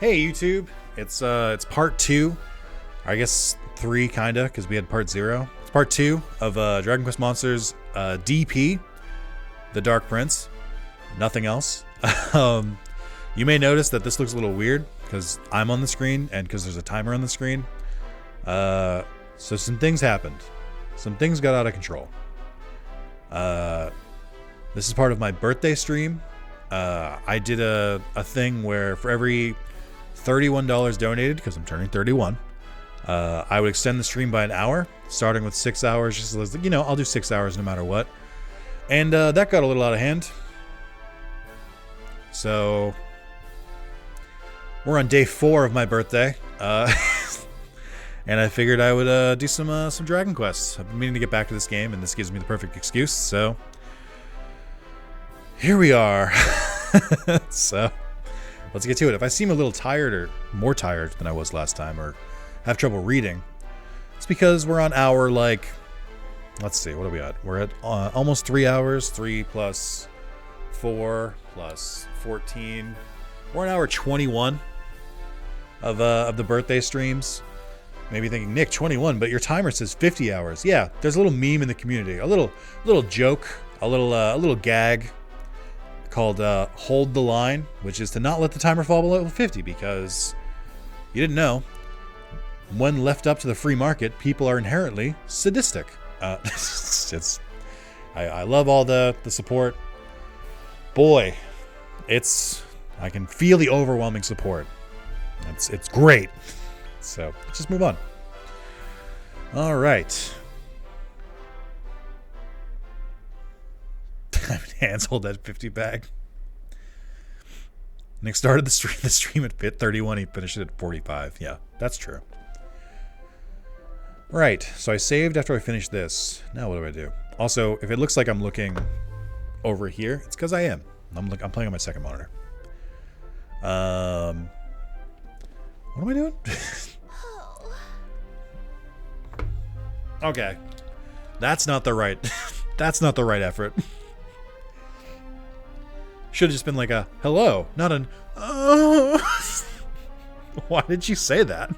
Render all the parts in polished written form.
Hey YouTube, it's part two, I guess three kinda, because we had part zero. It's part two of Dragon Quest Monsters DP, the Dark Prince. Nothing else. You may notice that this looks a little weird because I'm on the screen and because there's a timer on the screen. So some things happened. Some things got out of control. This is part of my birthday stream. I did a thing where for every $31 donated, because I'm turning 31, I would extend the stream by an hour, starting with 6 hours. Just as, you know, I'll do 6 hours no matter what. And that got a little out of hand. So we're on day 4 of my birthday, and I figured I would do some Dragon Quests. I've been meaning to get back to this game, and this gives me the perfect excuse. So here we are. So let's get to it. If I seem a little tired or more tired than I was last time, or have trouble reading, it's because we're on hour, like, let's see, what are we at? We're at almost 3 hours. 3 plus 4 plus 14. We're on hour 21 of the birthday streams. Maybe thinking, Nick, 21, but your timer says 50 hours. Yeah, there's a little meme in the community, a little joke, a little gag called Hold the Line, which is to not let the timer fall below 50, because you didn't know, when left up to the free market, people are inherently sadistic. I love all the support. Boy, I can feel the overwhelming support. It's great. So let's just move on. All right. Hands hold that 50 bag. Nick started the stream at 31. He finished it at 45. Yeah, that's true. Right. So I saved after I finished this. Now what do I do? Also, if it looks like I'm looking over here, it's because I am. I'm playing on my second monitor. What am I doing? Okay. That's not the right. That's not the right effort. Should have just been like a hello, not an oh. Why did you say that?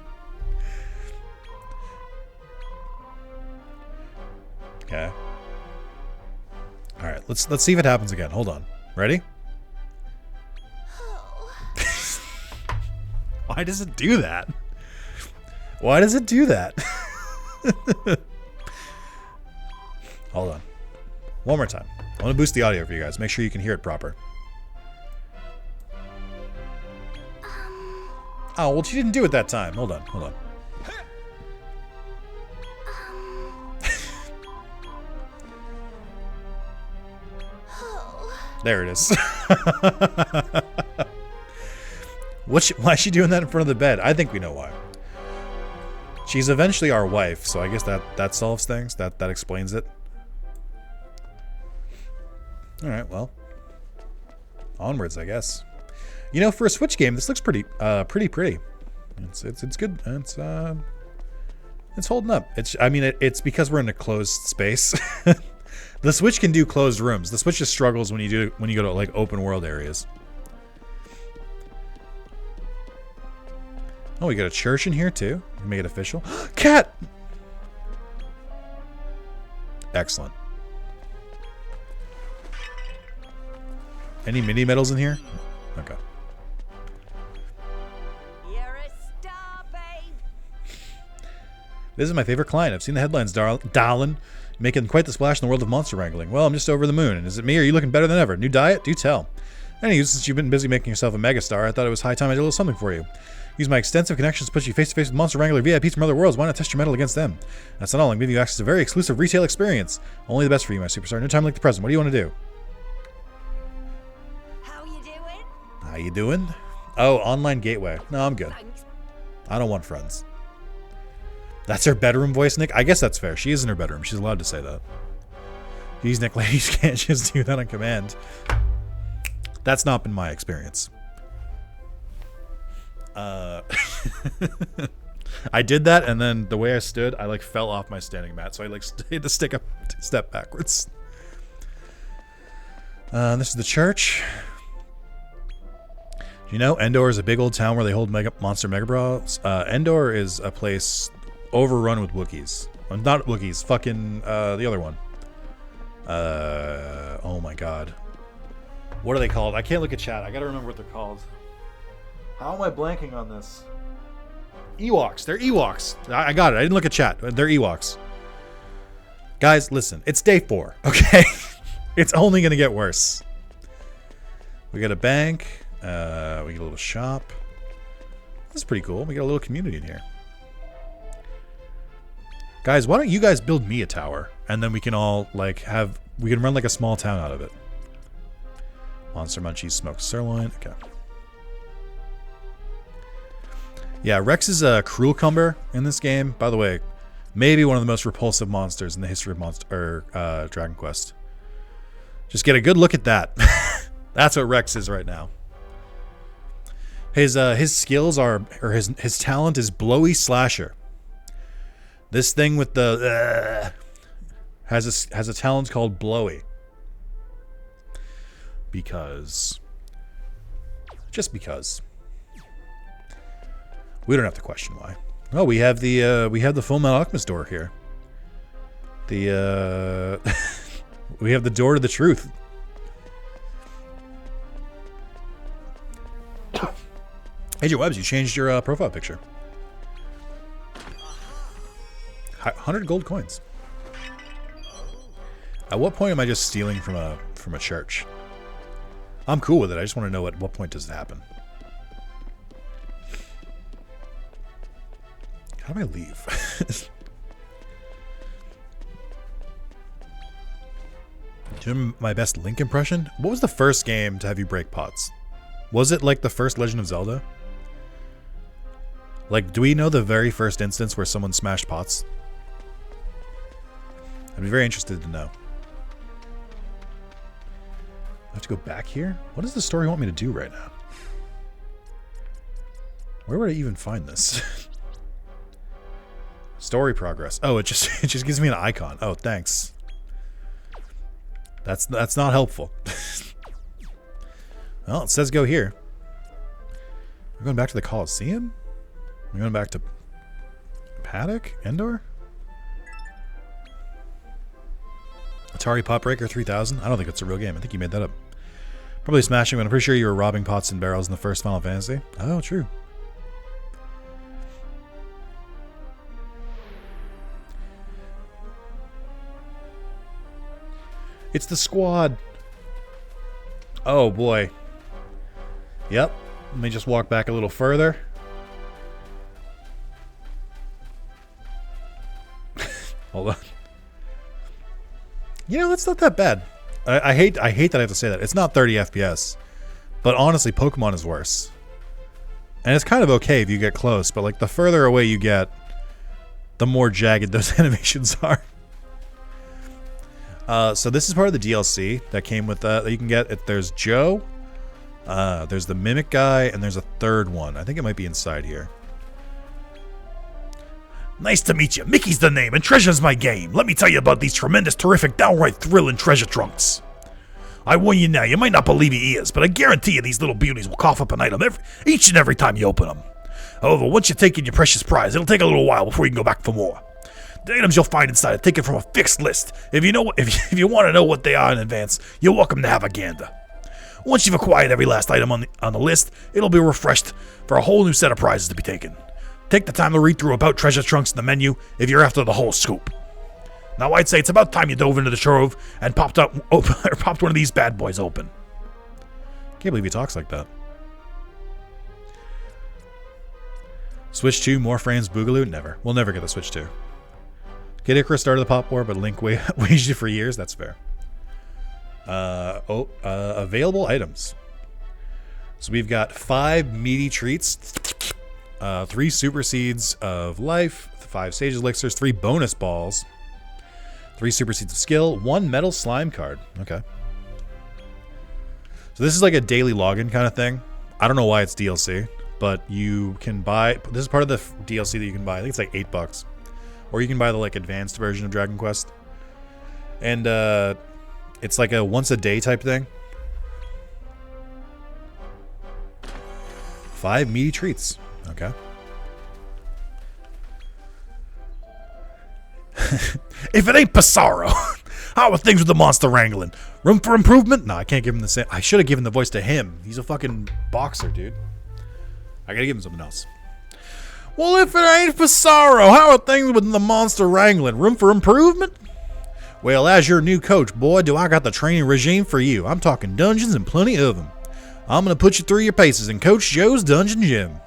Okay. All right, let's see if it happens again. Hold on. Ready? Why does it do that? Why does it do that? Hold on. One more time. I want to boost the audio for you guys. Make sure you can hear it proper. Oh, well, she didn't do it that time. Hold on. There it is. Why is she doing that in front of the bed? I think we know why. She's eventually our wife, so I guess that solves things. That explains it. All right, well, onwards, I guess. You know, for a Switch game, this looks pretty pretty. It's good. It's holding up. It's because we're in a closed space. The Switch can do closed rooms. The Switch just struggles when you go to like open world areas. Oh, we got a church in here too. Make it official. Cat. Excellent. Any mini medals in here? Okay. You're a star, babe. This is my favorite client. I've seen the headlines, darling. Making quite the splash in the world of monster wrangling. Well, I'm just over the moon. And is it me, or are you looking better than ever? New diet? Do tell. Anyway, since you've been busy making yourself a megastar, I thought it was high time I did a little something for you. Use my extensive connections to put you face to face with monster wrangler VIPs from other worlds. Why not test your mettle against them? That's not all. I'm giving you access to a very exclusive retail experience. Only the best for you, my superstar. No time like the present. What do you want to do? How you doing? How you doing? Oh, online gateway. No, I'm good. Thanks. I don't want friends. That's her bedroom voice, Nick? I guess that's fair. She is in her bedroom. She's allowed to say that. These Nick ladies can't just do that on command. That's not been my experience. I did that, and then the way I stood, I like fell off my standing mat, so I like had to step backwards. This is the church. You know, Endor is a big old town where they hold monster mega brawls. Endor is a place overrun with Wookiees. Well, not Wookiees, fucking the other one. Oh my god. What are they called? I can't look at chat. I gotta remember what they're called. How am I blanking on this? Ewoks. They're Ewoks. I got it. I didn't look at chat. They're Ewoks. Guys, listen. It's day 4, okay? It's only gonna get worse. We got a bank. We get a little shop. This is pretty cool. We got a little community in here. Guys, why don't you guys build me a tower? And then we can all, like, we can run, like, a small town out of it. Monster Munchies, smoked sirloin. Okay. Yeah, Rex is a cruel cumber in this game. By the way, maybe one of the most repulsive monsters in the history of Dragon Quest. Just get a good look at that. That's what Rex is right now. His skills are, or his talent is Blowy Slasher. This thing with the has a talent called Blowy. Just because. We don't have to question why. Oh, we have the Full Metal Alchemist door here. We have the door to the truth. Agent Webbs, you changed your profile picture. 100 gold coins. At what point am I just stealing from a church? I'm cool with it. I just want to know at what point does it happen. How do I leave? Do you remember my best Link impression? What was the first game to have you break pots? Was it like the first Legend of Zelda? Like, do we know the very first instance where someone smashed pots? I'd be very interested to know. I have to go back here? What does the story want me to do right now? Where would I even find this? Story progress. Oh, it just gives me an icon. Oh, thanks. That's not helpful. Well, it says go here. We're going back to the Coliseum? We're going back to Paddock? Endor? Atari Pot Breaker 3000? I don't think it's a real game. I think you made that up. Probably smashing, but I'm pretty sure you were robbing pots and barrels in the first Final Fantasy. Oh, true. It's the squad. Oh, boy. Yep. Let me just walk back a little further. Hold on. You know, that's not that bad. I hate that I have to say that. It's not 30 FPS. But honestly, Pokemon is worse. And it's kind of okay if you get close, but like the further away you get, the more jagged those animations are. So this is part of the DLC that came with that you can get. There's Joe, there's the Mimic guy, and there's a third one. I think it might be inside here. Nice to meet you. Mickey's the name, and treasure's my game. Let me tell you about these tremendous, terrific, downright thrilling treasure trunks. I warn you now, you might not believe your ears, but I guarantee you these little beauties will cough up an item each and every time you open them. However, once you take in your precious prize, it'll take a little while before you can go back for more. The items you'll find inside are taken from a fixed list. If you want to know what they are in advance, you're welcome to have a gander. Once you've acquired every last item on the list, it'll be refreshed for a whole new set of prizes to be taken. Take the time to read through about treasure trunks in the menu if you're after the whole scoop. Now I'd say it's about time you dove into the trove and popped one of these bad boys open. Can't believe he talks like that. Switch 2, more frames, Boogaloo? Never. We'll never get the Switch 2. Kid Icarus started the pop war, but Link waged it for years. That's fair. Available items. So we've got 5 meaty treats, 3 super seeds of life, 5 sage elixirs, 3 bonus balls, 3 super seeds of skill, 1 metal slime card. Okay. So this is like a daily login kind of thing. I don't know why it's DLC, but you can buy. This is part of the DLC that you can buy. I think it's like $8, or you can buy the like advanced version of Dragon Quest, and it's like a once a day type thing. 5 meaty treats. Okay. If it ain't Pissarro, how are things with the monster wrangling? Room for improvement? No, I can't give him the same. I should have given the voice to him. He's a fucking boxer, dude. I gotta give him something else. Well, if it ain't Pissarro, how are things with the monster wrangling? Room for improvement? Well, as your new coach, boy, do I got the training regime for you. I'm talking dungeons and plenty of them. I'm gonna put you through your paces in Coach Joe's Dungeon Gym.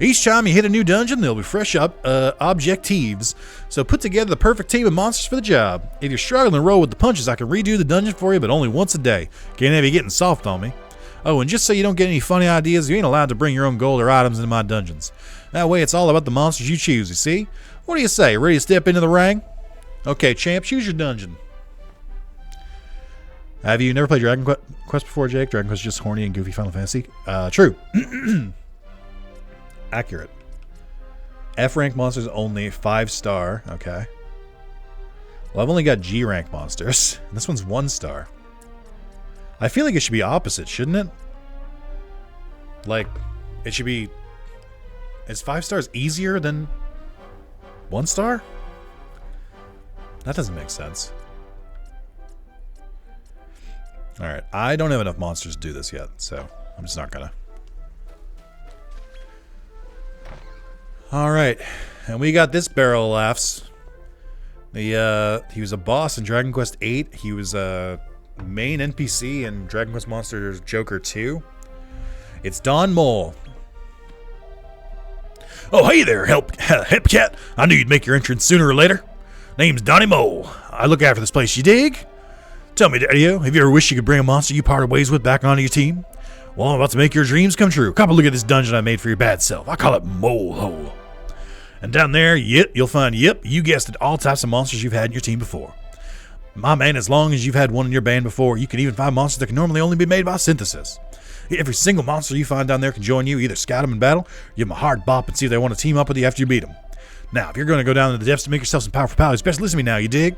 Each time you hit a new dungeon, there'll be fresh objectives. So put together the perfect team of monsters for the job. If you're struggling to roll with the punches, I can redo the dungeon for you, but only once a day. Can't have you getting soft on me. Oh, and just so you don't get any funny ideas, you ain't allowed to bring your own gold or items into my dungeons. That way it's all about the monsters you choose, you see? What do you say? Ready to step into the ring? Okay, champ, choose your dungeon. Have you never played Dragon Quest before, Jake? Dragon Quest is just horny and goofy Final Fantasy? True. Accurate. F rank monsters only, 5-star. Okay. Well, I've only got G rank monsters. This one's 1-star. I feel like it should be opposite, shouldn't it? Like, it should be... Is 5 stars easier than 1 star? That doesn't make sense. Alright, I don't have enough monsters to do this yet, so I'm just not gonna. Alright, and we got this barrel of laughs. He was a boss in Dragon Quest VIII. He was a main NPC in Dragon Quest Monsters Joker 2. It's Don Mole. Oh, hey there, Hepcat. I knew you'd make your entrance sooner or later. Name's Donnie Mole. I look after this place, you dig? Tell me, Daddy-o, have you ever wished you could bring a monster you parted ways with back onto your team? Well, I'm about to make your dreams come true. Come and look at this dungeon I made for your bad self. I call it Mole Hole. And down there, you'll find, you guessed it, all types of monsters you've had in your team before. My man, as long as you've had one in your band before, you can even find monsters that can normally only be made by synthesis. Every single monster you find down there can join you, either scout them in battle, or give them a hard bop and see if they want to team up with you after you beat them. Now, if you're going to go down to the depths to make yourself some powerful pals, best listen to me now, you dig?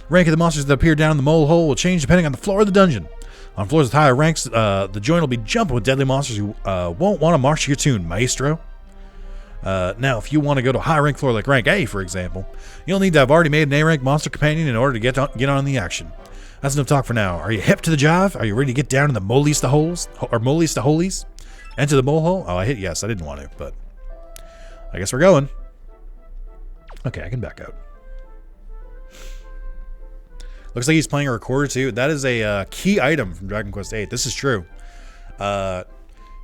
Rank of the monsters that appear down in the mole hole will change depending on the floor of the dungeon. On floors with higher ranks, the joint will be jumping with deadly monsters who won't want to march to your tune, maestro. Now, if you want to go to a high rank floor like rank A, for example, you'll need to have already made an A rank monster companion in order to get on the action. That's enough talk for now. Are you hip to the jive? Are you ready to get down in the molies to holes? Or molies to holies? Enter the mole hole? Oh, I hit yes. I didn't want to, but I guess we're going. Okay, I can back out. Looks like he's playing a recorder too. That is a key item from Dragon Quest VIII. This is true.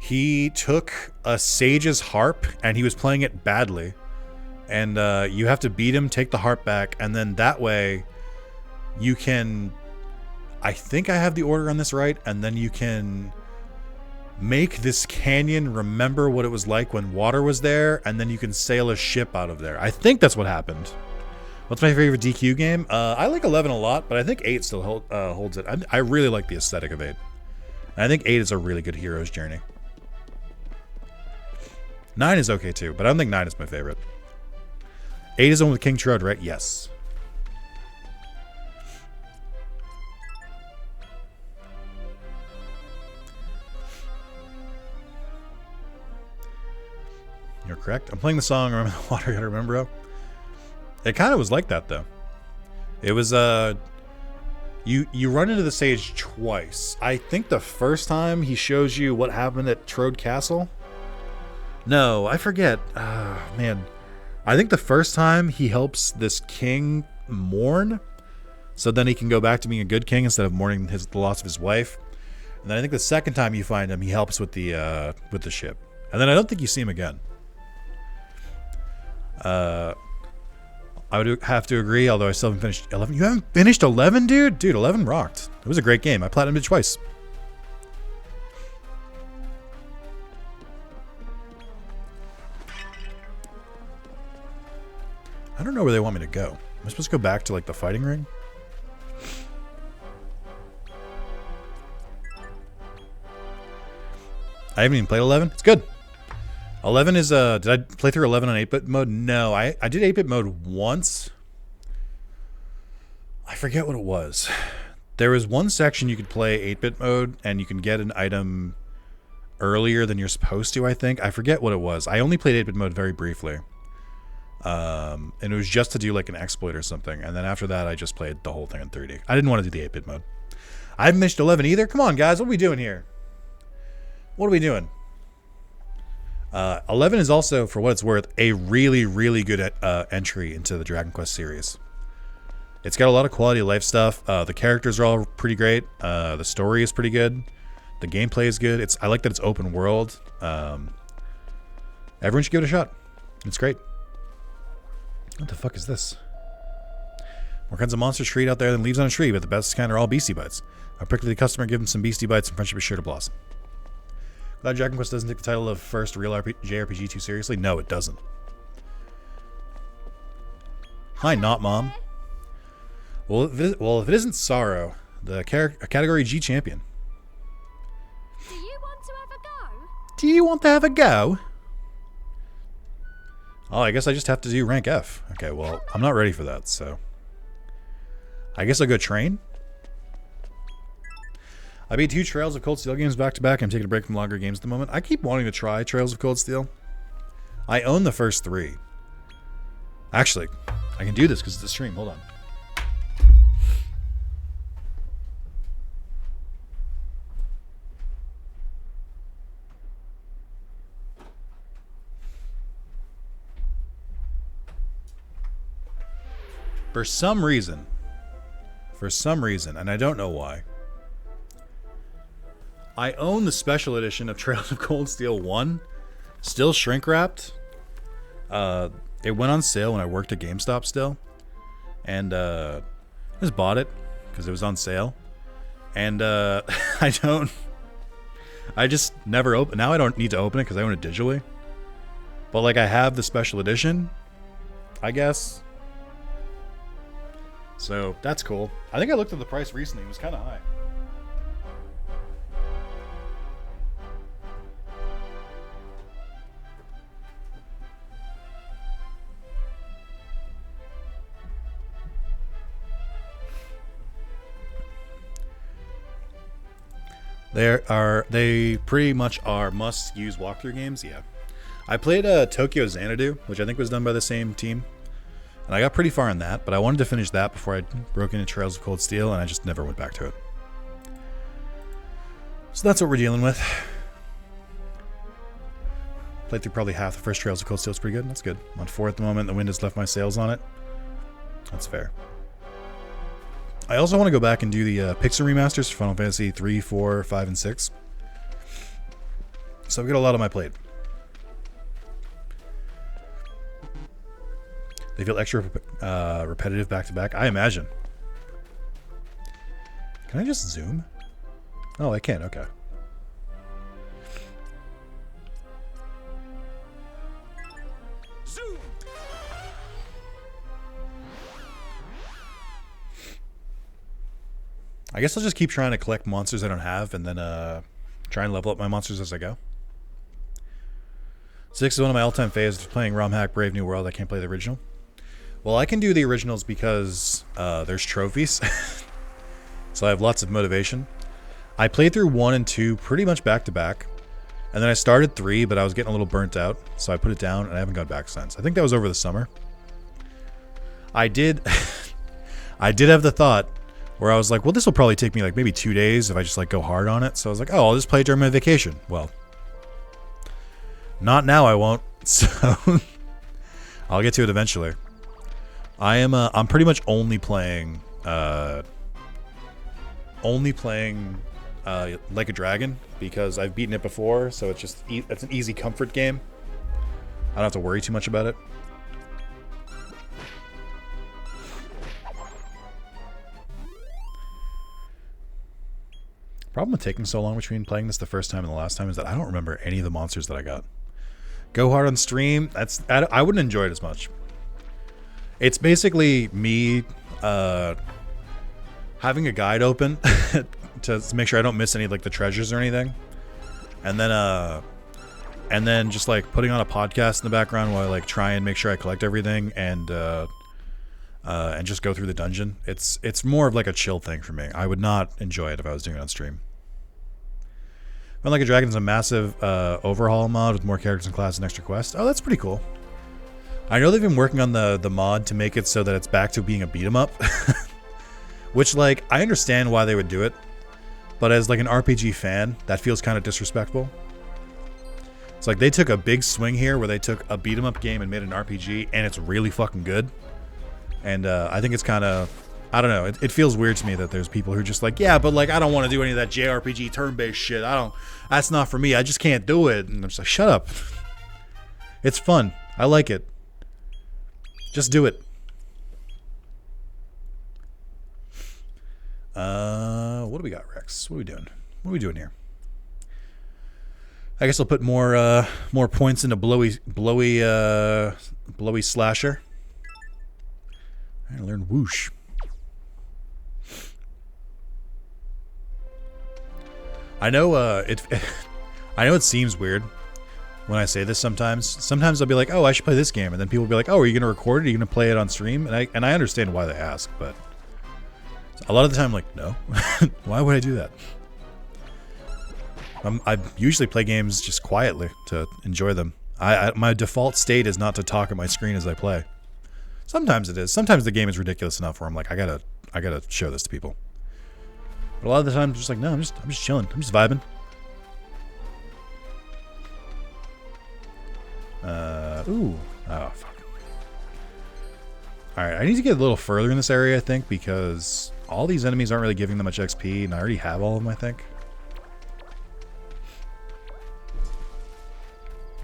He took a sage's harp and he was playing it badly. And you have to beat him, take the harp back, and then that way you can... I think I have the order on this right, and then you can make this canyon remember what it was like when water was there, and then you can sail a ship out of there. I think that's what happened. What's my favorite DQ game? I like 11 a lot, but I think 8 still holds it. I really like the aesthetic of 8. And I think 8 is a really good hero's journey. 9 is okay too, but I don't think 9 is my favorite. 8 is the one with King Trode, right? Yes. You're correct. I'm playing the song Remember the Water, Gotta Remember How. It kind of was like that, though. It was, you run into the sage twice. I think the first time he shows you what happened at Trode Castle. No, I forget. Man. I think the first time he helps this king mourn, so then he can go back to being a good king instead of mourning the loss of his wife. And then I think the second time you find him, he helps with the ship. And then I don't think you see him again. I would have to agree, although I still haven't finished 11. You haven't finished 11, dude? Dude, 11 rocked. It was a great game. I platinumed it twice. I don't know where they want me to go. Am I supposed to go back to, like, the fighting ring? I haven't even played 11. It's good. 11 is, did I play through 11 on 8-bit mode? No, I did 8-bit mode once. I forget what it was. There was one section you could play 8-bit mode, and you can get an item earlier than you're supposed to, I think. I forget what it was. I only played 8-bit mode very briefly. And it was just to do like an exploit or something. And then after that, I just played the whole thing in 3D. I didn't want to do the 8-bit mode. I haven't finished 11 either. Come on, guys. What are we doing here? What are we doing? 11 is also, for what it's worth, a really, really good entry into the Dragon Quest series. It's got a lot of quality of life stuff. The characters are all pretty great. The story is pretty good. The gameplay is good. I like that it's open world. Everyone should give it a shot. It's great. What the fuck is this? More kinds of monsters treat out there than leaves on a tree, but the best kind are all beastie bites. A prickly customer, give them some beastie bites, and friendship is sure to blossom. Glad Dragon Quest doesn't take the title of first real JRPG too seriously. No, it doesn't. Hi, not mom. Well, if it isn't Sorrow, the category G champion. Do you want to have a go? Do you want to have a go? Oh, I guess I just have to do rank F. Okay, well, I'm not ready for that, so... I guess I'll go train. I beat 2 Trails of Cold Steel games back-to-back. I'm taking a break from longer games at the moment. I keep wanting to try Trails of Cold Steel. I own the first 3. Actually, I can do this because it's a stream. Hold on. For some reason, and I don't know why, I own the special edition of Trails of Cold Steel 1, still shrink wrapped. It went on sale when I worked at GameStop still, and I just bought it because it was on sale, and I just never open. Now I don't need to open it because I own it digitally, but like I have the special edition, I guess. So that's cool. I think I looked at the price recently. It was kind of high. They pretty much are must-use walkthrough games. Yeah, I played Tokyo Xanadu, which I think was done by the same team. And I got pretty far in that, but I wanted to finish that before I broke into Trails of Cold Steel, and I just never went back to it. So that's what we're dealing with. Played through probably half the first Trails of Cold Steel. It's pretty good. That's good. I'm on 4 at the moment. The wind has left my sails on it. That's fair. I also want to go back and do the Pixel remasters for Final Fantasy 3, 4, 5, and 6. So I've got a lot on my plate. They feel extra repetitive back to back. I imagine. Can I just zoom? Oh, I can. Okay. Zoom. I guess I'll just keep trying to collect monsters I don't have, and then try and level up my monsters as I go. 6 is one of my all-time faves. Playing ROM hack Brave New World. I can't play the original. Well, I can do the originals because there's trophies. So I have lots of motivation. I played through 1 and 2 pretty much back to back. And then I started 3, but I was getting a little burnt out. So I put it down and I haven't gone back since. I think that was over the summer. I did have the thought where I was like, well, this will probably take me like maybe 2 days if I just like go hard on it. So I was like, oh, I'll just play it during my vacation. Well, not now, I won't. So I'll get to it eventually. I'm pretty much only playing Like a Dragon because I've beaten it before, so it's just it's an easy comfort game. I don't have to worry too much about it. Problem with taking so long between playing this the first time and the last time is that I don't remember any of the monsters that I got. Go hard on stream. I wouldn't enjoy it as much. It's basically me having a guide open to make sure I don't miss any like the treasures or anything, and then just like putting on a podcast in the background while I like try and make sure I collect everything and just go through the dungeon. It's more of like a chill thing for me. I would not enjoy it if I was doing it on stream. Run Like a Dragon is a massive overhaul mod with more characters and classes and extra quests. Oh, that's pretty cool. I know they've been working on the mod to make it so that it's back to being a beat 'em up. Which, like, I understand why they would do it. But as, like, an RPG fan, that feels kind of disrespectful. It's like they took a big swing here where they took a beat 'em up game and made an RPG, and it's really fucking good. And I think it's kind of... I don't know. It feels weird to me that there's people who are just like, yeah, but, like, I don't want to do any of that JRPG turn-based shit. That's not for me. I just can't do it. And I'm just like, shut up. It's fun. I like it. Just do it. What do we got, Rex? What are we doing? What are we doing here? I guess I'll put more points into blowy slasher. I learned whoosh. I know I know it seems weird when I say this sometimes. Sometimes I'll be like, "Oh, I should play this game," and then people will be like, "Oh, are you going to record it? Are you going to play it on stream?" And I understand why they ask, but a lot of the time, I'm like, no. Why would I do that? I usually play games just quietly to enjoy them. My default state is not to talk at my screen as I play. Sometimes it is. Sometimes the game is ridiculous enough where I'm like, I gotta show this to people. But a lot of the time, I'm just like, no, I'm just chilling. I'm just vibing. Ooh. Oh, fuck. Alright, I need to get a little further in this area, I think, because all these enemies aren't really giving them much XP, and I already have all of them, I think.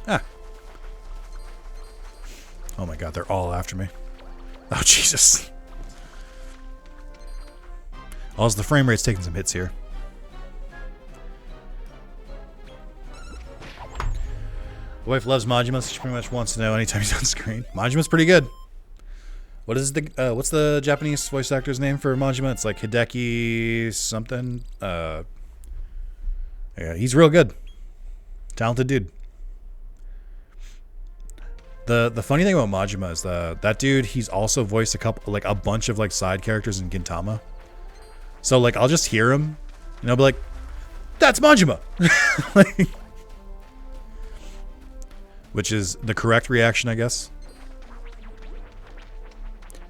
Ah. Oh my god, they're all after me. Oh, Jesus. Also, the frame rate's taking some hits here. The wife loves Majima, so she pretty much wants to know anytime he's on screen. Majima's pretty good. What is the what's the Japanese voice actor's name for Majima? It's like Hideki something. Yeah, he's real good. Talented dude. The funny thing about Majima is that dude, he's also voiced a bunch of like side characters in Gintama. So like I'll just hear him and I'll be like, "That's Majima." Like, which is the correct reaction, I guess.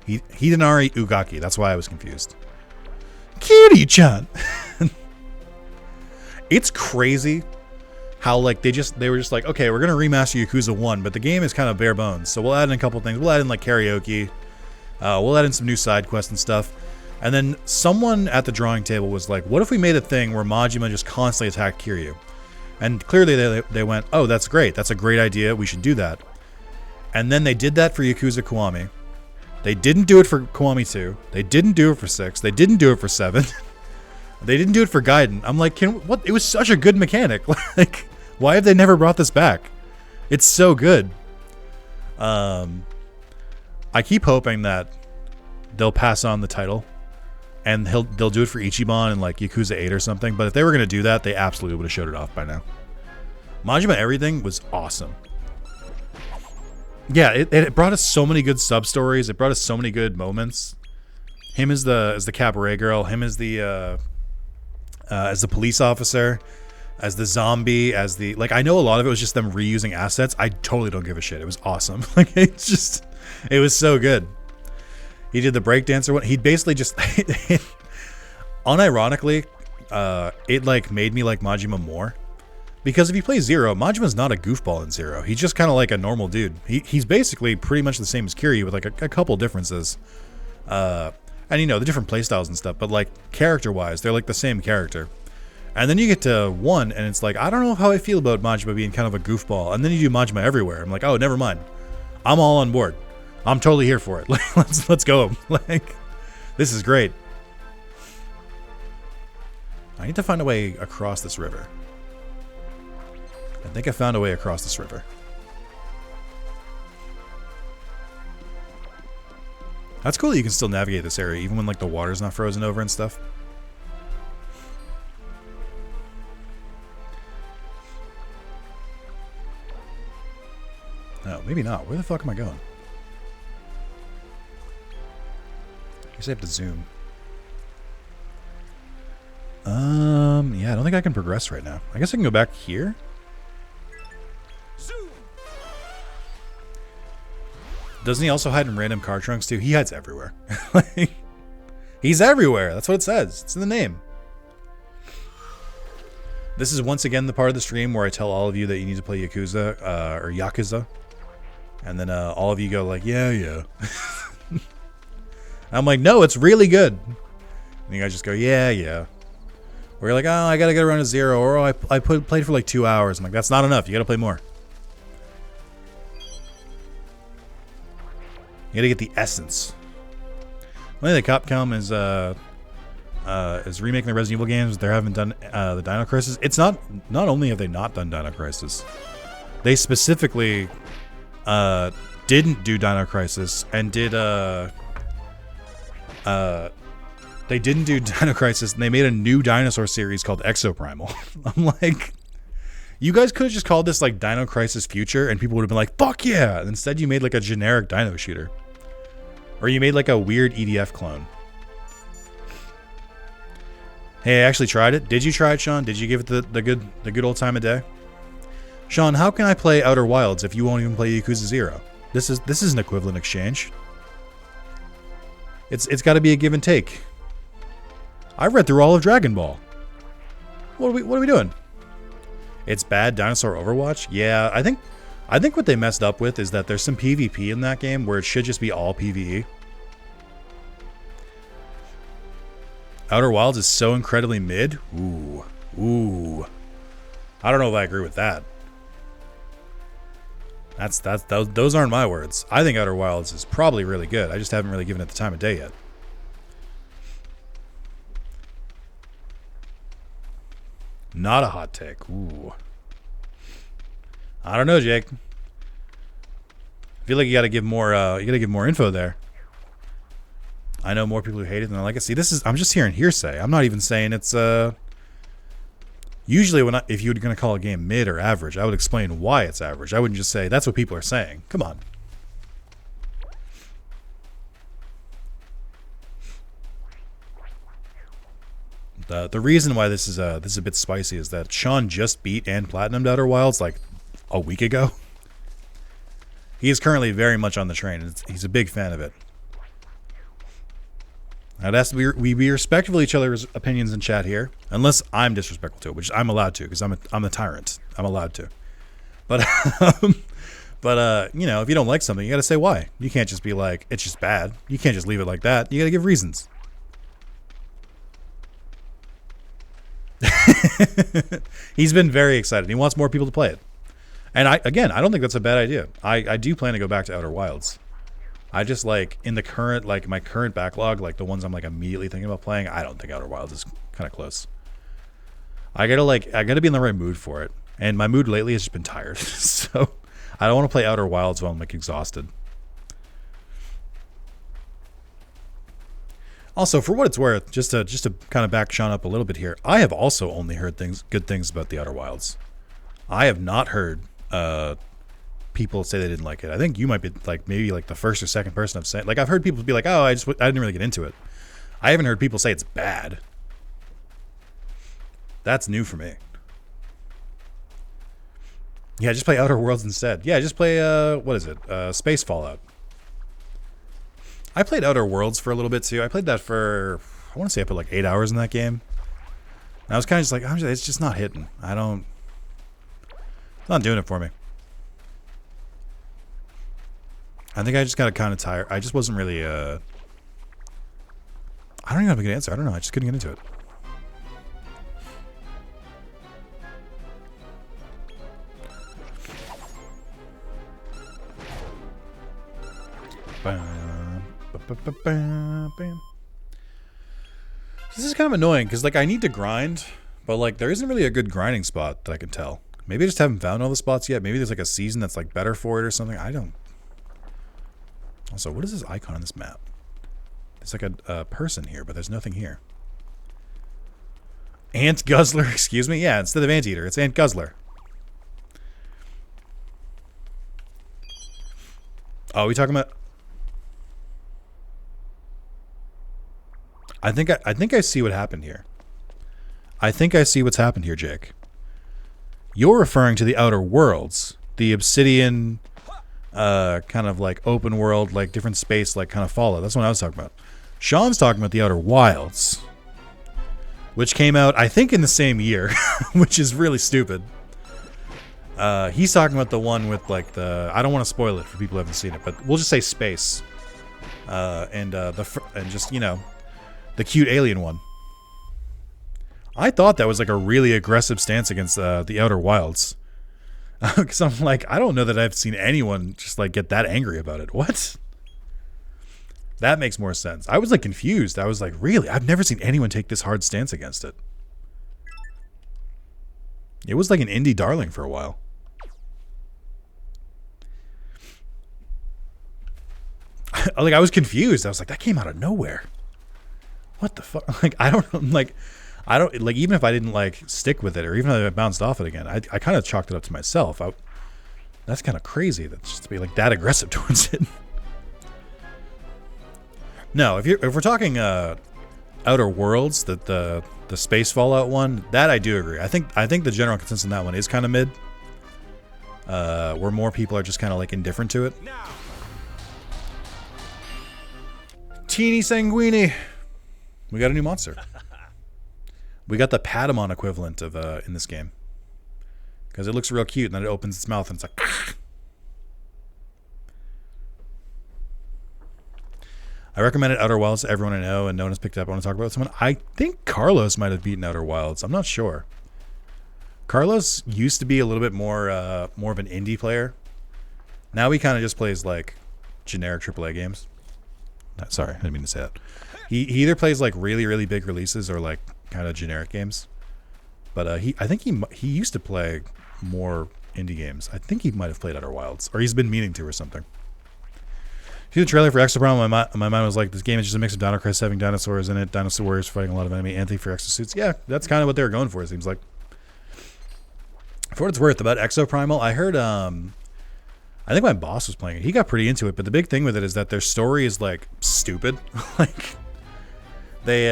Hidenari Ugaki. That's why I was confused. Kiri-chan. It's crazy how like they were just like, okay, we're gonna remaster Yakuza 1, but the game is kind of bare bones. So we'll add in a couple things. We'll add in like karaoke. We'll add in some new side quests and stuff. And then someone at the drawing table was like, what if we made a thing where Majima just constantly attacked Kiryu? And clearly they went, oh, that's great. That's a great idea. We should do that. And then they did that for Yakuza Kiwami. They didn't do it for Kiwami 2. They didn't do it for 6. They didn't do it for 7. They didn't do it for Gaiden. I'm like, what? It was such a good mechanic. Like, why have they never brought this back? It's so good. I keep hoping that they'll pass on the title and they'll do it for Ichiban and like Yakuza 8 or something. But if they were going to do that, they absolutely would have showed it off by now. Majima Everything was awesome. Yeah, it brought us so many good sub-stories. It brought us so many good moments. Him as the cabaret girl. Him as the police officer. As the zombie. As the... Like, I know a lot of it was just them reusing assets. I totally don't give a shit. It was awesome. Like, it's just... It was so good. He did the breakdancer one. He basically just... Unironically, it, like, made me like Majima more. Because if you play Zero, Majima's not a goofball in Zero. He's just kind of like a normal dude. He's basically pretty much the same as Kiryu with like a couple differences. And you know, the different playstyles and stuff. But like character-wise, they're like the same character. And then you get to 1 and it's like, I don't know how I feel about Majima being kind of a goofball. And then you do Majima Everywhere. I'm like, oh, never mind. I'm all on board. I'm totally here for it. Like, let's go. Like, this is great. I need to find a way across this river. I think I found a way across this river. That's cool that you can still navigate this area even when like the water's not frozen over and stuff. No, maybe not. Where the fuck am I going? I guess I have to zoom. Yeah, I don't think I can progress right now. I guess I can go back here. Doesn't he also hide in random card trunks too? He hides everywhere. Like, he's everywhere. That's what it says. It's in the name. This is once again the part of the stream where I tell all of you that you need to play Yakuza, or Yakuza. And then all of you go like, yeah. I'm like, no, it's really good. And you guys just go, yeah. Or you're like, oh, I gotta get around to 0. Or oh, I played for like 2 hours. I'm like, that's not enough. You gotta play more. You gotta get the essence. One thing that Capcom is remaking the Resident Evil games. They haven't done the Dino Crisis. It's not only have they not done Dino Crisis, they specifically didn't do Dino Crisis and did they didn't do Dino Crisis and they made a new dinosaur series called Exoprimal. I'm like, you guys could have just called this like Dino Crisis Future and people would have been like, fuck yeah. And instead you made like a generic dino shooter. Or you made like a weird EDF clone. Hey, I actually tried it. Did you try it, Sean? Did you give it the good old time of day? Sean, how can I play Outer Wilds if you won't even play Yakuza 0? This is an equivalent exchange. It's got to be a give and take. I read through all of Dragon Ball. What are we doing? It's bad dinosaur Overwatch? Yeah, I think what they messed up with is that there's some PvP in that game where it should just be all PvE. Outer Wilds is so incredibly mid. Ooh. I don't know if I agree with that. Those aren't my words. I think Outer Wilds is probably really good. I just haven't really given it the time of day yet. Not a hot take. Ooh. I don't know, Jake. I feel like you gotta give more info there. I know more people who hate it than I like it. See, I'm just hearing hearsay. I'm not even saying it's usually if you were gonna call a game mid or average, I would explain why it's average. I wouldn't just say that's what people are saying. Come on. The reason why this is a bit spicy is that Sean just beat and platinumed Outer Wilds like a week ago. He is currently very much on the train, and he's a big fan of it. I'd ask we be respectful of each other's opinions in chat here, unless I'm disrespectful to it, which I'm allowed to because I'm the tyrant. I'm allowed to. But you know, if you don't like something, you got to say why. You can't just be like it's just bad. You can't just leave it like that. You got to give reasons. He's been very excited. He wants more people to play it. And I don't think that's a bad idea. I do plan to go back to Outer Wilds. I just like in the current my current backlog, like the ones I'm like immediately thinking about playing, I don't think Outer Wilds is kind of close. I gotta be in the right mood for it. And my mood lately has just been tired. So I don't want to play Outer Wilds while I'm like exhausted. Also, for what it's worth, just to kind of back Sean up a little bit here, I have also only heard good things about the Outer Wilds. I have not heard people say they didn't like it. I think you might be like maybe like the first or second person I've said. Like I've heard people be like, "Oh, I didn't really get into it." I haven't heard people say it's bad. That's new for me. Yeah, just play Outer Worlds instead. Yeah, just play what is it? Space Fallout. I played Outer Worlds for a little bit too. I played that for I want to say I put like 8 hours in that game. And I was kind of just like, it's just not hitting. It's not doing it for me. I think I just got kind of tired. I just wasn't really, I don't even have a good answer. I don't know. I just couldn't get into it. This is kind of annoying because like I need to grind, but like there isn't really a good grinding spot that I can tell. Maybe I just haven't found all the spots yet. Maybe there's like a season that's like better for it or something. I don't. Also, what is this icon on this map? There's like a person here, but there's nothing here. Ant Guzzler, excuse me? Yeah, instead of Anteater, it's Ant Guzzler. Oh, are we talking about... I think I see what happened here. I think I see what's happened here, Jake. You're referring to the Outer Worlds, the Obsidian, kind of like open world, like different space, like kind of Fallout. That's what I was talking about. Sean's talking about the Outer Wilds, which came out, I think, in the same year, which is really stupid. He's talking about the one with like the, I don't want to spoil it for people who haven't seen it, but we'll just say space, and just, you know, the cute alien one. I thought that was like a really aggressive stance against the Outer Wilds. Because I'm like, I don't know that I've seen anyone just like get that angry about it. What? That makes more sense. I was like confused. I was like, really? I've never seen anyone take this hard stance against it. It was like an indie darling for a while. Like, I was confused. I was like, that came out of nowhere. What the fuck? Like, I don't like, even if I didn't like stick with it, or even if I bounced off it again, I kind of chalked it up to myself. That's kind of crazy. That's just to be like that aggressive towards it. No, if we're talking Outer Worlds, the space Fallout one, that I do agree. I think the general consensus on that one is kind of mid. Where more people are just kind of like indifferent to it. Teeny Sanguini. We got a new monster. We got the Patamon equivalent of in this game. Because it looks real cute, and then it opens its mouth and it's like... I recommended Outer Wilds to everyone I know, and no one has picked up. I want to talk about someone. I think Carlos might have beaten Outer Wilds. I'm not sure. Carlos used to be a little bit more of an indie player. Now he kind of just plays like generic AAA games. Sorry, I didn't mean to say that. He either plays like really, really big releases or like kind of generic games. But I think he used to play more indie games. I think he might have played Outer Wilds, or he's been meaning to or something. See the trailer for Exoprimal, my mind was like, this game is just a mix of Dino Crisis having dinosaurs in it, dinosaur warriors fighting a lot of enemy, Anthe for exosuits. Yeah, that's kind of what they were going for, it seems like. For what it's worth, about Exoprimal, I heard, I think my boss was playing it. He got pretty into it, but the big thing with it is that their story is, like, stupid. Like, they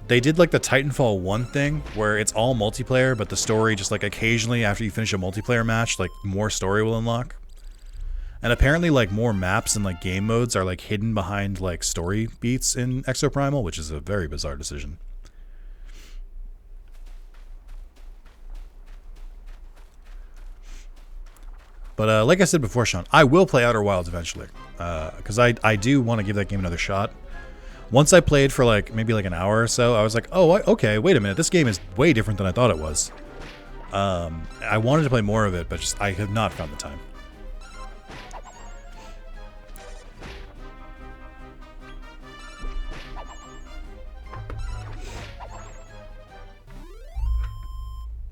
did, like, the Titanfall 1 thing, where it's all multiplayer, but the story just, like, occasionally, after you finish a multiplayer match, like, more story will unlock. And apparently, like, more maps and, like, game modes are, like, hidden behind, like, story beats in Exoprimal, which is a very bizarre decision. But, like I said before, Sean, I will play Outer Wilds eventually. Because I do want to give that game another shot. Once I played for, like, maybe, like, an hour or so, I was like, oh, okay, wait a minute. This game is way different than I thought it was. I wanted to play more of it, but just I have not found the time.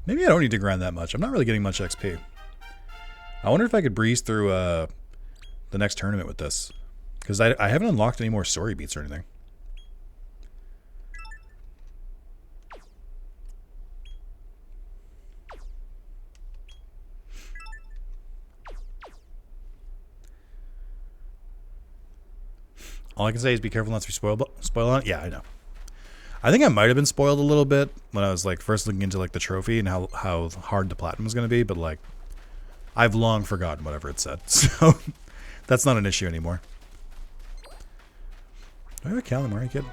Maybe I don't need to grind that much. I'm not really getting much XP. I wonder if I could breeze through the next tournament with this. Because I haven't unlocked any more story beats or anything. All I can say is be careful not to be spoiled on it. Yeah, I know. I think I might have been spoiled a little bit when I was like first looking into like the trophy and how hard the platinum was going to be, but like I've long forgotten whatever it said, so that's not an issue anymore. Do I have a calamari kid?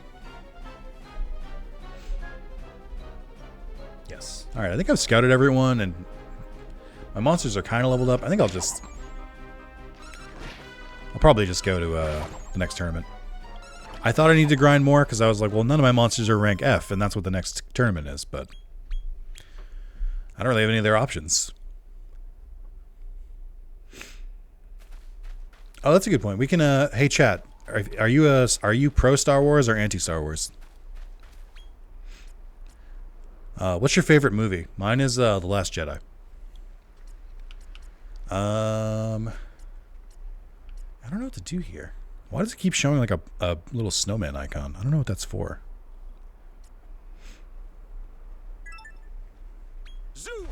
Yes. All right, I think I've scouted everyone and my monsters are kind of leveled up. I think I'll probably just go to the next tournament. I thought I needed to grind more because I was like, well, none of my monsters are rank F, and that's what the next tournament is, but I don't really have any other options. Oh, that's a good point. We can, hey chat, are you pro Star Wars or anti Star Wars? What's your favorite movie? Mine is The Last Jedi. I don't know what to do here. Why does it keep showing like a little snowman icon? I don't know what that's for. Zoom.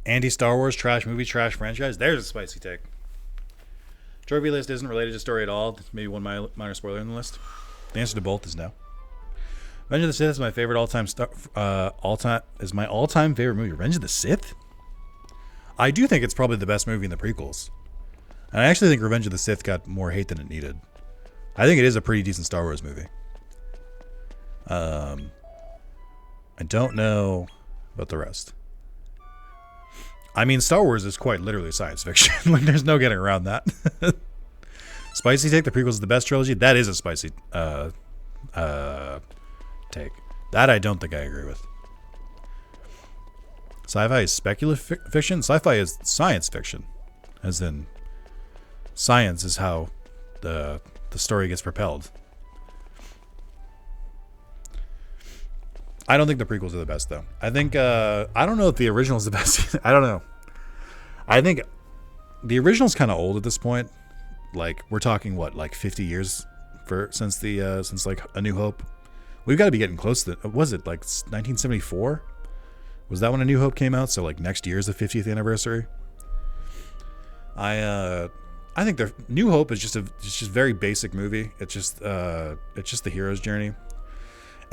Anti-Star Wars, trash movie, trash franchise. There's a spicy take. Trophy list isn't related to story at all. Maybe one minor spoiler in the list. The answer to both is no. Revenge of the Sith is my favorite all-time favorite movie. Revenge of the Sith? I do think it's probably the best movie in the prequels. And I actually think Revenge of the Sith got more hate than it needed. I think it is a pretty decent Star Wars movie. I don't know about the rest. I mean, Star Wars is quite literally science fiction. Like, there's no getting around that. Spicy take, the prequels is the best trilogy. That is a spicy take. That I don't think I agree with. Sci-fi is speculative fiction. Sci-fi is science fiction. As in, science is how the story gets propelled. I don't think the prequels are the best, though. I think, I don't know if the original is the best. I don't know. I think the original's kind of old at this point. Like, we're talking, what, like 50 years since like A New Hope? We've got to be getting close to was it like 1974? Was that when A New Hope came out? So like next year's the 50th anniversary. I think the New Hope is just very basic movie. It's just the hero's journey.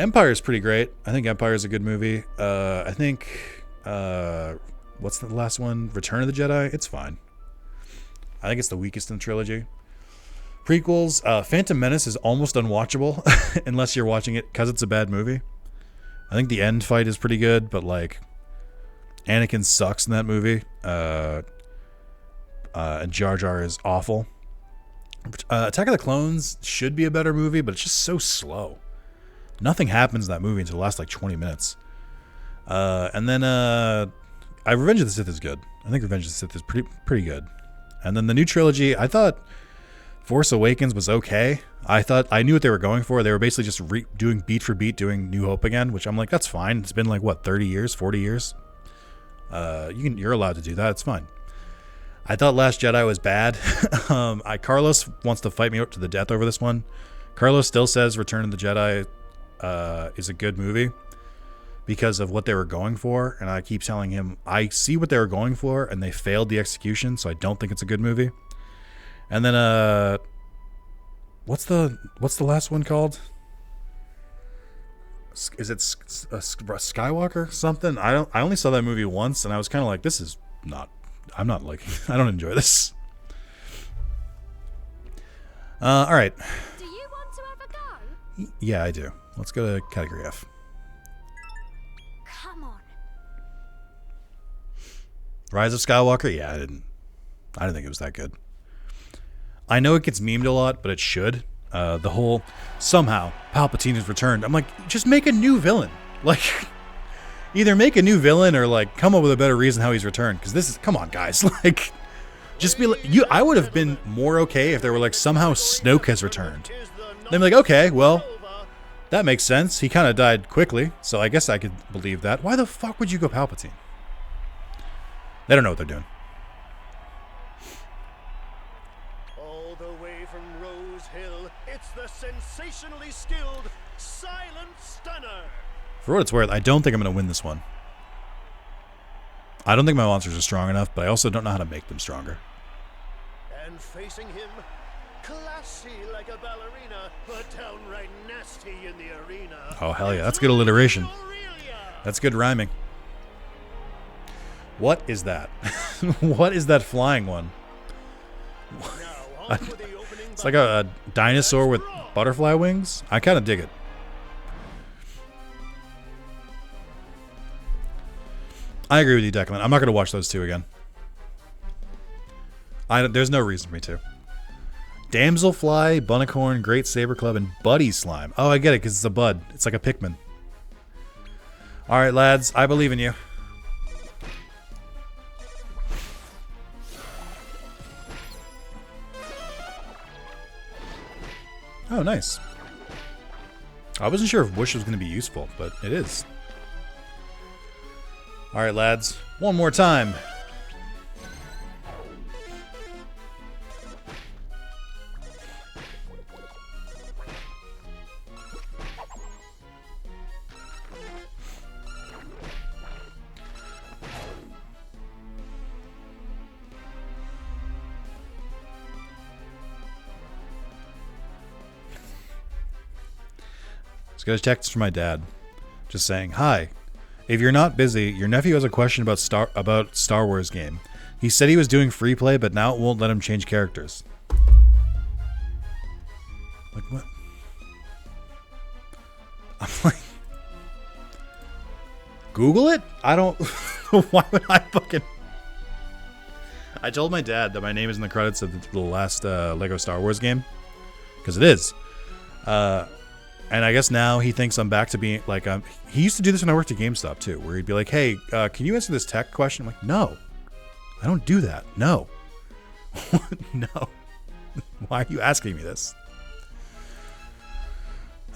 Empire is pretty great. I think Empire is a good movie. I think what's the last one? Return of the Jedi. It's fine. I think it's the weakest in the trilogy. Prequels. Phantom Menace is almost unwatchable unless you're watching it because it's a bad movie. I think the end fight is pretty good, but like Anakin sucks in that movie. And Jar Jar is awful. Attack of the Clones should be a better movie, but it's just so slow. Nothing happens in that movie until the last like 20 minutes. And then Revenge of the Sith is good. I think Revenge of the Sith is pretty good. And then the new trilogy, I thought Force Awakens was okay. I knew what they were going for. They were basically just doing beat for beat, doing New Hope again, which I'm like, that's fine. It's been like, what, 30 years, 40 years? You're allowed to do that. It's fine. I thought Last Jedi was bad. Carlos wants to fight me up to the death over this one. Carlos still says Return of the Jedi is a good movie because of what they were going for, and I keep telling him I see what they were going for and they failed the execution, so I don't think it's a good movie. And then what's the last one called? Is it Skywalker something? I only saw that movie once and I was kind of like, this is not, I'm not liking, I don't enjoy this. All right. Do you want to have a go? Yeah, I do. Let's go to category F. Come on. Rise of Skywalker? Yeah, I didn't think it was that good. I know it gets memed a lot, but it should. The whole, somehow, Palpatine has returned. I'm like, just make a new villain. Like, either make a new villain or, like, come up with a better reason how he's returned. Because this is, come on, guys. Like, just be like, I would have been more okay if they were like, somehow Snoke has returned. They'd be like, okay, well, that makes sense. He kind of died quickly, so I guess I could believe that. Why the fuck would you go Palpatine? They don't know what they're doing. All the way from Rose Hill, it's the sensationally skilled Silent Stunner. For what it's worth, I don't think I'm going to win this one. I don't think my monsters are strong enough, but I also don't know how to make them stronger. And facing him, classy like a ballerina, but downright nasty in the arena. Oh, hell yeah. That's good alliteration. That's good rhyming. What is that? What is that flying one? It's like a dinosaur with butterfly wings. I kind of dig it. I agree with you, Declan. I'm not going to watch those two again. There's no reason for me to. Damselfly, Bunnicorn, Great Saber Club, and Buddy Slime. Oh, I get it, because it's a bud. It's like a Pikmin. Alright, lads. I believe in you. Oh, nice. I wasn't sure if Wish was going to be useful, but it is. Alright, lads. One more time. got a text from my dad, just saying, "Hi, if you're not busy, your nephew has a question about Star Wars game. He said he was doing free play, but now it won't let him change characters." Like what? I'm like, Google it? I don't. Why would I fucking? I told my dad that my name is in the credits of the last Lego Star Wars game, because it is. And I guess now he thinks I'm back to being like, he used to do this when I worked at GameStop too, where he'd be like, "Hey, can you answer this tech question?" I'm like, "No, I don't do that. No, no. Why are you asking me this?"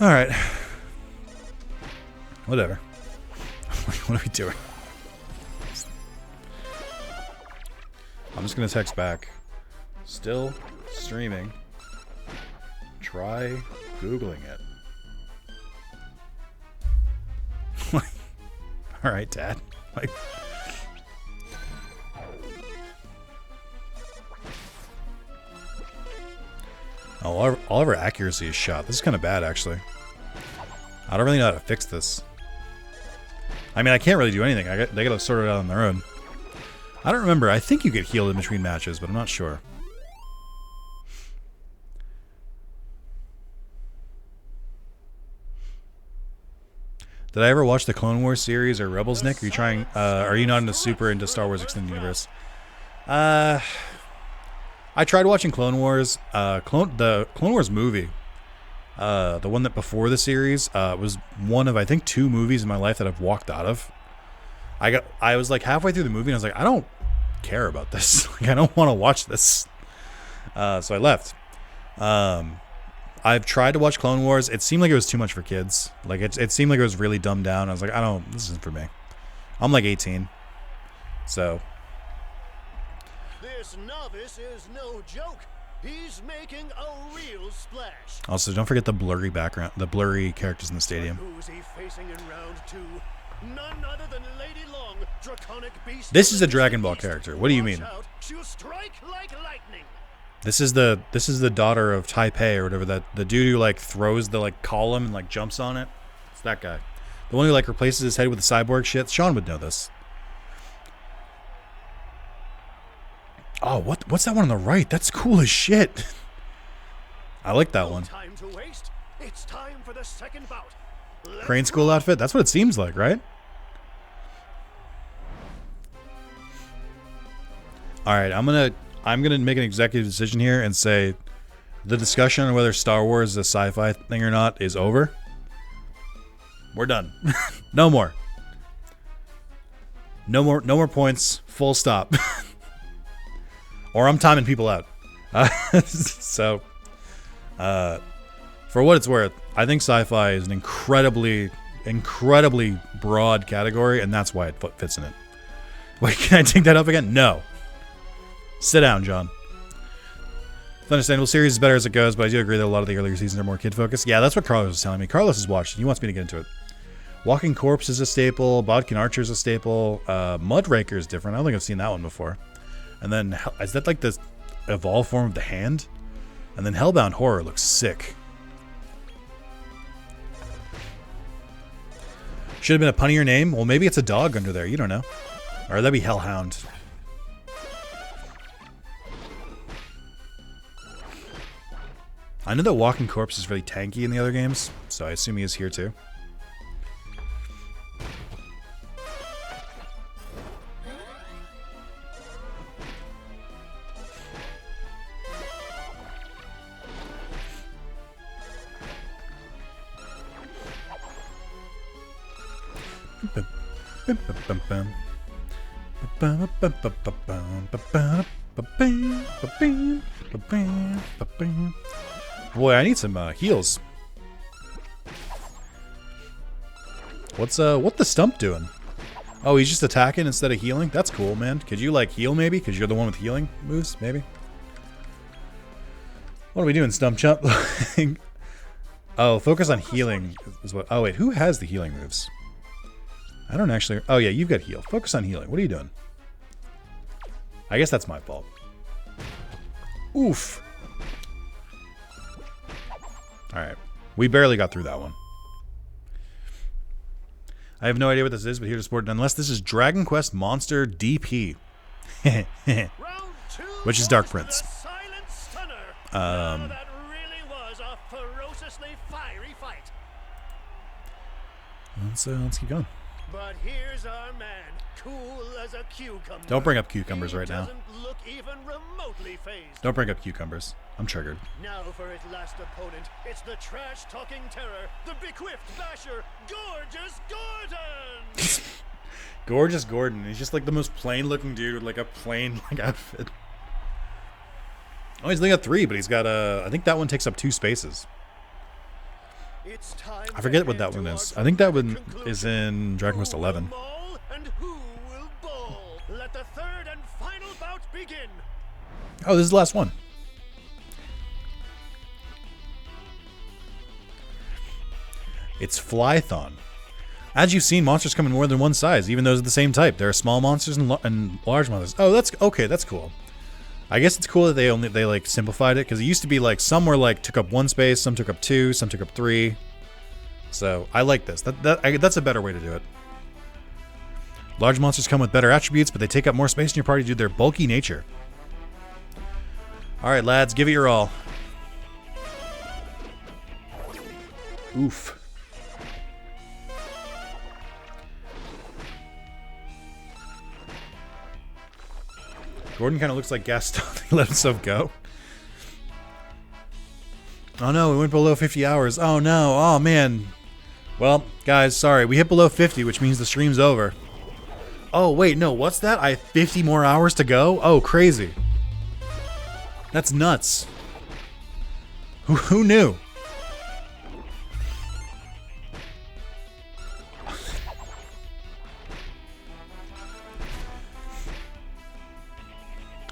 All right, whatever. What are we doing? I'm just gonna text back. Still streaming. Try Googling it. All right, Dad. Like, all of our accuracy is shot. This is kind of bad, actually. I don't really know how to fix this. I mean, I can't really do anything. They gotta sort it out on their own. I don't remember. I think you get healed in between matches, but I'm not sure. Did I ever watch the Clone Wars series or Rebels, Nick? Are you trying? Are you not super into Star Wars Extended Universe? I tried watching Clone Wars. The Clone Wars movie, the one that before the series, was one of I think 2 movies in my life that I've walked out of. I was like halfway through the movie and I was like, I don't care about this. Like, I don't want to watch this. So I left. I've tried to watch Clone Wars. It seemed like it was too much for kids. Like it seemed like it was really dumbed down. I was like, this isn't for me. I'm like 18. So. This novice is no joke. He's making a real splash. Also, don't forget the blurry background, the blurry characters in the stadium. Who's he facing in round 2? None other than Lady Long, draconic beast. This is a Dragon Ball character. What do you mean? She'll strike like lightning. This is the daughter of Taipei or whatever, that the dude who like throws the like column and like jumps on it. It's that guy. The one who like replaces his head with the cyborg shit. Sean would know this. Oh, what's that one on the right? That's cool as shit. I like that one. Time to waste. It's time for the second bout. Crane school outfit. That's what it seems like, right? All right, I'm gonna make an executive decision here and say the discussion on whether Star Wars is a sci-fi thing or not is over. We're done. No more. No more points. Full stop. Or I'm timing people out. So, for what it's worth, I think sci-fi is an incredibly broad category, and that's why it fits in it. Wait, can I take that up again? No. Sit down, John. The understandable series is better as it goes, but I do agree that a lot of the earlier seasons are more kid-focused. Yeah, that's what Carlos was telling me. Carlos has watched it. He wants me to get into it. Walking Corpse is a staple. Bodkin Archer is a staple. Mudraker is different. I don't think I've seen that one before. And then, is that like the evolved form of the hand? And then Hellbound Horror looks sick. Should have been a punnier name. Well, maybe it's a dog under there. You don't know. Or that'd be Hellhound. I know that Walking Corpse is really tanky in the other games, so I assume he is here too. Boy, I need some heals. What's the stump doing? Oh, he's just attacking instead of healing? That's cool, man. Could you like heal maybe? Because you're the one with healing moves, maybe? What are we doing, Stump Chump? Oh, focus on healing is what. Oh wait, who has the healing moves? I don't actually. Oh yeah, you've got heal. Focus on healing. What are you doing? I guess that's my fault. Oof. Alright. We barely got through that one. I have no idea what this is, but here to support it nonetheless. This is Dragon Quest Monster DP. Round 2 Which is Dark goes to Prince. the Silent Stunner. Now that really was a ferociously fiery fight. Let's keep going. But here's our man, cool as a cucumber. Don't bring up cucumbers right now. Doesn't look even remotely phased. Don't bring up cucumbers. I'm triggered. Now for his last opponent, it's the trash-talking terror, the bequiffed basher, Gorgeous Gordon! Gorgeous Gordon. He's just like the most plain-looking dude with like a plain like outfit. Oh, he's only got 3, but he's got I think that one takes up 2 spaces. It's time I forget to what that head one to is. our I think that one conclusion. is in Dragon Quest Who 11. will maul and who will bowl? Let the third and final bout begin. Oh, this is the last one. It's Flython. As you've seen, monsters come in more than one size, even those of the same type. There are small monsters and large monsters. Oh, that's okay. That's cool. I guess it's cool that they like simplified it, because it used to be like some were like took up 1 space, some took up 2, some took up 3. So I like this. That's a better way to do it. Large monsters come with better attributes, but they take up more space in your party due to their bulky nature. All right, lads, give it your all. Oof. Gordon kind of looks like Gaston. He let himself go. Oh no, we went below 50 hours. Oh no, oh man. Well, guys, sorry. We hit below 50, which means the stream's over. Oh wait, no, what's that? I have 50 more hours to go? Oh, crazy. That's nuts. Who knew?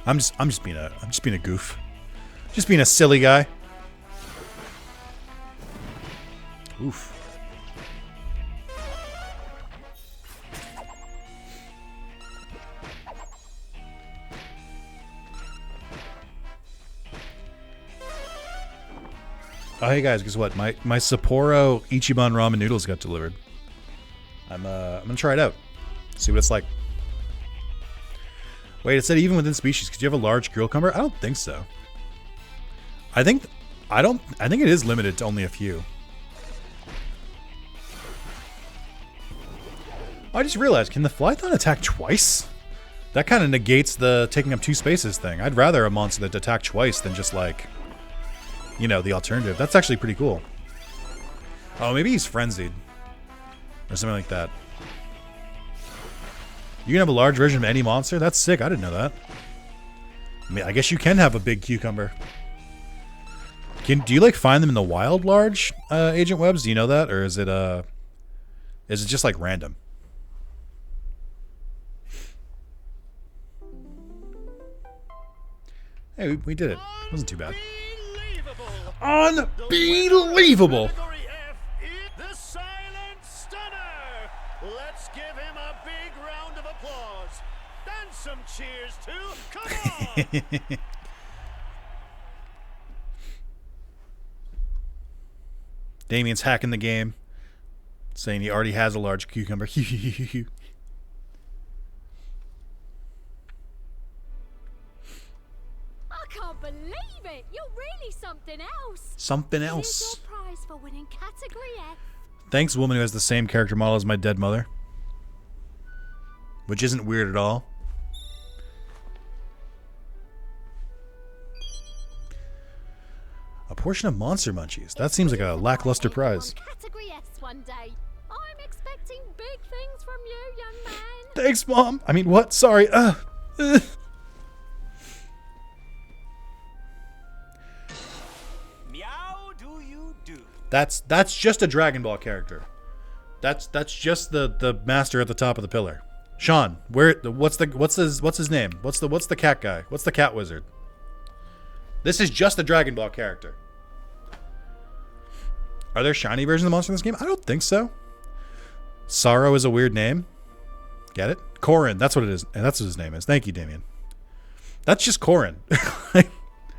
I'm just being a goof. Just being a silly guy. Oof. Oh, hey guys, guess what? My Sapporo Ichiban ramen noodles got delivered. I'm gonna try it out. See what it's like. Wait, it said even within species. Could you have a large cucumber? I don't think so. I think it is limited to only a few. I just realized, can the Flython attack twice? That kind of negates the taking up 2 spaces thing. I'd rather a monster that attack twice than just like, you know, the alternative. That's actually pretty cool. Oh, maybe he's frenzied. Or something like that. You can have a large version of any monster? That's sick. I didn't know that. I mean, I guess you can have a big cucumber. Do you like find them in the wild large agent webs? Do you know that? Or is it just like random? Hey, we did it. It wasn't too bad. Unbelievable! Category F is the Silent Stunner. Let's give him a big round of applause. And some cheers too. Come on! Damien's hacking the game, saying he already has a large cucumber. I can't believe it. You're really something else. Something Here's else. your prize for winning category F. Thanks, woman who has the same character model as my dead mother. Which isn't weird at all. A portion of Monster Munchies. That seems like a lackluster prize. Category S one day. I'm expecting big things from you, young man. Thanks, Mom. I mean, what? Sorry. Meow do you do? That's just a Dragon Ball character. That's just the master at the top of the pillar. Sean, what's his name? What's the cat guy? What's the cat wizard? This is just a Dragon Ball character. Are there shiny versions of monsters in this game? I don't think so. Sorrow is a weird name. Get it? Korin, that's what it is. And that's what his name is. Thank you, Damien. That's just Korin.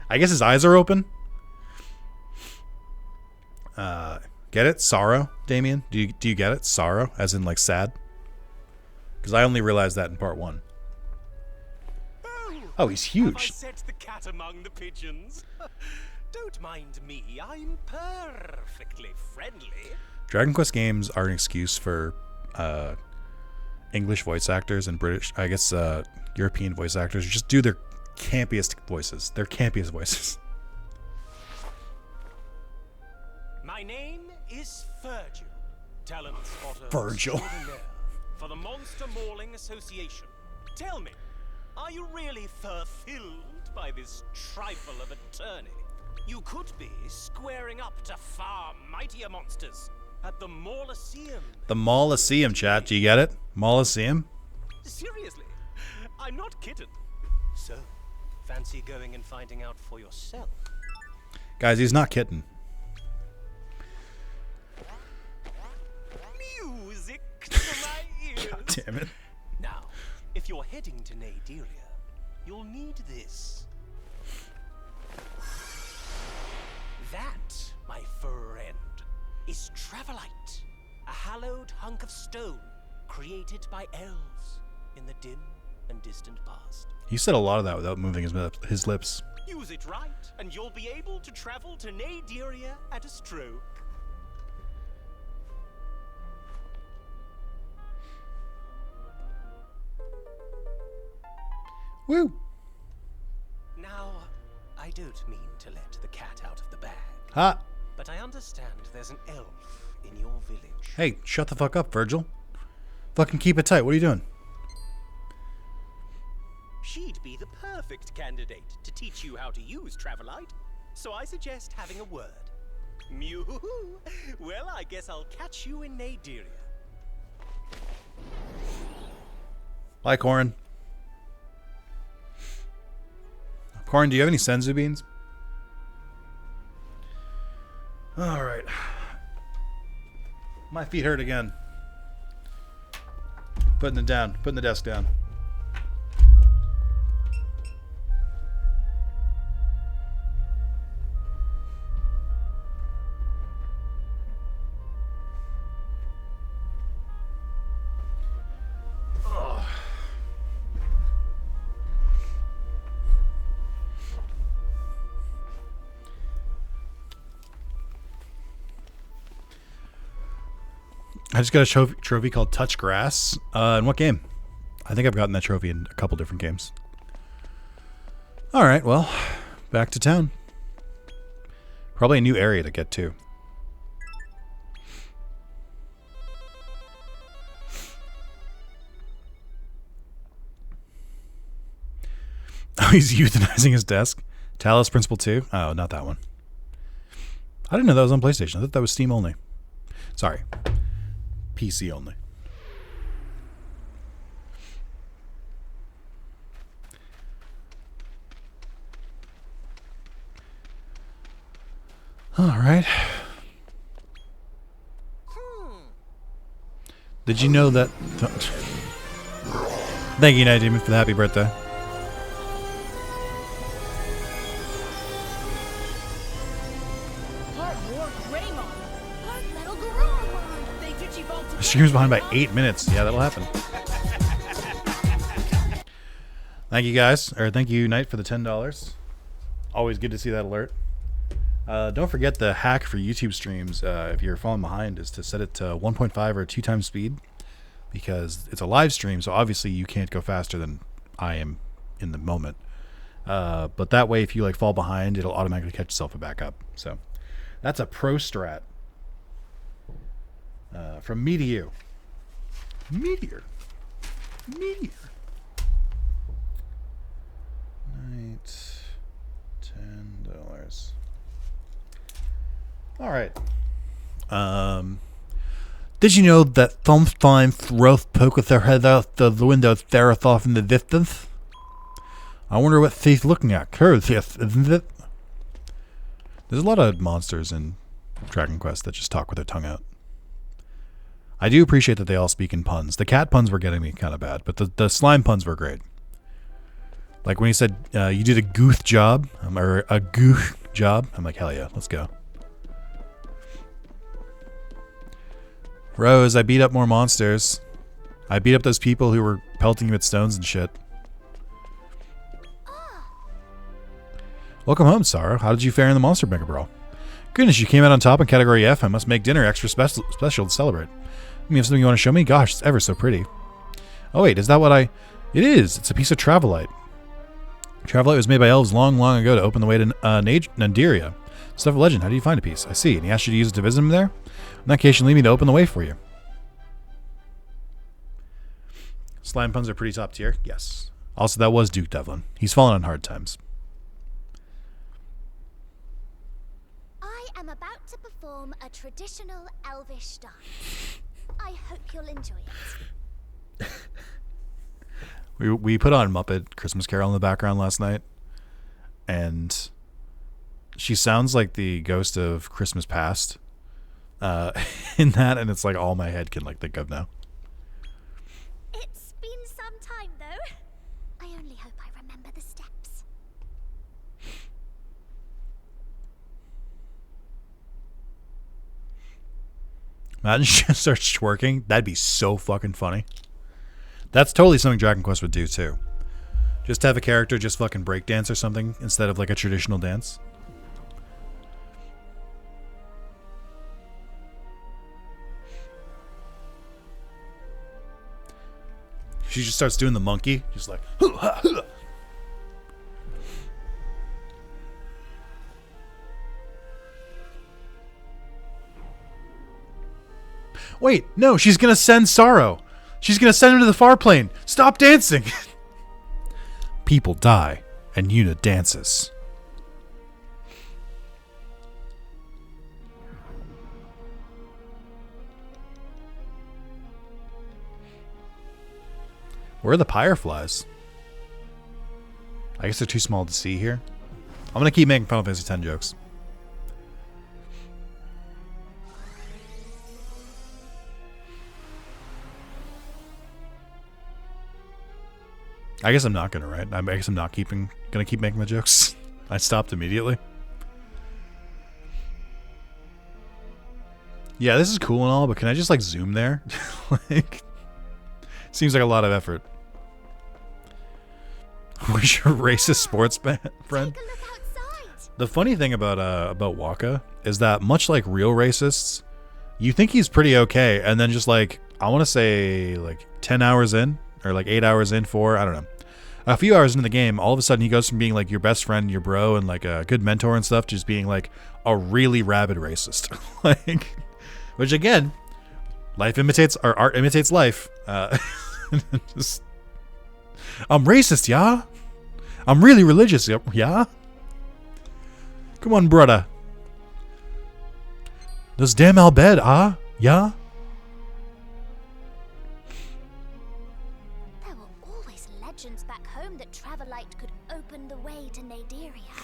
I guess his eyes are open. Get it? Sorrow, Damien? Do you get it? Sorrow, as in like sad? Because I only realized that in part 1. Oh, he's Have I huge. set the cat among the pigeons? Don't mind me, I'm perfectly friendly. Dragon Quest games are an excuse for English voice actors and British, I guess, European voice actors just do their campiest voices. Their campiest voices. My name is Virgil, talent spotter Virgil. extraordinaire for the Monster Mauling Association. Tell me, are you really fulfilled by this trifle of a tourney? You could be squaring up to far mightier monsters at the Mauliseum. The Mauliseum, chat. Do you get it? Mauliseum? Seriously, I'm not kidding. So, fancy going and finding out for yourself? Guys, he's not kidding. Music to my ears. God damn it. Now, if you're heading to Naderia, you'll need this. That, my friend, is Travelite, a hallowed hunk of stone created by elves in the dim and distant past. He said a lot of that without moving his lips. Use it right, and you'll be able to travel to Naderia at a stroke. Woo! Now, I don't mean to let the cat out of the bag, Ha! but I understand there's an elf in your village. Hey, shut the fuck up, Virgil. Fucking keep it tight. What are you doing? She'd be the perfect candidate to teach you how to use Travelite, so I suggest having a word. Mew. Well, I guess I'll catch you in Naderia. Bye, Corin. Corin, do you have any senzu beans? All right. My feet hurt again. Putting it down. Putting the desk down. I just got a trophy called Touch Grass. In what game? I think I've gotten that trophy in a couple different games. All right, well, back to town. Probably a new area to get to. Oh, he's euthanizing his desk. Talos Principle 2? Oh, not that one. I didn't know that was on PlayStation. I thought that was Steam only. Sorry. PC only. All right. Did you know that? Thank you, Night Demon, for the happy birthday. The stream's behind by 8 minutes. Yeah, that'll happen. Thank you guys, or thank you, Knight, for the $10. Always good to see that alert. Don't forget the hack for YouTube streams, if you're falling behind, is to set it to 1.5 or 2 times speed, because it's a live stream, so obviously you can't go faster than I am in the moment. But that way, if you like fall behind, it'll automatically catch itself back up. So that's a pro strat. From me to you. Meteor. Night. $10. All right. Did you know that sometimes roasts poke their head out the window, stare us off in the distance? I wonder what she's looking at. Curious, isn't it? There's a lot of monsters in Dragon Quest that just talk with their tongue out. I do appreciate that they all speak in puns. The cat puns were getting me kind of bad, but the slime puns were great. Like when he said, you did a gooth job, or a goof job. I'm like, hell yeah, let's go. Rose, I beat up more monsters. I beat up those people who were pelting you with stones and shit. Welcome home, Sarah. How did you fare in the Monster Mega Brawl? Goodness, you came out on top in Category F. I must make dinner extra special to celebrate. You have something you want to show me? Gosh, it's ever so pretty. Oh wait, is that what I... It is! It's a piece of Travelite. Travelite was made by elves long, long ago to open the way to Nandiria. Stuff of legend. How do you find a piece? I see. And he asked you to use it to visit him there? In that case, you leave me to open the way for you. Slime puns are pretty top tier. Yes. Also, that was Duke Devlin. He's fallen on hard times. I am about to perform a traditional elvish dance. I hope you'll enjoy it. We put on Muppet Christmas Carol in the background last night, and she sounds like the ghost of Christmas Past in that, and it's like all my head can like think of now. It's been some time, though. I only hope I remember the steps. Imagine she just starts twerking. That'd be so fucking funny. That's totally something Dragon Quest would do too. Just have a character just fucking breakdance or something instead of like a traditional dance. She just starts doing the monkey, just like. Wait, no, she's gonna send Sorrow. She's gonna send him to the far plane. Stop dancing. People die, and Yuna dances. Where are the Pyreflies? I guess they're too small to see here. I'm gonna keep making Final Fantasy X jokes. I guess I'm not gonna, right? I guess I'm not gonna keep making the jokes. I stopped immediately. Yeah, this is cool and all, but can I just like zoom there? Like, seems like a lot of effort. Where's your racist sports friend? Take a look outside. The funny thing about Waka is that much like real racists, you think he's pretty okay, and then just like I want to say like 10 hours in or like 8 hours in, I don't know, a few hours into the game, all of a sudden he goes from being like your best friend, your bro, and like a good mentor and stuff, to just being like a really rabid racist. Like, which again, life imitates or art imitates life. Just, I'm racist, yeah. I'm really religious, yeah. Come on, brother. This damn Al bed, yeah. There were always legends back home that Travelite could open the way to Nadiria.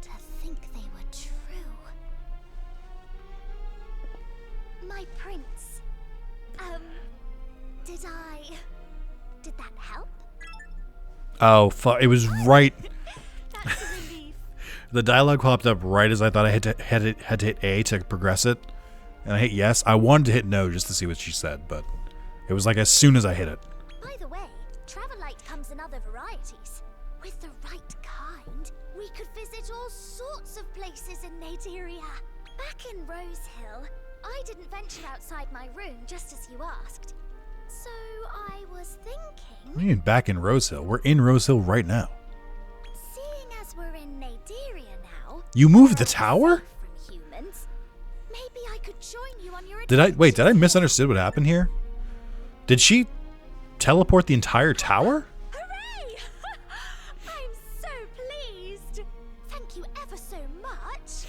To think they were true. My prince. Did that help? Oh, fuck. It was right. That's a relief. The dialogue popped up right as I thought I had to hit A to progress it. And I hit yes. I wanted to hit no just to see what she said, but it was like as soon as I hit it. By the way, Travelite comes in other varieties. With the right kind, we could visit all sorts of places in Nadiria. Back in Rose Hill, I didn't venture outside my room just as you asked. So I was thinking... What do you mean back in Rose Hill? We're in Rose Hill right now. Seeing as we're in Nadiria now... You moved the tower? From humans, maybe I could join you on your Did I misunderstood what happened here? Did she teleport the entire tower? Hooray! I'm so pleased. Thank you ever so much.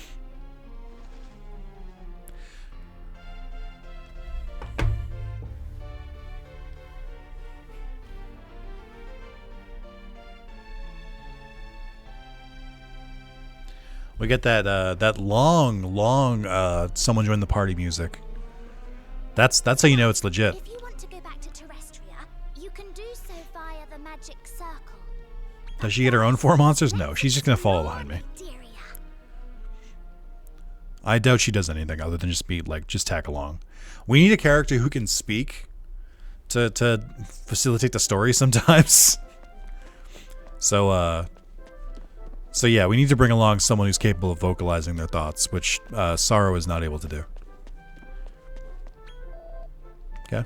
We get that long someone join the party music. That's how you know it's legit. If you want to go back to Terrestria, you can do so via the magic circle. Does she get her own 4 monsters? No, she's just gonna follow behind me. I doubt she does anything other than just tag along. We need a character who can speak to facilitate the story sometimes. So yeah, we need to bring along someone who's capable of vocalizing their thoughts, which Sorrow is not able to do. Okay.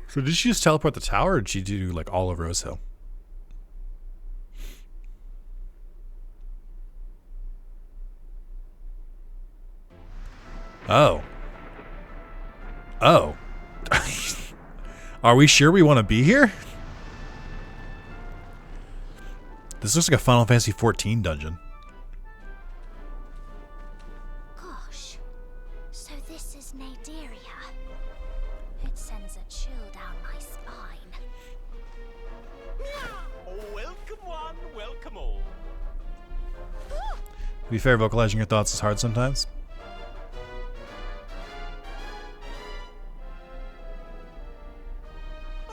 So did she just teleport the tower, or did she do like all of Rose Hill? Oh. Oh. Are we sure we want to be here? This looks like a Final Fantasy XIV dungeon. Gosh, so this is Naderia. It sends a chill down my spine. Welcome one, welcome all. To be fair, vocalizing your thoughts is hard sometimes.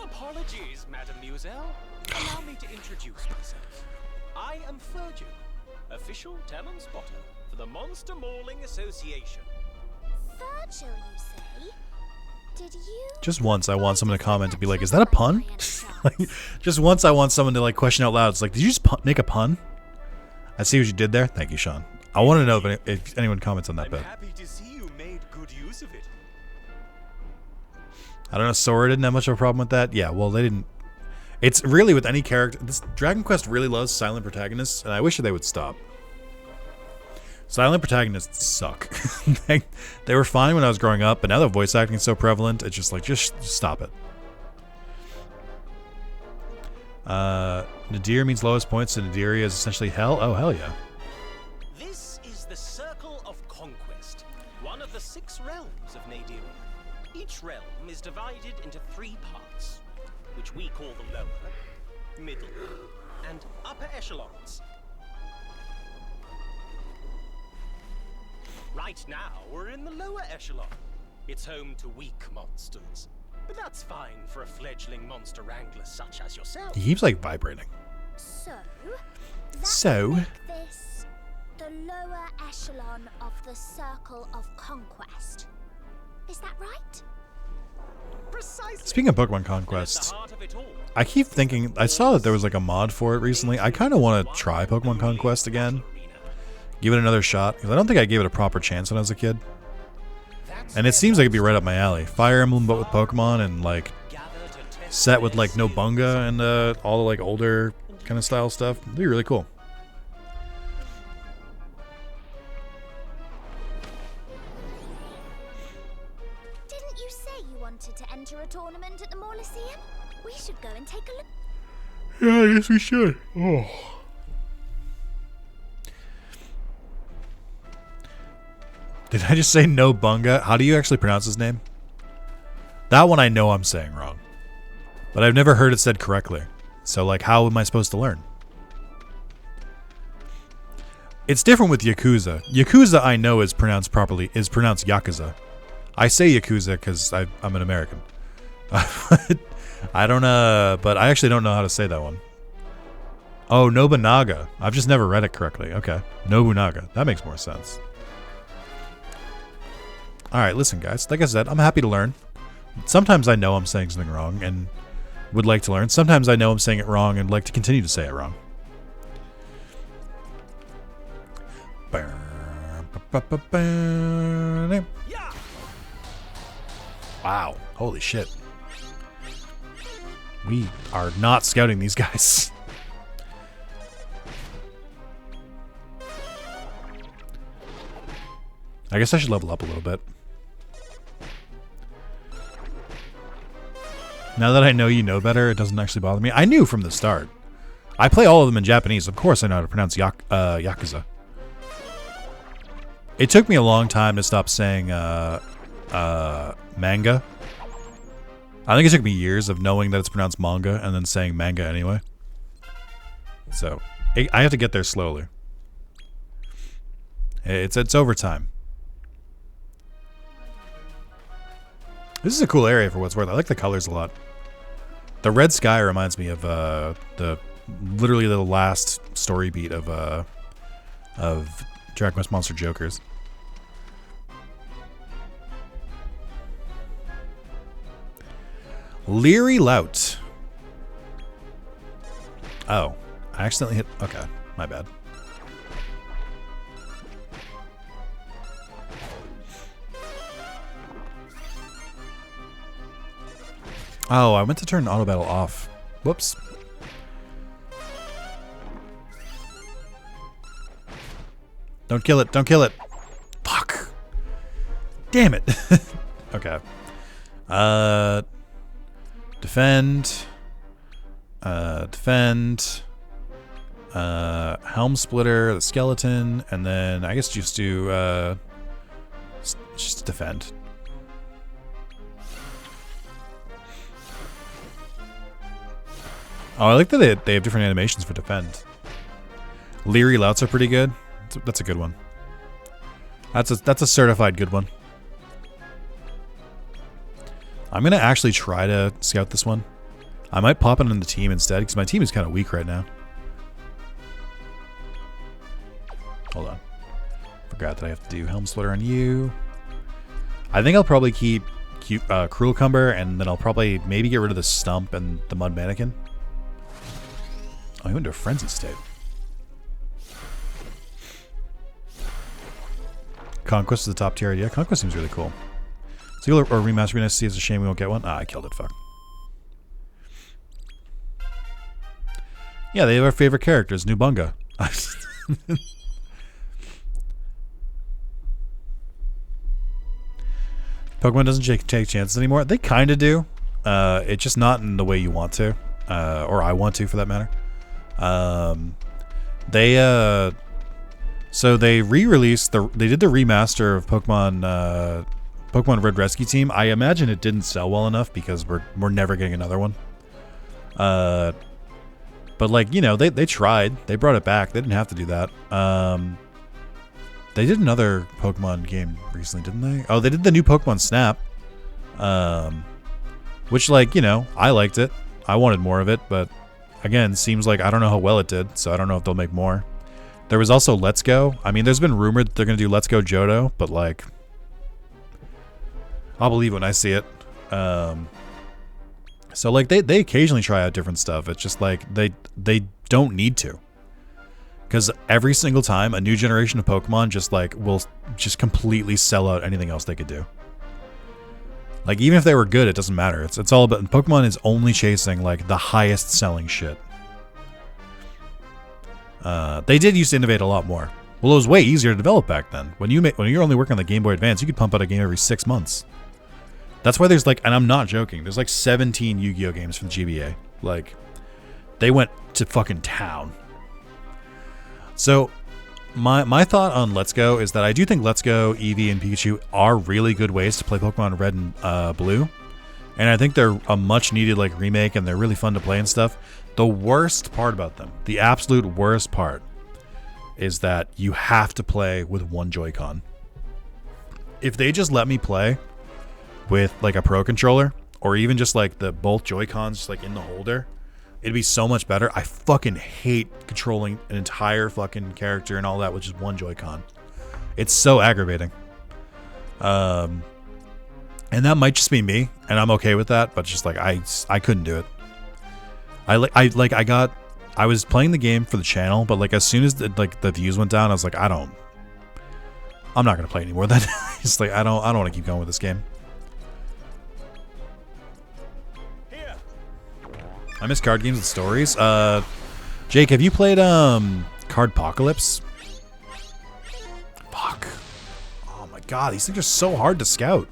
Apologies, Madame Muselle. Allow me to introduce myself. I am Virgil, official talent spotter for the Monster Mauling Association. Virgil, you say? Did you? Just once I want someone to comment to be like, is that a pun? Like, just once I want someone to like question out loud. It's like, did you just make a pun? I see what you did there. Thank you, Sean. I want to know if anyone comments on that I'm bit. happy to see you made good use of it. I don't know, Sora didn't have much of a problem with that. Yeah, well, they didn't. It's really with any character. This Dragon Quest really loves silent protagonists, and I wish they would stop. Silent protagonists suck. they were fine when I was growing up, but now that voice acting is so prevalent, it's just like, just stop it. Nadir means lowest points, and Nadiria is essentially hell. Oh, hell yeah. This is the Circle of Conquest, one of the 6 realms of Nadir. Each realm is divided into 3 parts, which we call the lower, middle, and upper echelons. Right now, we're in the lower echelon. It's home to weak monsters, but that's fine for a fledgling monster wrangler such as yourself. He keeps like vibrating. So, So? make this the lower echelon of the Circle of Conquest. Is that right? Precisely. Speaking of Pokemon And at Conquest, the heart of it all, I keep thinking, I saw that there was like a mod for it recently. I kind of want to try Pokemon Conquest again. Give it another shot, because I don't think I gave it a proper chance when I was a kid. And it seems like it'd be right up my alley. Fire Emblem, but with Pokemon, and like set with like Nobunga and all the like older kind of style stuff. It'd be really cool. Didn't you say you wanted to enter a tournament at the Mauliceum? We should go and take a look. Yeah, I guess we should. Oh. Did I just say Nobunga? How do you actually pronounce his name? That one I know I'm saying wrong. But I've never heard it said correctly. So, like, how am I supposed to learn? It's different with Yakuza. Yakuza, I know, is pronounced properly, is pronounced Yakuza. I say Yakuza because I'm an American. I don't, but I actually don't know how to say that one. Oh, Nobunaga. I've just never read it correctly. Okay. Nobunaga. That makes more sense. Alright, listen, guys. Like I said, I'm happy to learn. Sometimes I know I'm saying something wrong and would like to learn. Sometimes I know I'm saying it wrong and like to continue to say it wrong. Wow. Holy shit. We are not scouting these guys. I guess I should level up a little bit. Now that I know you know better, it doesn't actually bother me. I knew from the start. I play all of them in Japanese. Of course I know how to pronounce Yakuza. It took me a long time to stop saying manga. I think it took me years of knowing that it's pronounced manga and then saying manga anyway. So, I have to get there slowly. It's over time. This is a cool area for what's worth. I like the colors a lot. The red sky reminds me of the literally the last story beat of Dragon Quest Monster Jokers. Leery Lout. Oh, I accidentally hit. Okay, my bad. Oh, I meant to turn auto battle off. Whoops. Don't kill it. Don't kill it. Fuck. Damn it. Okay. Defend. Defend. Helm Splitter, the skeleton, and then I guess just do just defend. Oh, I like that they have different animations for defend. Leery Louts are pretty good. That's a good one. That's a certified good one. I'm gonna actually try to scout this one. I might pop it in the team instead because my team is kind of weak right now. Hold on. Forgot that I have to do Helm Splitter on you. I think I'll probably keep Cruel Cumber, and then I'll probably maybe get rid of the Stump and the Mud Mannequin. Oh, he went to a Frenzy state. Conquest is the top tier idea. Conquest seems really cool. Sequel or remaster, we're gonna see. It's a shame we won't get one. Ah, I killed it. Fuck. Yeah, they have our favorite characters, Nubunga. Pokemon doesn't take chances anymore. They kind of do. It's just not in the way you want to, or I want to, for that matter. So they re-released they did the remaster of Pokemon Red Rescue Team. I imagine it didn't sell well enough because we're never getting another one. But like, you know, they tried. They brought it back. They didn't have to do that. They did another Pokemon game recently, didn't they? Oh, they did the new Pokemon Snap. Which, like, you know, I liked it. I wanted more of it, but again, seems like I don't know how well it did, so I don't know if they'll make more. There was also Let's Go. I mean, there's been rumored that they're going to do Let's Go Johto, but like, I'll believe when I see it. So like they occasionally try out different stuff. It's just like they don't need to, because every single time a new generation of Pokemon just like will just completely sell out anything else they could do. Like, even if they were good, it doesn't matter. It's all about, Pokemon is only chasing like the highest selling shit. They did used to innovate a lot more. Well, it was way easier to develop back then. When you're only working on the Game Boy Advance, you could pump out a game every 6 months. That's why there's like, and I'm not joking, there's like 17 Yu-Gi-Oh games for the GBA. Like, they went to fucking town. So my thought on Let's Go is that I do think Let's Go, Eevee, and Pikachu are really good ways to play Pokemon Red and Blue. And I think they're a much needed like remake, and they're really fun to play and stuff. The worst part about them, the absolute worst part, is that you have to play with one Joy-Con. If they just let me play with like a Pro Controller, or even just like the both Joy-Cons just like in the holder, it'd be so much better. I fucking hate controlling an entire fucking character and all that with just one Joy-Con. It's so aggravating. And that might just be me, and I'm okay with that, but just like I couldn't do it. I was playing the game for the channel, but like as soon as the views went down, I was like, I'm not gonna play anymore then. It's like I don't want to keep going with this game. I miss card games with stories. Jake, have you played Cardpocalypse? Fuck. Oh my god, these things are so hard to scout.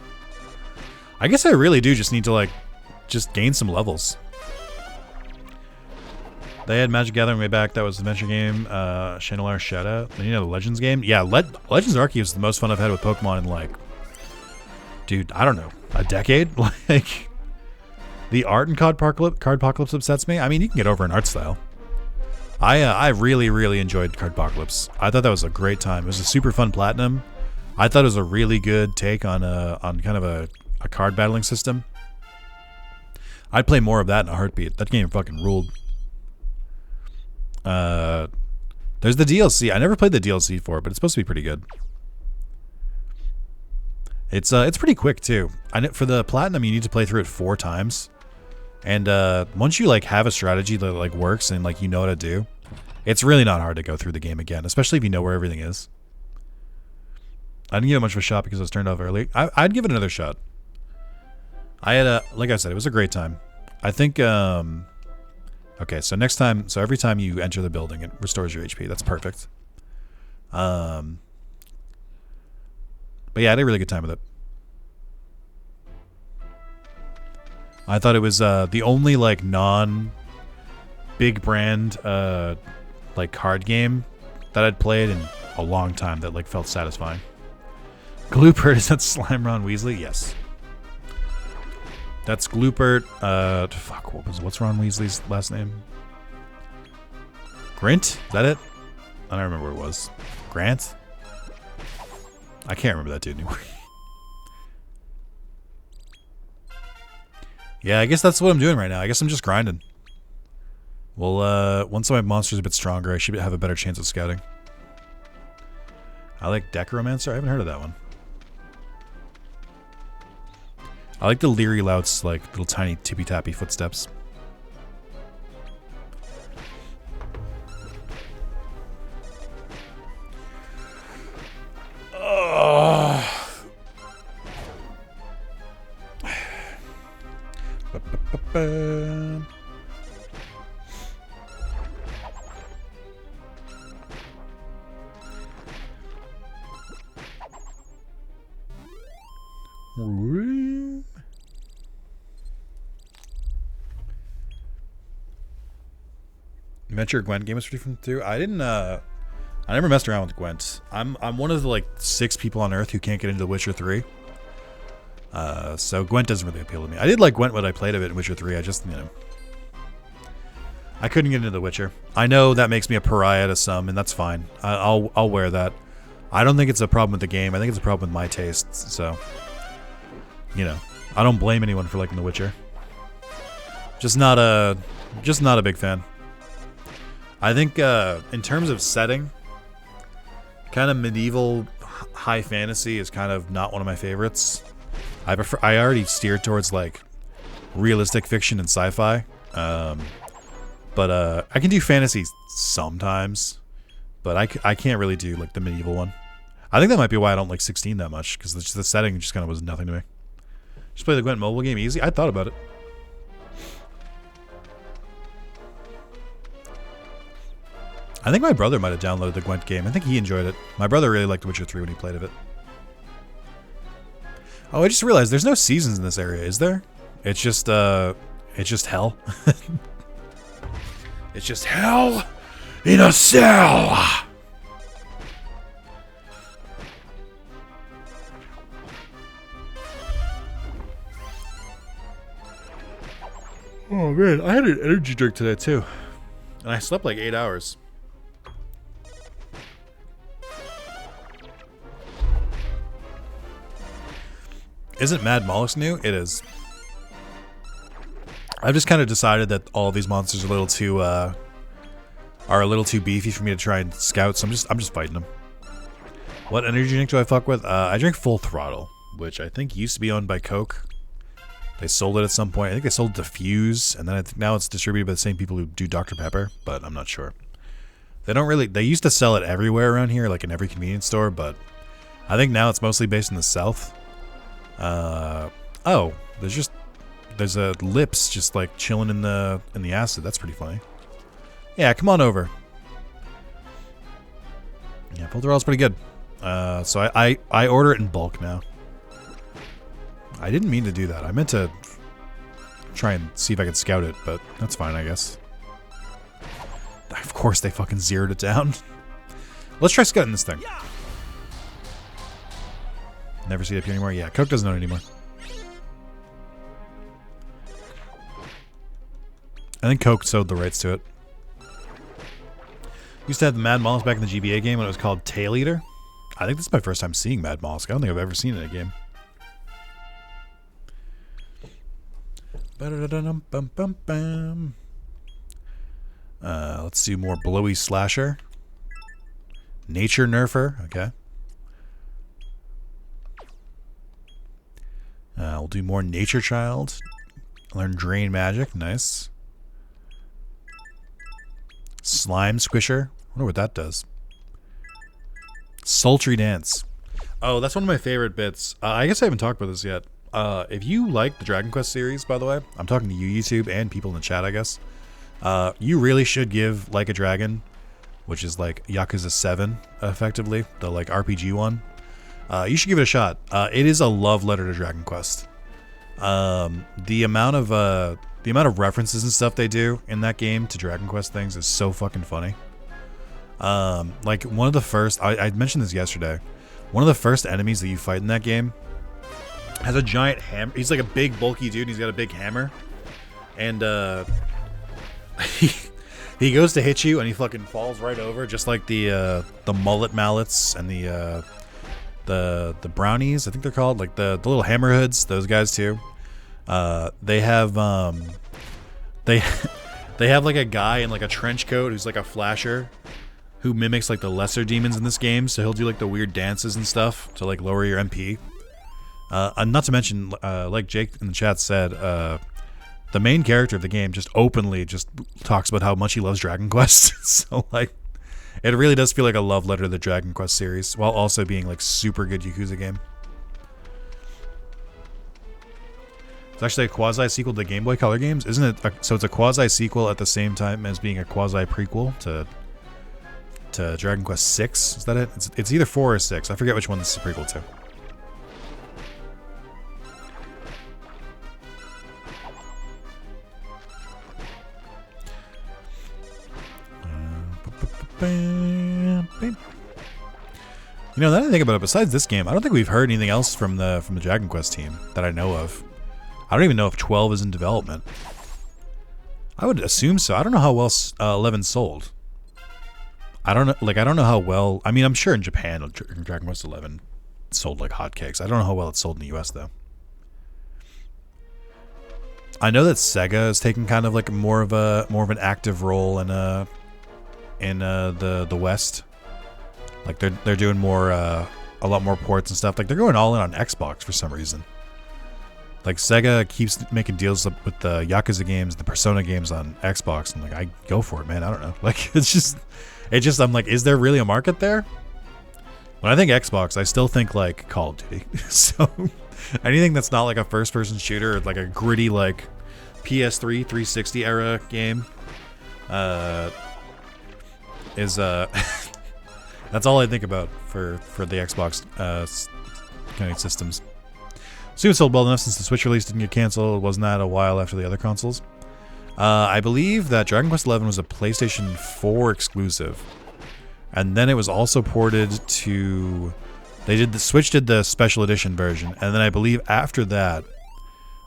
I guess I really do just need to like just gain some levels. They had Magic Gathering way back. That was the adventure game. Channelar Shoutout. Then you know the Legends game. Yeah, Legends Arceus is the most fun I've had with Pokemon in like, dude, I don't know, a decade. Like, the art in Cardpocalypse upsets me. I mean, you can get over an art style. I really, really enjoyed Cardpocalypse. I thought that was a great time. It was a super fun platinum. I thought it was a really good take on kind of a card battling system. I'd play more of that in a heartbeat. That game fucking ruled. There's the DLC. I never played the DLC for it, but it's supposed to be pretty good. It's pretty quick too. I know for the platinum you need to play through it 4 times. And once you like have a strategy that like works and like you know what to do, it's really not hard to go through the game again, especially if you know where everything is. I didn't give it much of a shot because it was turned off early. I'd give it another shot. I had like I said, it was a great time. I think okay, so next time, so every time you enter the building it restores your HP. That's perfect. But yeah, I had a really good time with it. I thought it was the only like non big brand like card game that I'd played in a long time that like felt satisfying. Gloopert, is that Slime Ron Weasley? Yes. That's Gloopert. Fuck, what's Ron Weasley's last name? Grint? Is that it? I don't remember what it was. Grant? I can't remember that dude anymore. Yeah, I guess that's what I'm doing right now. I guess I'm just grinding. Well, once my monster's a bit stronger, I should have a better chance of scouting. I like Decromancer. I haven't heard of that one. I like the Leery Lout's like little tiny tippy-tappy footsteps. Adventure Gwent game was pretty fun too. I never messed around with Gwent. I'm one of the like 6 people on Earth who can't get into The Witcher 3. So Gwent doesn't really appeal to me. I did like Gwent when I played of it in Witcher 3. I just, I couldn't get into The Witcher. I know that makes me a pariah to some, and that's fine. I'll wear that. I don't think it's a problem with the game. I think it's a problem with my tastes. So, I don't blame anyone for liking The Witcher. Just not a big fan. I think in terms of setting, kind of medieval high fantasy is kind of not one of my favorites. I already steered towards like realistic fiction and sci-fi. But I can do fantasy sometimes, but I can't really do like the medieval one. I think that might be why I don't like 16 that much, because the setting just kind of was nothing to me. Just play the Gwent mobile game easy. I thought about it. I think my brother might have downloaded the Gwent game. I think he enjoyed it. My brother really liked Witcher 3 when he played of it. Oh, I just realized there's no seasons in this area, is there? It's just hell. It's just hell in a cell. Oh man, I had an energy drink today too. And I slept like 8 hours. Isn't Mad Mollusk new? It is. I've just kind of decided that all of these monsters are a little too beefy for me to try and scout, so I'm just fighting them. What energy drink do I fuck with? I drink Full Throttle, which I think used to be owned by Coke. They sold it at some point. I think they sold it to Fuse, and then I think now it's distributed by the same people who do Dr. Pepper, but I'm not sure. They used to sell it everywhere around here, like in every convenience store, but I think now it's mostly based in the South. Oh, there's a Lips just like chilling in the acid. That's pretty funny. Yeah, come on over. Yeah, Full Throttle's pretty good. So I order it in bulk now. I didn't mean to do that. I meant to try and see if I could scout it, but that's fine, I guess. Of course they fucking zeroed it down. Let's try scouting this thing. Never see it up here anymore? Yeah, Coke doesn't own it anymore. I think Coke sold the rights to it. Used to have the Mad Mollusk back in the GBA game when it was called Tail Eater. I think this is my first time seeing Mad Mollusk. I don't think I've ever seen it in a game. Let's do more blowy slasher. Nature nerfer. Okay. We'll do more nature child. Learn drain magic. Nice. Slime squisher. I wonder what that does. Sultry dance. Oh, that's one of my favorite bits. I guess I haven't talked about this yet. If you like the Dragon Quest series, by the way, I'm talking to you, YouTube, and people in the chat, I guess. You really should give Like a Dragon, which is like Yakuza 7, effectively, the like RPG one. You should give it a shot. It is a love letter to Dragon Quest. The amount of references and stuff they do in that game to Dragon Quest things is so fucking funny. Like one of the first, I mentioned this yesterday. One of the first enemies that you fight in that game has a giant hammer. He's like a big, bulky dude. And he's got a big hammer, and he goes to hit you, and he fucking falls right over, just like the mullet mallets and the brownies. I think they're called, like the little hammerhoods. Those guys too. They have they have like a guy in like a trench coat who's like a flasher, who mimics like the lesser demons in this game, so he'll do like the weird dances and stuff to like lower your MP. And not to mention, like Jake in the chat said, the main character of the game just openly just talks about how much he loves Dragon Quest. So like, it really does feel like a love letter to the Dragon Quest series, while also being like super good Yakuza game. It's actually a quasi sequel to Game Boy Color games, isn't it? So it's a quasi sequel at the same time as being a quasi prequel to Dragon Quest 6. Is that it? It's either 4 or 6. I forget which one this is a prequel to. You know, then I think about it, besides this game, I don't think we've heard anything else from the Dragon Quest team that I know of. I don't even know if 12 is in development. I would assume so. I don't know how well 11 sold. I don't know how well. I mean, I'm sure in Japan, Dragon Quest 11 sold like hotcakes. I don't know how well it sold in the US though. I know that Sega is taking kind of like more of an active role in the West. Like they're doing more a lot more ports and stuff. Like they're going all in on Xbox for some reason. Like Sega keeps making deals with the Yakuza games, the Persona games on Xbox, and like I go for it, man. I don't know. Like it's just I'm like, is there really a market there? When I think Xbox, I still think like Call of Duty. So anything that's not like a first-person shooter, or like a gritty like PS3 360 era game, is that's all I think about for the Xbox kind of systems. So it sold well enough since the Switch release didn't get canceled. Wasn't that a while after the other consoles? I believe that Dragon Quest XI was a PlayStation 4 exclusive, and then it was also ported to. Switch did the special edition version, and then I believe after that,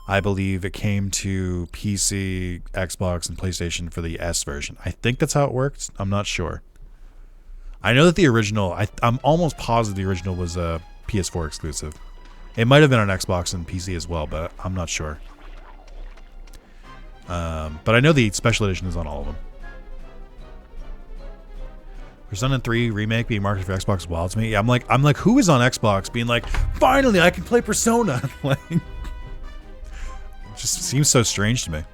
it came to PC, Xbox, and PlayStation for the S version. I think that's how it worked. I'm not sure. I know that the original. I'm almost positive the original was a PS4 exclusive. It might have been on Xbox and PC as well, but I'm not sure. But I know the special edition is on all of them. Persona 3 remake being marketed for Xbox is wild to me. Yeah, I'm like, who is on Xbox being like, finally I can play Persona? Like, it just seems so strange to me.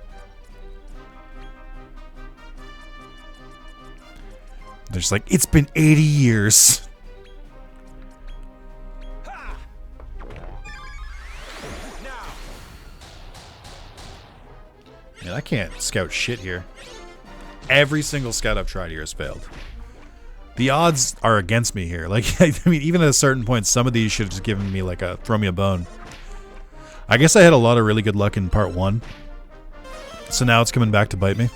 They're just like, it's been 80 years. Man, I can't scout shit here. Every single scout I've tried here has failed. The odds are against me here. Like, I mean, even at a certain point, some of these should have just given me like throw me a bone. I guess I had a lot of really good luck in part 1. So now it's coming back to bite me.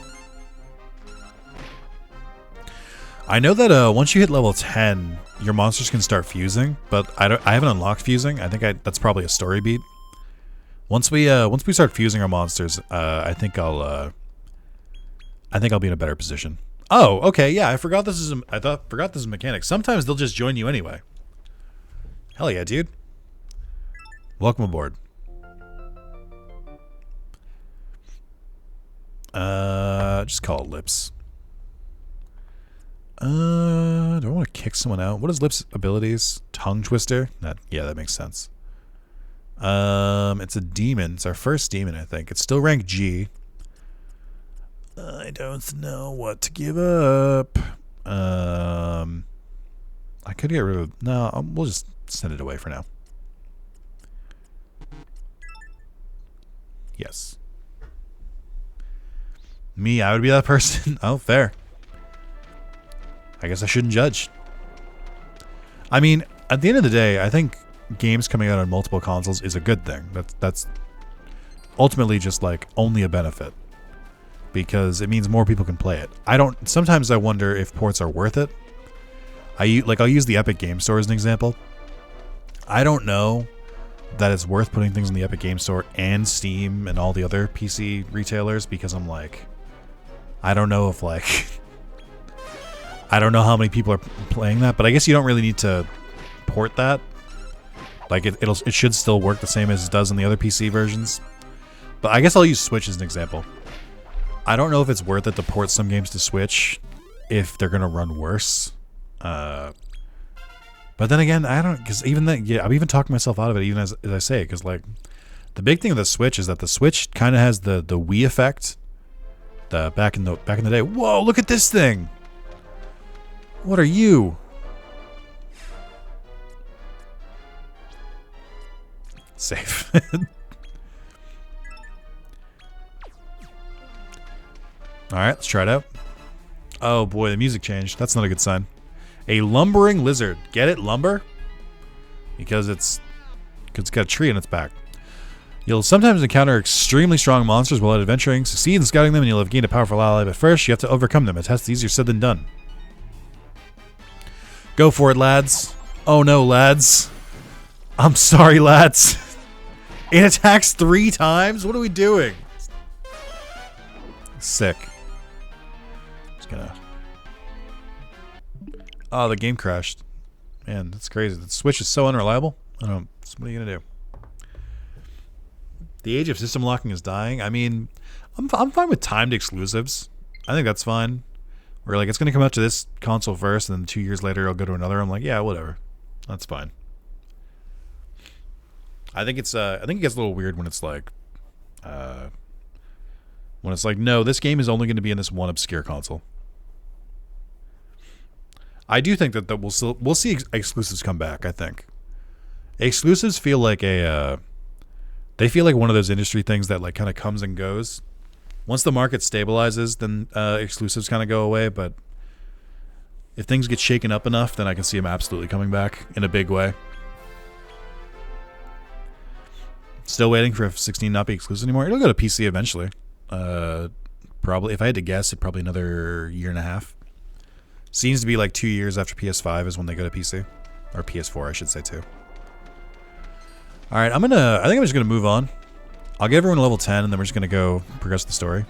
I know that once you hit level 10, your monsters can start fusing, but I haven't unlocked fusing. I think that's probably a story beat. Once we start fusing our monsters, I think I'll be in a better position. Oh, okay, yeah. I forgot this is a mechanic. Sometimes they'll just join you anyway. Hell yeah, dude. Welcome aboard. Just call it Lips. Do I want to kick someone out? What is Lip's abilities? Tongue Twister? Yeah, that makes sense. It's a demon. It's our first demon, I think. It's still rank G. I don't know what to give up. I could get rid of... No, we'll just send it away for now. Yes. Me, I would be that person. Oh, fair. I guess I shouldn't judge. I mean, at the end of the day, I think games coming out on multiple consoles is a good thing. That's ultimately just like only a benefit because it means more people can play it. Sometimes I wonder if ports are worth it. I'll use the Epic Game Store as an example. I don't know that it's worth putting things in the Epic Game Store and Steam and all the other PC retailers because I'm like, I don't know if like I don't know how many people are playing that, but I guess you don't really need to port that. Like it should still work the same as it does in the other PC versions. But I guess I'll use Switch as an example. I don't know if it's worth it to port some games to Switch if they're gonna run worse. But then again, I don't, because even then, yeah, I'm even talking myself out of it, even as I say it, because like the big thing with the Switch is that the Switch kind of has the Wii effect. Back in the day. Whoa! Look at this thing. What are you? Safe. Alright, let's try it out. Oh boy, the music changed. That's not a good sign. A lumbering lizard. Get it? Lumber? Because it's got a tree on its back. You'll sometimes encounter extremely strong monsters while out adventuring. Succeed in scouting them and you'll have gained a powerful ally, but first you have to overcome them. A task easier said than done. Go for it, lads. Oh no, lads. I'm sorry, lads. It attacks 3 times? What are we doing? Sick. Just gonna... Oh, the game crashed. Man, that's crazy. The Switch is so unreliable. I don't know. What are you gonna do? The age of system locking is dying. I mean, I'm fine with timed exclusives. I think that's fine. Where like it's gonna come out to this console first, and then 2 years later it'll go to another. I'm like, yeah, whatever. That's fine. I think it gets a little weird when it's like, no, this game is only going to be in this one obscure console. I do think that we'll see exclusives come back. I think exclusives feel like they feel like one of those industry things that like kind of comes and goes. Once the market stabilizes, then exclusives kind of go away. But if things get shaken up enough, then I can see them absolutely coming back in a big way. Still waiting for F16 not be exclusive anymore. It'll go to PC eventually. Probably, if I had to guess, it'd probably another year and a half. Seems to be like 2 years after PS5 is when they go to PC. Or PS4, I should say, too. Alright, I think I'm just going to move on. I'll get everyone to level 10, and then we're just going to go progress the story.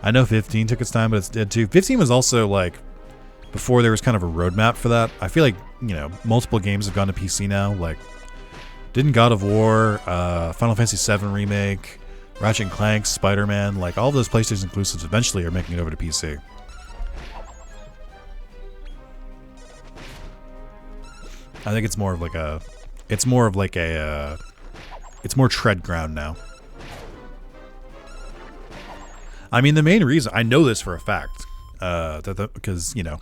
I know 15 took its time, but it's dead too. 15 was also, like, before there was kind of a roadmap for that. I feel like, you know, multiple games have gone to PC now. Like, didn't God of War, Final Fantasy VII Remake, Ratchet & Clank, Spider-Man, like, all of those PlayStation exclusives eventually are making it over to PC. I think it's more tread ground now. I mean, the main reason, I know this for a fact, because, you know,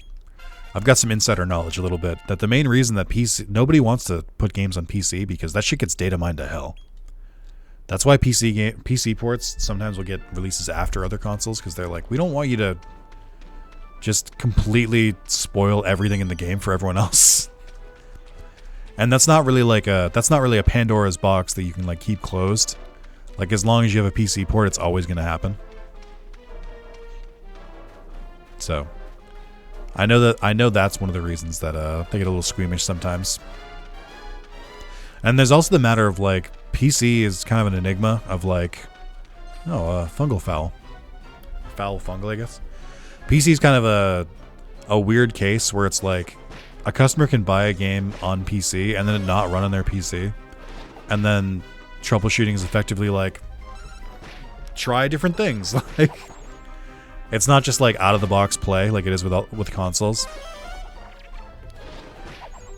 I've got some insider knowledge a little bit, that the main reason that nobody wants to put games on PC, because that shit gets data mined to hell. That's why PC ports sometimes will get releases after other consoles, because they're like, we don't want you to just completely spoil everything in the game for everyone else. And that's not really like a Pandora's box that you can like keep closed. Like as long as you have a PC port, it's always going to happen. So, I know that's one of the reasons that they get a little squeamish sometimes. And there's also the matter of like PC is kind of an enigma of like, fungal foul fungal, I guess. PC is kind of a weird case where it's like a customer can buy a game on PC and then it not run on their PC, and then troubleshooting is effectively like try different things. Like, It's not just like out of the box play like it is with consoles.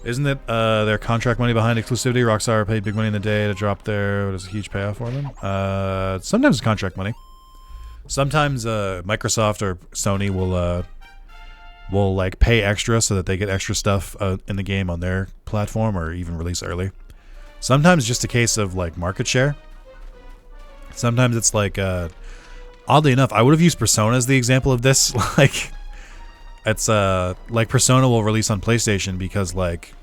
Isn't it their contract money behind exclusivity? Rockstar paid big money in the day to drop there. It was a huge payoff for them. Sometimes it's contract money. Sometimes Microsoft or Sony will like pay extra so that they get extra stuff in the game on their platform or even release early. Sometimes just a case of like market share. Sometimes it's like oddly enough, I would have used Persona as the example of this. Like it's like Persona will release on PlayStation because like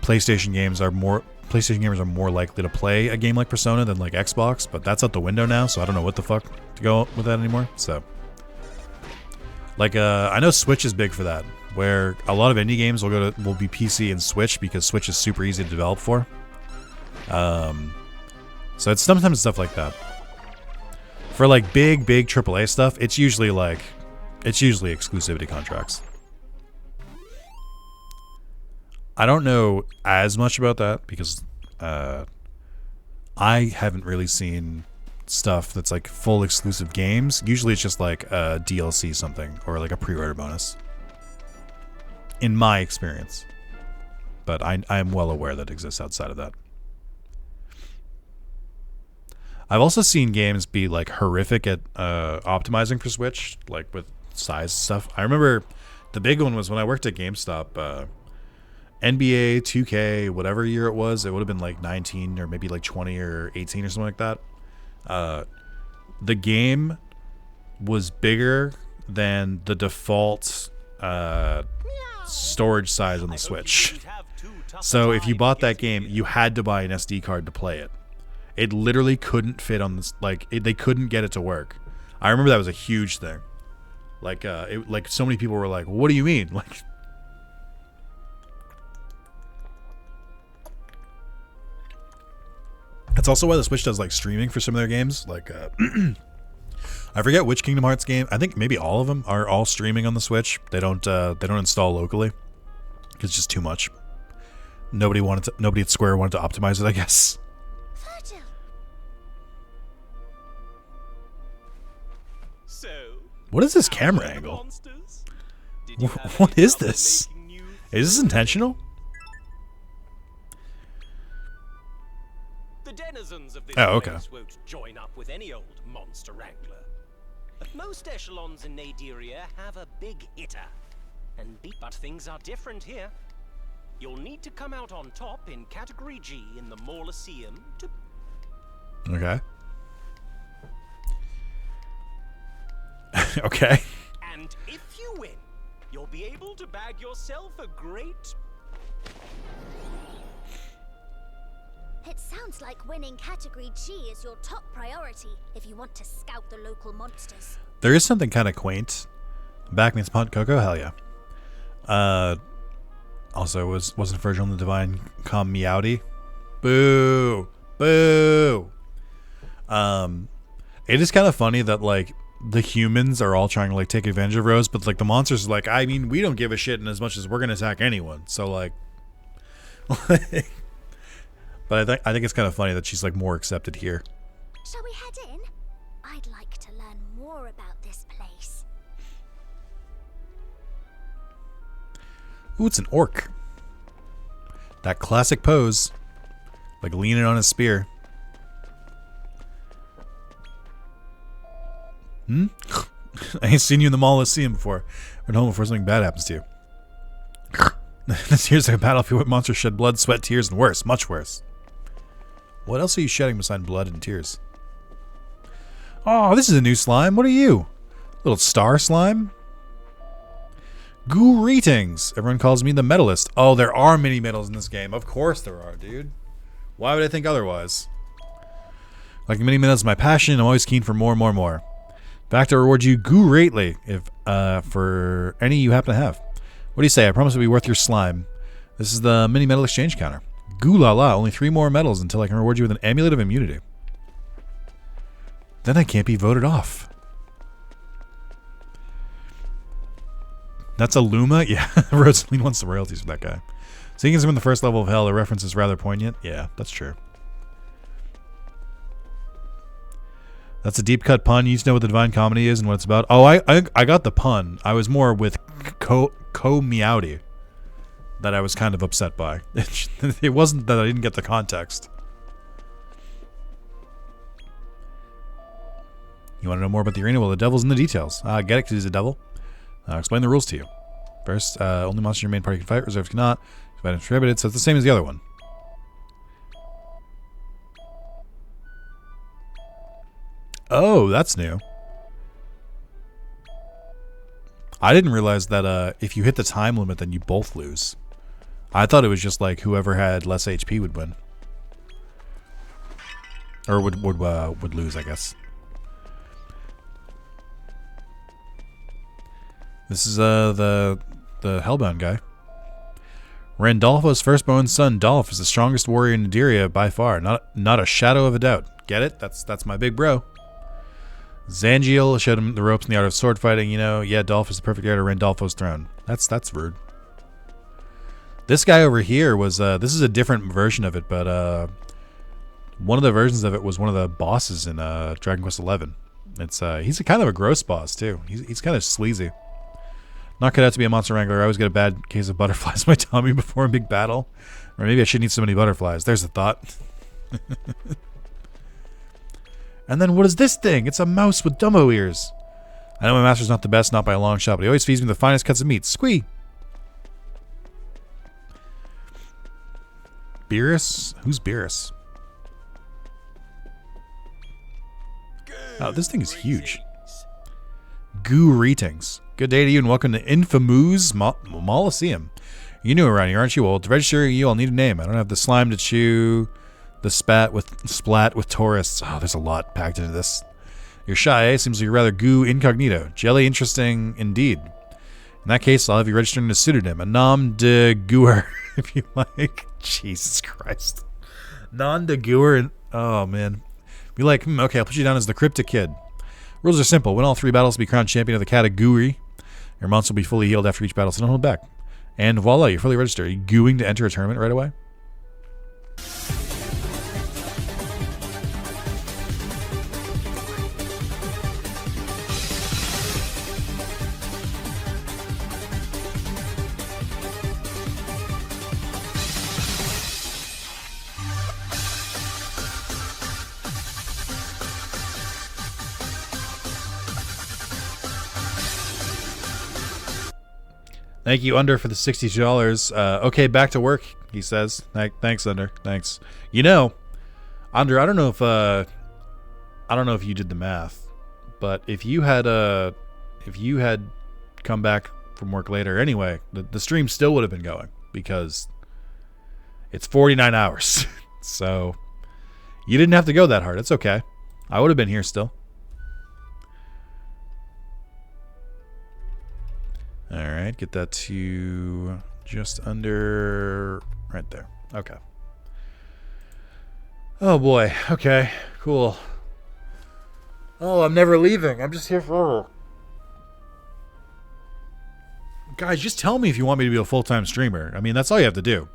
PlayStation gamers are more likely to play a game like Persona than like Xbox, but that's out the window now, so I don't know what the fuck to go with that anymore. So like I know Switch is big for that, where a lot of indie games will be PC and Switch because Switch is super easy to develop for. So it's sometimes stuff like that. For like big AAA stuff, it's usually exclusivity contracts. I don't know as much about that because I haven't really seen stuff that's like full exclusive games. Usually it's just like a DLC something or like a pre-order bonus. In my experience. But I am well aware that it exists outside of that. I've also seen games be like horrific at optimizing for Switch, like with size stuff. I remember the big one was when I worked at GameStop. NBA 2K, whatever year it was, it would have been like 19 or maybe like 20 or 18 or something like that. The game was bigger than the default storage size on the Switch. So if you bought that game, you had to buy an SD card to play it. It literally couldn't fit on this, like they couldn't get it to work. I remember that was a huge thing. Like like so many people were like, "What do you mean?" Like that's also why the Switch does like streaming for some of their games. Like I forget which Kingdom Hearts game. I think maybe all of them are all streaming on the Switch. They don't install locally because it's just too much. Nobody at Square wanted to optimize it, I guess. So, What is this camera angle? What is this? Is this intentional? The denizens of this Oh, okay. place won't join up with any old monster wrangler. But most echelons in Naderia have a big hitter. But things are different here. You'll need to come out on top in Category G in the Mauloseum to... Okay. Okay. And if you win, you'll be able to bag yourself a great... It sounds like winning Category G is your top priority if you want to scout the local monsters. There is something kind of quaint. Back means Pont Coco? Hell yeah. Also, wasn't Virgil in the Divine Com Meowdy? Boo! Boo! It is kind of funny that, like, the humans are all trying to, like, take advantage of Rose, but, like, the monsters are like, I mean, we don't give a shit in as much as we're gonna attack anyone. So, like... But I think it's kind of funny that she's, like, more accepted here. Shall we head in? I'd like to learn more about this place. Ooh, it's an orc. That classic pose. Like leaning on his spear. I ain't seen you in the Mauloseum before. Went home before something bad happens to you. This here's like a battlefield where monsters shed blood, sweat, tears, and worse. Much worse. What else are you shedding beside blood and tears? Oh, this is a new slime. What are you? Little star slime? Greetings! Everyone calls me the medalist. Oh, there are mini medals in this game. Of course there are, dude. Why would I think otherwise? Like mini medals is my passion. I'm always keen for more and more and more. Back to reward you greatly if for any you happen to have. What do you say? I promise it'll be worth your slime. This is the mini medal exchange counter. Goo la la, only 3 more medals until I can reward you with an amulet of immunity. Then I can't be voted off. That's a Luma? Yeah, Rosaline wants the royalties for that guy. Seeing as I'm in the first level of hell, the reference is rather poignant. Yeah, that's true. That's a deep cut pun. You need to know what the Divine Comedy is and what it's about. Oh, I got the pun. I was more with Ko Meowdy that I was kind of upset by. It wasn't that I didn't get the context. You want to know more about the arena? Well, the devil's in the details. Get it because he's a devil. I'll explain the rules to you. First, only monsters in your main party can fight. Reserves cannot. If prohibited, so it's the same as the other one. Oh, that's new. I didn't realize that if you hit the time limit, then you both lose. I thought it was just like whoever had less HP would win, or would lose, I guess. This is the Hellbound guy. Randolfo's firstborn son, Dolph, is the strongest warrior in Nadiria by far. Not a shadow of a doubt. Get it? That's my big bro. Zangiel showed him the ropes in the art of sword fighting. You know, yeah, Dolph is the perfect heir to Randolfo's throne. That's rude. This guy over here was this is a different version of it, but one of the versions of it was one of the bosses in Dragon Quest XI. It's he's a kind of a gross boss too. He's kind of sleazy. Not cut out to be a monster wrangler. I always get a bad case of butterflies in my tummy before a big battle. Or maybe I shouldn't eat so many butterflies. There's a thought. And then what is this thing? It's a mouse with Dumbo ears. I know my master's not the best, not by a long shot, but he always feeds me the finest cuts of meat. Squee! Beerus? Who's Beerus? Oh, this thing is huge. Greetings. Good day to you and welcome to Infamous Molosseum. You new around here, aren't you? Well, to register you, I'll need a name. I don't have the slime to chew, the splat with tourists. Oh, there's a lot packed into this. You're shy, eh? Seems like you're rather goo incognito. Jelly interesting indeed. In that case, I'll have you register in a pseudonym, a nom de guer, if you like. Jesus Christ. Nom de guer. Oh, man. Be like, okay, I'll put you down as the Cryptic Kid. Rules are simple. Win all 3 battles to be crowned champion of the category. Your monster will be fully healed after each battle, so don't hold back. And voila, you're fully registered. Are you gooing to enter a tournament right away? Thank you, Under, for the $62. Okay, back to work, he says. Thanks, Under. Thanks. You know, Under, I don't know if you did the math, but if you had come back from work later anyway, the stream still would have been going because it's 49 hours. So you didn't have to go that hard. It's okay. I would have been here still. Alright, get that to just under right there. Okay. Oh boy. Okay, cool. Oh, I'm never leaving. I'm just here forever. Guys, just tell me if you want me to be a full-time streamer. I mean, that's all you have to do.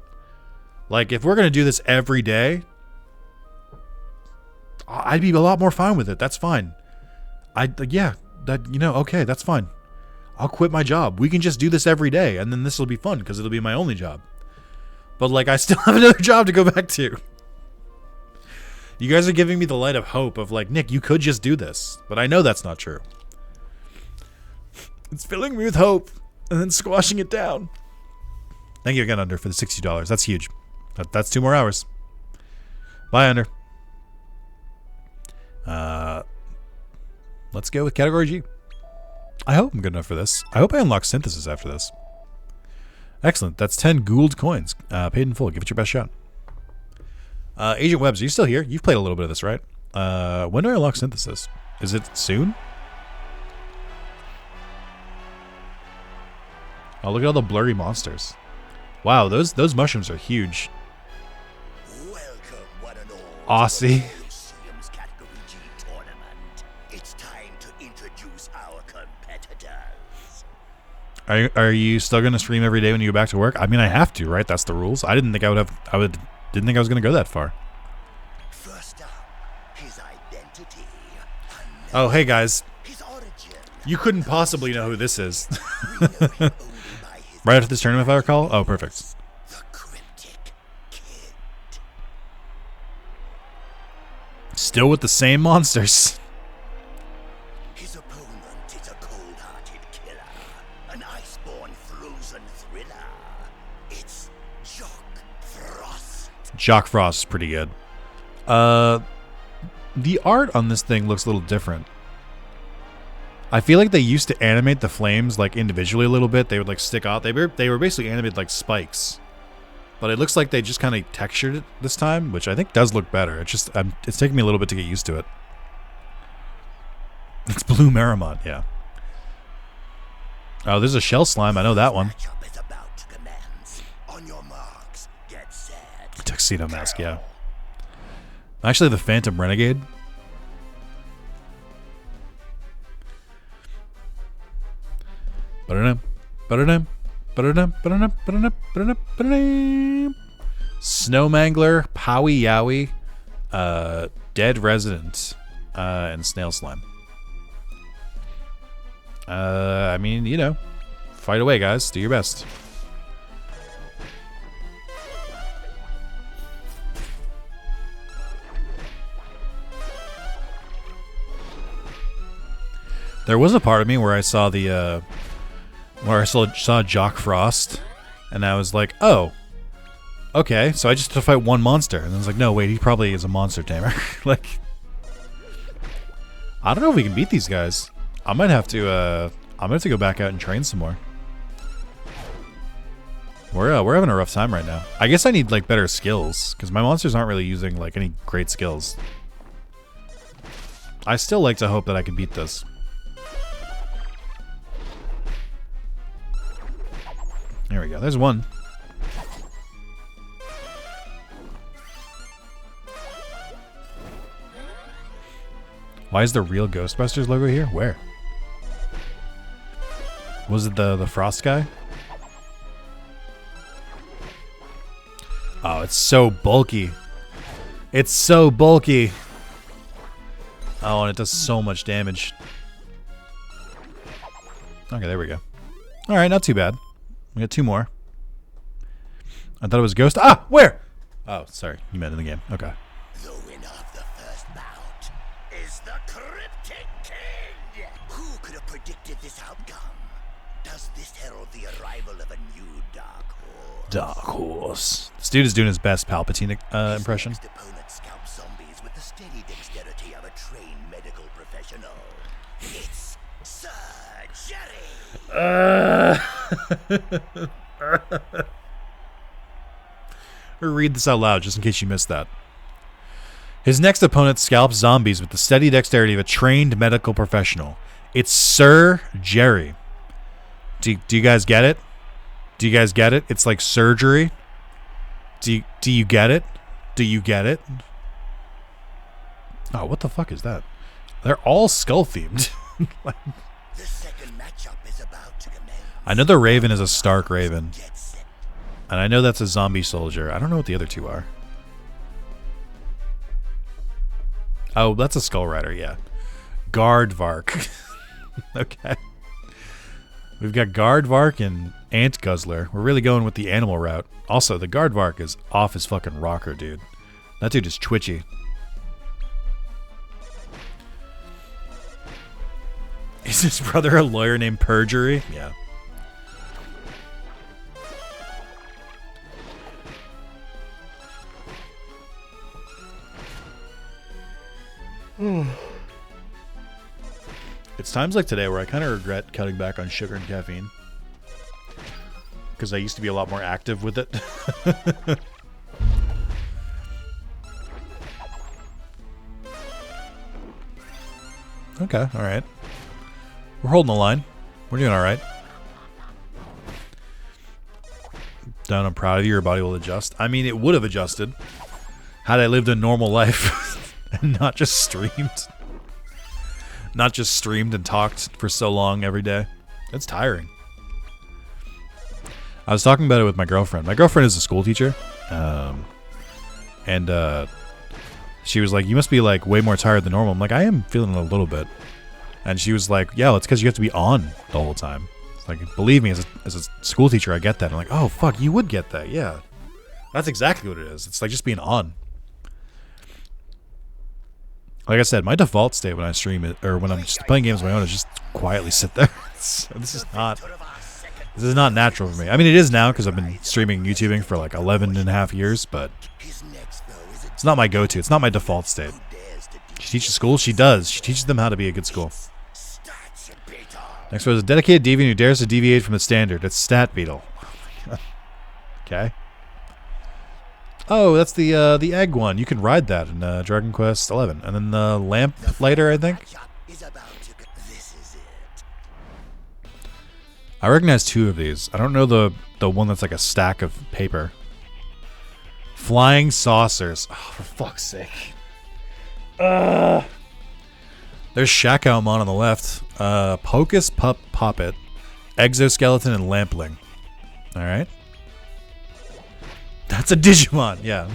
Like, if we're going to do this every day, I'd be a lot more fine with it. That's fine. Okay, that's fine. I'll quit my job. We can just do this every day, and then this will be fun because it'll be my only job. But, like, I still have another job to go back to. You guys are giving me the light of hope of, like, Nick, you could just do this. But I know that's not true. It's filling me with hope and then squashing it down. Thank you again, Under, for the $60. That's huge. That's 2 more hours. Bye, Under. Let's go with Category G. I hope I'm good enough for this. I hope I unlock Synthesis after this. Excellent. That's 10 Gould coins. Paid in full. Give it your best shot. Agent Webbs, are you still here? You've played a little bit of this, right? When do I unlock Synthesis? Is it soon? Oh, look at all the blurry monsters. Wow, those mushrooms are huge. Welcome, one and Aussie. all, Museum's Category G tournament. It's time to introduce our competitors. Are you still gonna stream every day when you go back to work? I mean, I have to, right? That's the rules. I didn't think I was gonna go that far. First up, his his identity. Oh, hey guys. His origin. You couldn't possibly know who this is. We know him only by his Right after this tournament, if I recall? Oh, perfect. the cryptic kid. Still with the same monsters. His opponent is a cold-hearted killer, an iceborne frozen thriller. It's Jock Frost. Jock Frost is pretty good. The art on this thing looks a little different. I feel like they used to animate the flames like individually a little bit. They would like stick out. They were basically animated like spikes. But it looks like they just kind of textured it this time, which I think does look better. It's just it's taking me a little bit to get used to it. It's Blue Maramont, yeah. Oh, there's a shell slime. I know that one. Matchup is about to commence. On your marks, get set. Tuxedo Mask, yeah. Actually, the Phantom Renegade. Ba-da-dum, ba-da-dum, ba-da-dum, ba-da-dum, ba-da-dum, ba-da-dum, ba-da-dum. Snow Mangler, Powie Yowie, Dead Resident, and Snail Slime. I mean, you know, fight away, guys. Do your best. There was a part of me where I saw the, where I saw Jock Frost, and I was like, oh, okay, so I just have to fight one monster. And I was like, no, wait, he probably is a monster tamer. Like, I don't know if we can beat these guys. I might have to, I'm gonna have to go back out and train some more. We're having a rough time right now. I guess I need, like, better skills, because my monsters aren't really using, like, any great skills. I still like to hope that I can beat this. There we go. There's one. Why is the real Ghostbusters logo here? Where? Was it the Frost guy? Oh, it's so bulky. It's so bulky. Oh, and it does so much damage. Okay, there we go. Alright, not too bad. We got two more. I thought it was Ghost. Ah, where? Oh, sorry. You meant in the game. Okay. The winner of the first bout is the Cryptic Kid. Who could have predicted this outcome? Does this herald the arrival of a new Dark Horse? Dark Horse. This dude is doing his best Palpatine impression. His next opponent scalps zombies with the steady dexterity of a trained medical professional. It's Sir Jerry. Read this out loud just in case you missed that. His next opponent scalps zombies with the steady dexterity of a trained medical professional. It's Sir Jerry. Do you guys get it? Do you guys get it? It's like surgery. Do you get it? Do you get it? Oh, what the fuck is that? They're all skull themed. The second matchup is about to commence. I know the Raven is a Stark Raven. Get set. And I know that's a zombie soldier. I don't know what the other two are. Oh, that's a Skull Rider, yeah. Guardvark. Okay. We've got Guardvark and Ant Guzzler. We're really going with the animal route. Also, the Guardvark is off his fucking rocker, dude. That dude is twitchy. Is his brother a lawyer named Perjury? Yeah. It's times like today where I kind of regret cutting back on sugar and caffeine. Because I used to be a lot more active with it. Okay, alright. We're holding the line. We're doing alright. Don, I'm proud of you. Your body will adjust. I mean, it would have adjusted had I lived a normal life and not just streamed. Not just streamed and talked for so long every day. It's tiring. I was talking about it with my girlfriend. My girlfriend is a school teacher. And she was like, you must be like way more tired than normal. I'm like, I am feeling a little bit. And she was like, yeah, well, it's because you have to be on the whole time. It's like, believe me, as a school teacher, I get that. I'm like, oh, fuck, you would get that. Yeah. That's exactly what it is. It's like just being on. Like I said, my default state when I stream it, or when I'm just playing games of my own, is just quietly sit there. This is not natural for me. I mean, it is now because I've been streaming YouTubing for like 11 and a half years, but it's not my go-to. It's not my default state. She teaches school? She does. She teaches them how to be a good school. Next one is a dedicated deviant who dares to deviate from the standard. It's Stat Beetle. Okay. Oh, that's the egg one. You can ride that in Dragon Quest XI. And then the lamp lighter, I think. I recognize two of these. I don't know the one that's like a stack of paper. Flying saucers. Oh, for fuck's sake. There's Shakaomon on the left. Pocus Poppet, Exoskeleton, and Lampling. Alright. That's a Digimon, yeah.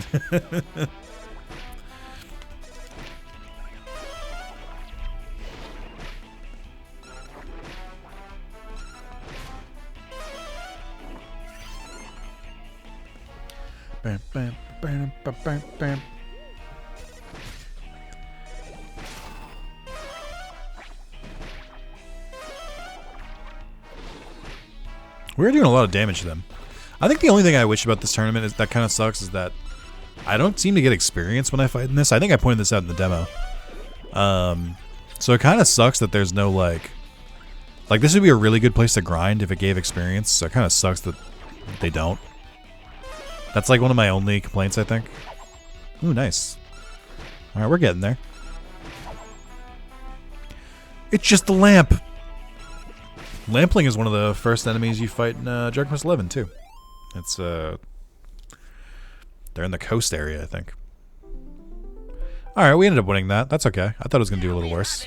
Bam, bam, bam, bam, bam, bam. We're doing a lot of damage to them. I think the only thing I wish about this tournament is that kind of sucks is that I don't seem to get experience when I fight in this. I think I pointed this out in the demo. So it kind of sucks that there's no like this would be a really good place to grind if it gave experience. So it kind of sucks that they don't. That's like one of my only complaints, I think. Ooh, nice. All right, we're getting there. It's just the lamp. Lampling is one of the first enemies you fight in Dragon Quest XI too. It's they're in the coast area, I think. All right, we ended up winning that. That's okay. I thought it was gonna do a little worse.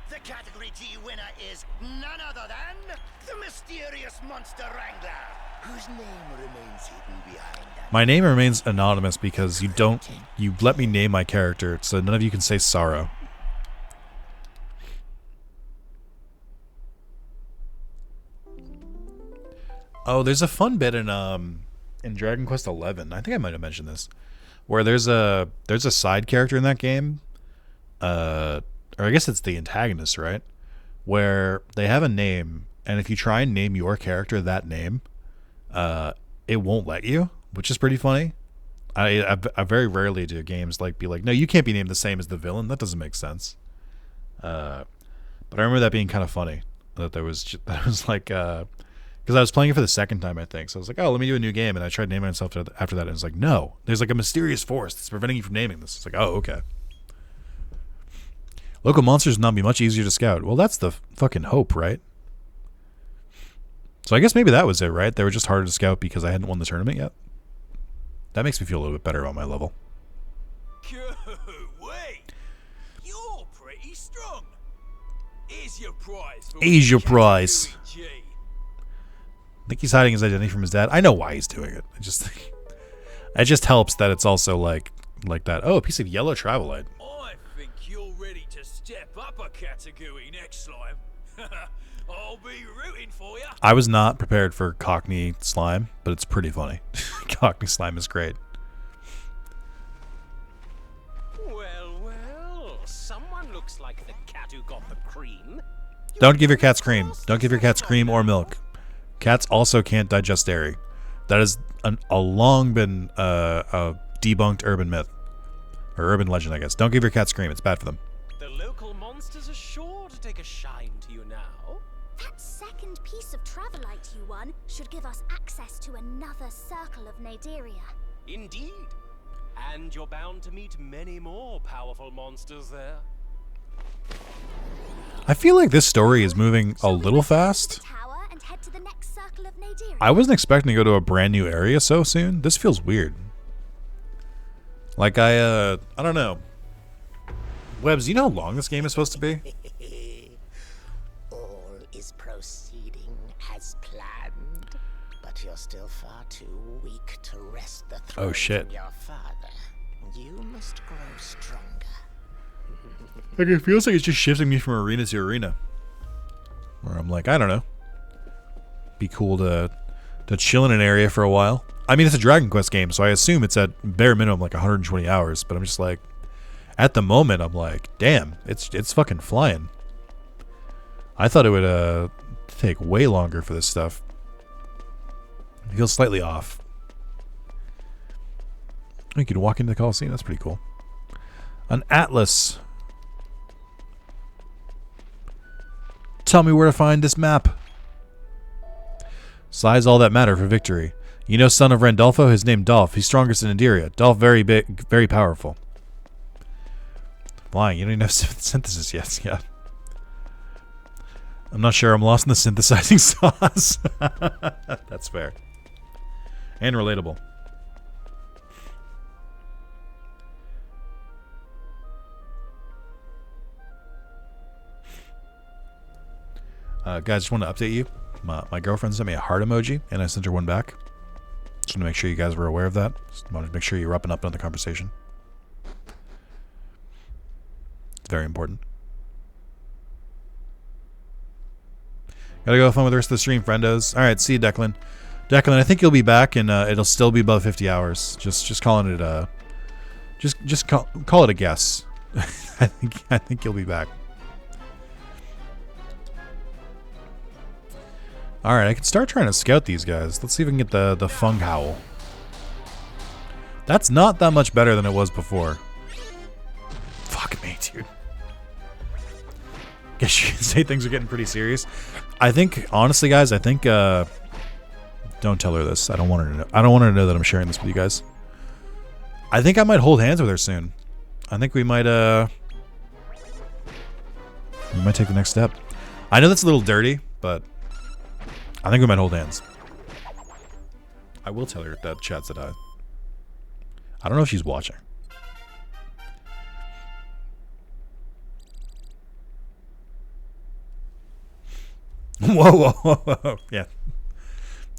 The category G winner is none other than the mysterious monster wrangler, whose name remains hidden behind that. My name remains anonymous because you let me name my character, so none of you can say Sorrow. Oh, there's a fun bit in Dragon Quest XI. I think I might have mentioned this, where there's a side character in that game, or I guess it's the antagonist, right? Where they have a name, and if you try and name your character that name, it won't let you, which is pretty funny. I very rarely do games be like, no, you can't be named the same as the villain. That doesn't make sense. But I remember that being kind of funny. That like. Because I was playing it for the second time, I think. So I was like, oh, let me do a new game. And I tried naming myself after that. And it was like, no. There's like a mysterious force that's preventing you from naming this. It's like, oh, okay. Local monsters would not be much easier to scout. Well, that's the fucking hope, right? So I guess maybe that was it, right? They were just harder to scout because I hadn't won the tournament yet. That makes me feel a little bit better on my level. Wait, you're pretty strong. Here's your prize. Here's your prize. I think he's hiding his identity from his dad. I know why he's doing it. It just helps that it's also like that. Oh, a piece of yellow travelite. I think you're ready to step up a category next time. I'll be rooting for you. I was not prepared for Cockney slime, but it's pretty funny. Cockney slime is great. Well, someone looks like the cat who got the cream. Don't give your cats cream. Don't give your cats cream or milk. Cats also can't digest dairy. That has a long been a debunked urban myth. Or urban legend, I guess. Don't give your cats cream. It's bad for them. The local monsters are sure to take a shine to you now. That second piece of Travelite you won should give us access to another circle of Naderia. Indeed. And you're bound to meet many more powerful monsters there. I feel like this story is moving a little fast. I wasn't expecting to go to a brand new area so soon. This feels weird. Like I don't know. Webbs, you know how long this game is supposed to be? All is proceeding as planned, but you're still far too weak to wrest the throne Oh shit. from your father. You must grow stronger. Like, it feels like it's just shifting me from arena to arena. Where I'm like, I don't know. Be cool to chill in an area for a while. I mean, it's a Dragon Quest game, so I assume it's at bare minimum like 120 hours. But I'm just like, at the moment, I'm like, damn, it's fucking flying. I thought it would take way longer for this stuff. It feels slightly off. You can walk into the Coliseum. That's pretty cool. An atlas. Tell me where to find this map. Size all that matter for victory. You know, son of Randolfo, his name Dolph. He's strongest in Indiria. Dolph very big, very powerful. Flying. You don't even have synthesis yet. Yeah. I'm not sure. I'm lost in the synthesizing sauce. That's fair. And relatable. Guys, just want to update you. My girlfriend sent me a heart emoji, and I sent her one back. Just want to make sure you guys were aware of that. Just wanted to make sure you're up and up on the conversation. It's very important. Gotta go have fun with the rest of the stream, friendos. All right, see you, Declan. Declan, I think you'll be back, and it'll still be above 50 hours. Just calling it just call it a guess. I think you'll be back. All right, I can start trying to scout these guys. Let's see if we can get the Fung Howl. That's not that much better than it was before. Fuck me, dude. Guess you can say things are getting pretty serious. I think, honestly, guys, I think. Don't tell her this. I don't want her to know. I don't want her to know that I'm sharing this with you guys. I think I might hold hands with her soon. I think we might take the next step. I know that's a little dirty, but I think we might hold hands. I will tell her that chat said hi. I don't know if she's watching. Whoa, whoa, whoa. Yeah.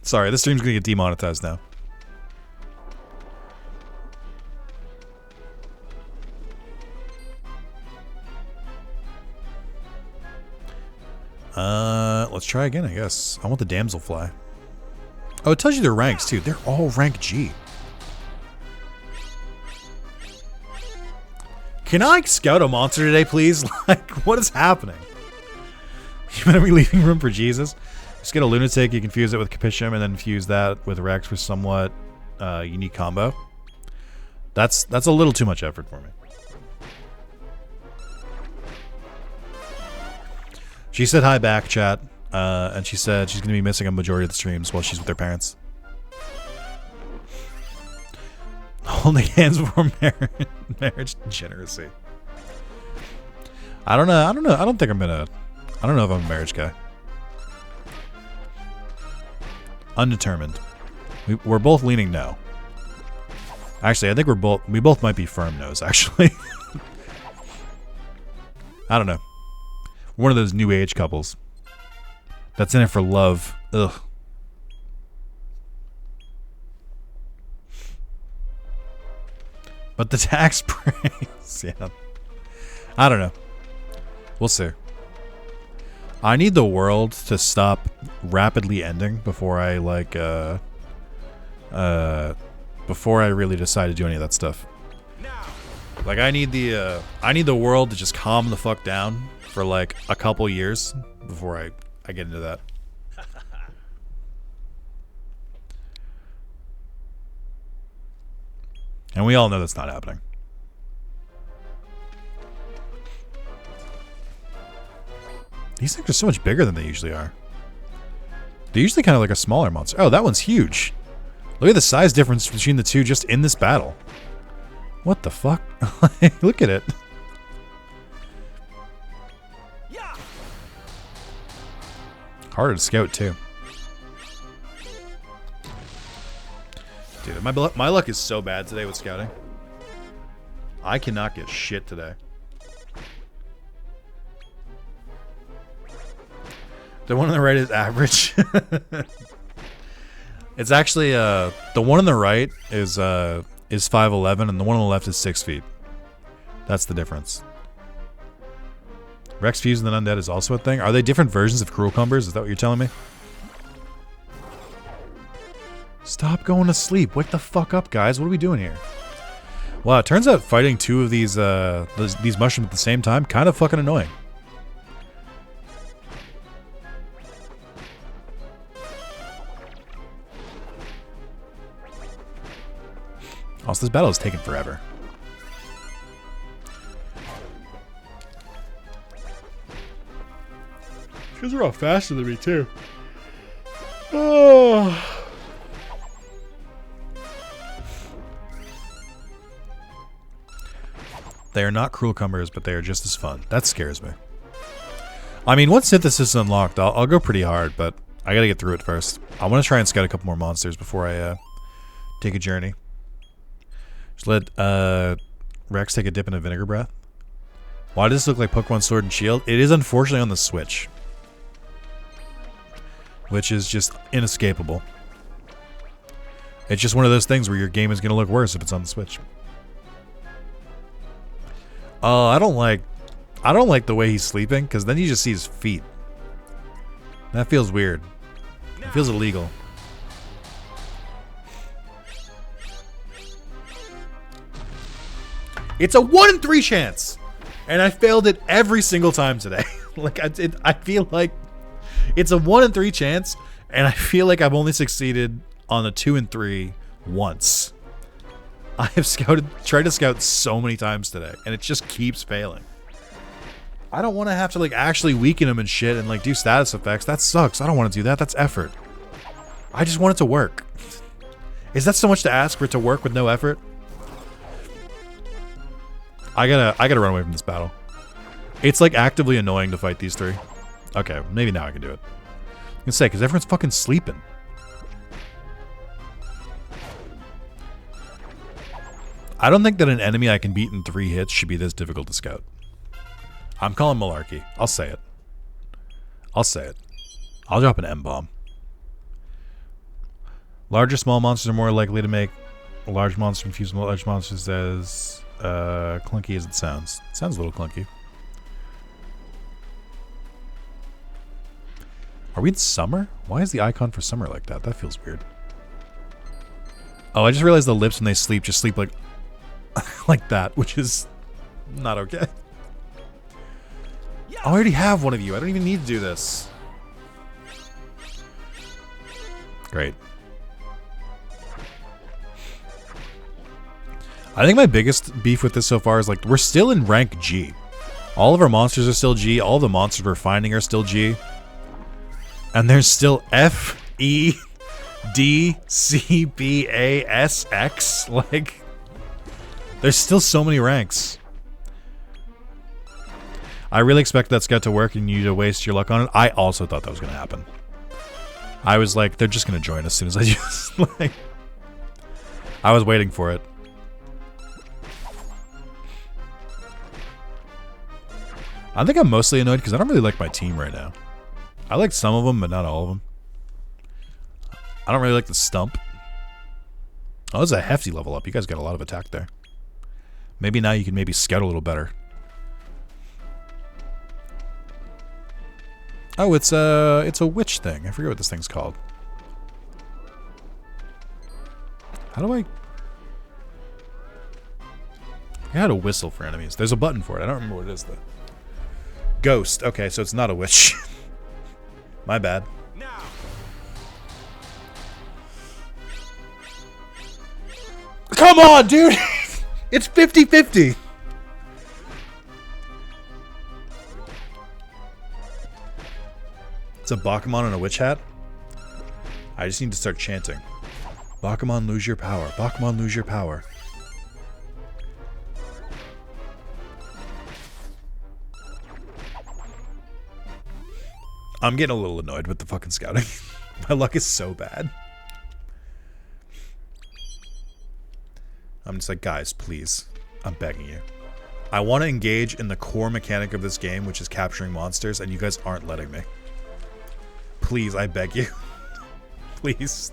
Sorry, this stream's gonna get demonetized now. Let's try again, I guess. I want the damselfly. Oh, it tells you their ranks, too. They're all rank G. Can I scout a monster today, please? Like, what is happening? You better be leaving room for Jesus. Just get a lunatic, you can fuse it with Capitium, and then fuse that with Rex for somewhat unique combo. That's a little too much effort for me. She said hi back, chat, and she said she's going to be missing a majority of the streams while she's with her parents. Holding hands before marriage degeneracy. I don't know. I don't know if I'm a marriage guy. Undetermined. We're both leaning no. Actually, I think we both might be firm no's, actually. I don't know. One of those new age couples that's in it for love. Ugh. But the tax breaks, yeah. I don't know. We'll see. I need the world to stop rapidly ending before I before I really decide to do any of that stuff. Like I need the world to just calm the fuck down for like a couple years before I get into that. And we all know that's not happening. These things are so much bigger than they usually are. They're usually kind of like a smaller monster. Oh, that one's huge. Look at the size difference between the two just in this battle. What the fuck? Look at it. Harder to scout too. Dude, my luck is so bad today with scouting. I cannot get shit today. The one on the right is average. It's actually the one on the right is is 5'11", and the one on the left is 6 feet. That's the difference. Rex fusing the undead is also a thing. Are they different versions of Cruel Cumbers? Is that what you're telling me? Stop going to sleep. Wake the fuck up, guys. What are we doing here? Wow, it turns out fighting two of these mushrooms at the same time kind of fucking annoying. Also, this battle is taking forever. These are all faster than me, too. Oh. They are not Cruel Cumbers, but they are just as fun. That scares me. I mean, once Synthesis is unlocked, I'll go pretty hard, but I gotta get through it first. I want to try and scout a couple more monsters before I take a journey. Just let Rex take a dip in a vinegar breath. Why does this look like Pokemon Sword and Shield? It is unfortunately on the Switch, which is just inescapable. It's just one of those things where your game is going to look worse if it's on the Switch. I don't like the way he's sleeping, because then you just see his feet. That feels weird. It feels illegal. It's a 1 in 3 chance, and I failed it every single time today. Like I feel like it's a 1 in 3 chance, and I feel like I've only succeeded on a 2 in 3 once. I have tried to scout so many times today, and it just keeps failing. I don't want to have to like actually weaken him and shit and like do status effects. That sucks. I don't want to do that. That's effort. I just want it to work. Is that so much to ask for it to work with no effort? I gotta run away from this battle. It's like actively annoying to fight these three. Okay, maybe now I can do it. I can say, because everyone's fucking sleeping. I don't think that an enemy I can beat in 3 hits should be this difficult to scout. I'm calling malarkey. I'll say it. I'll say it. I'll drop an M-bomb. Large or small monsters are more likely to make a large monster confuse large monsters as clunky as it sounds. It sounds a little clunky. Are we in summer? Why is the icon for summer like that? That feels weird. Oh, I just realized the lips when they sleep just sleep like like that, which is not okay. I already have one of you. I don't even need to do this. Great. I think my biggest beef with this so far is like we're still in rank G. All of our monsters are still G. All the monsters we're finding are still G. And there's still F, E, D, C, B, A, S, X. Like, there's still so many ranks. I really expect that scout to work and you to waste your luck on it. I also thought that was going to happen. I was like, they're just going to join as soon as I just, like... I was waiting for it. I think I'm mostly annoyed because I don't really like my team right now. I like some of them, but not all of them. I don't really like the stump. Oh, that's a hefty level up. You guys got a lot of attack there. Maybe now you can maybe scout a little better. Oh, it's a witch thing. I forget what this thing's called. How do I had a whistle for enemies. There's a button for it. I don't remember what it is though. Ghost. Okay, so it's not a witch. My bad. Now. Come on, dude! It's 50-50! It's a Bakuman and a witch hat? I just need to start chanting. Bakuman, lose your power. Bakuman, lose your power. I'm getting a little annoyed with the fucking scouting. My luck is so bad. I'm just like, guys, please. I'm begging you. I want to engage in the core mechanic of this game, which is capturing monsters, and you guys aren't letting me. Please, I beg you. Please.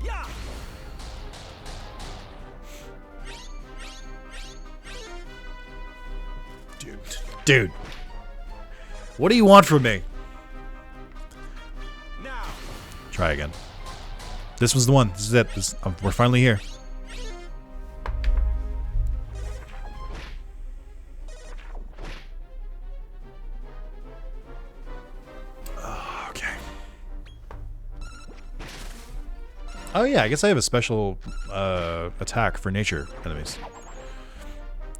Yeah. Dude. What do you want from me? Now, Try again. This was the one. This is it. We're finally here. Okay. Oh yeah, I guess I have a special attack for nature enemies.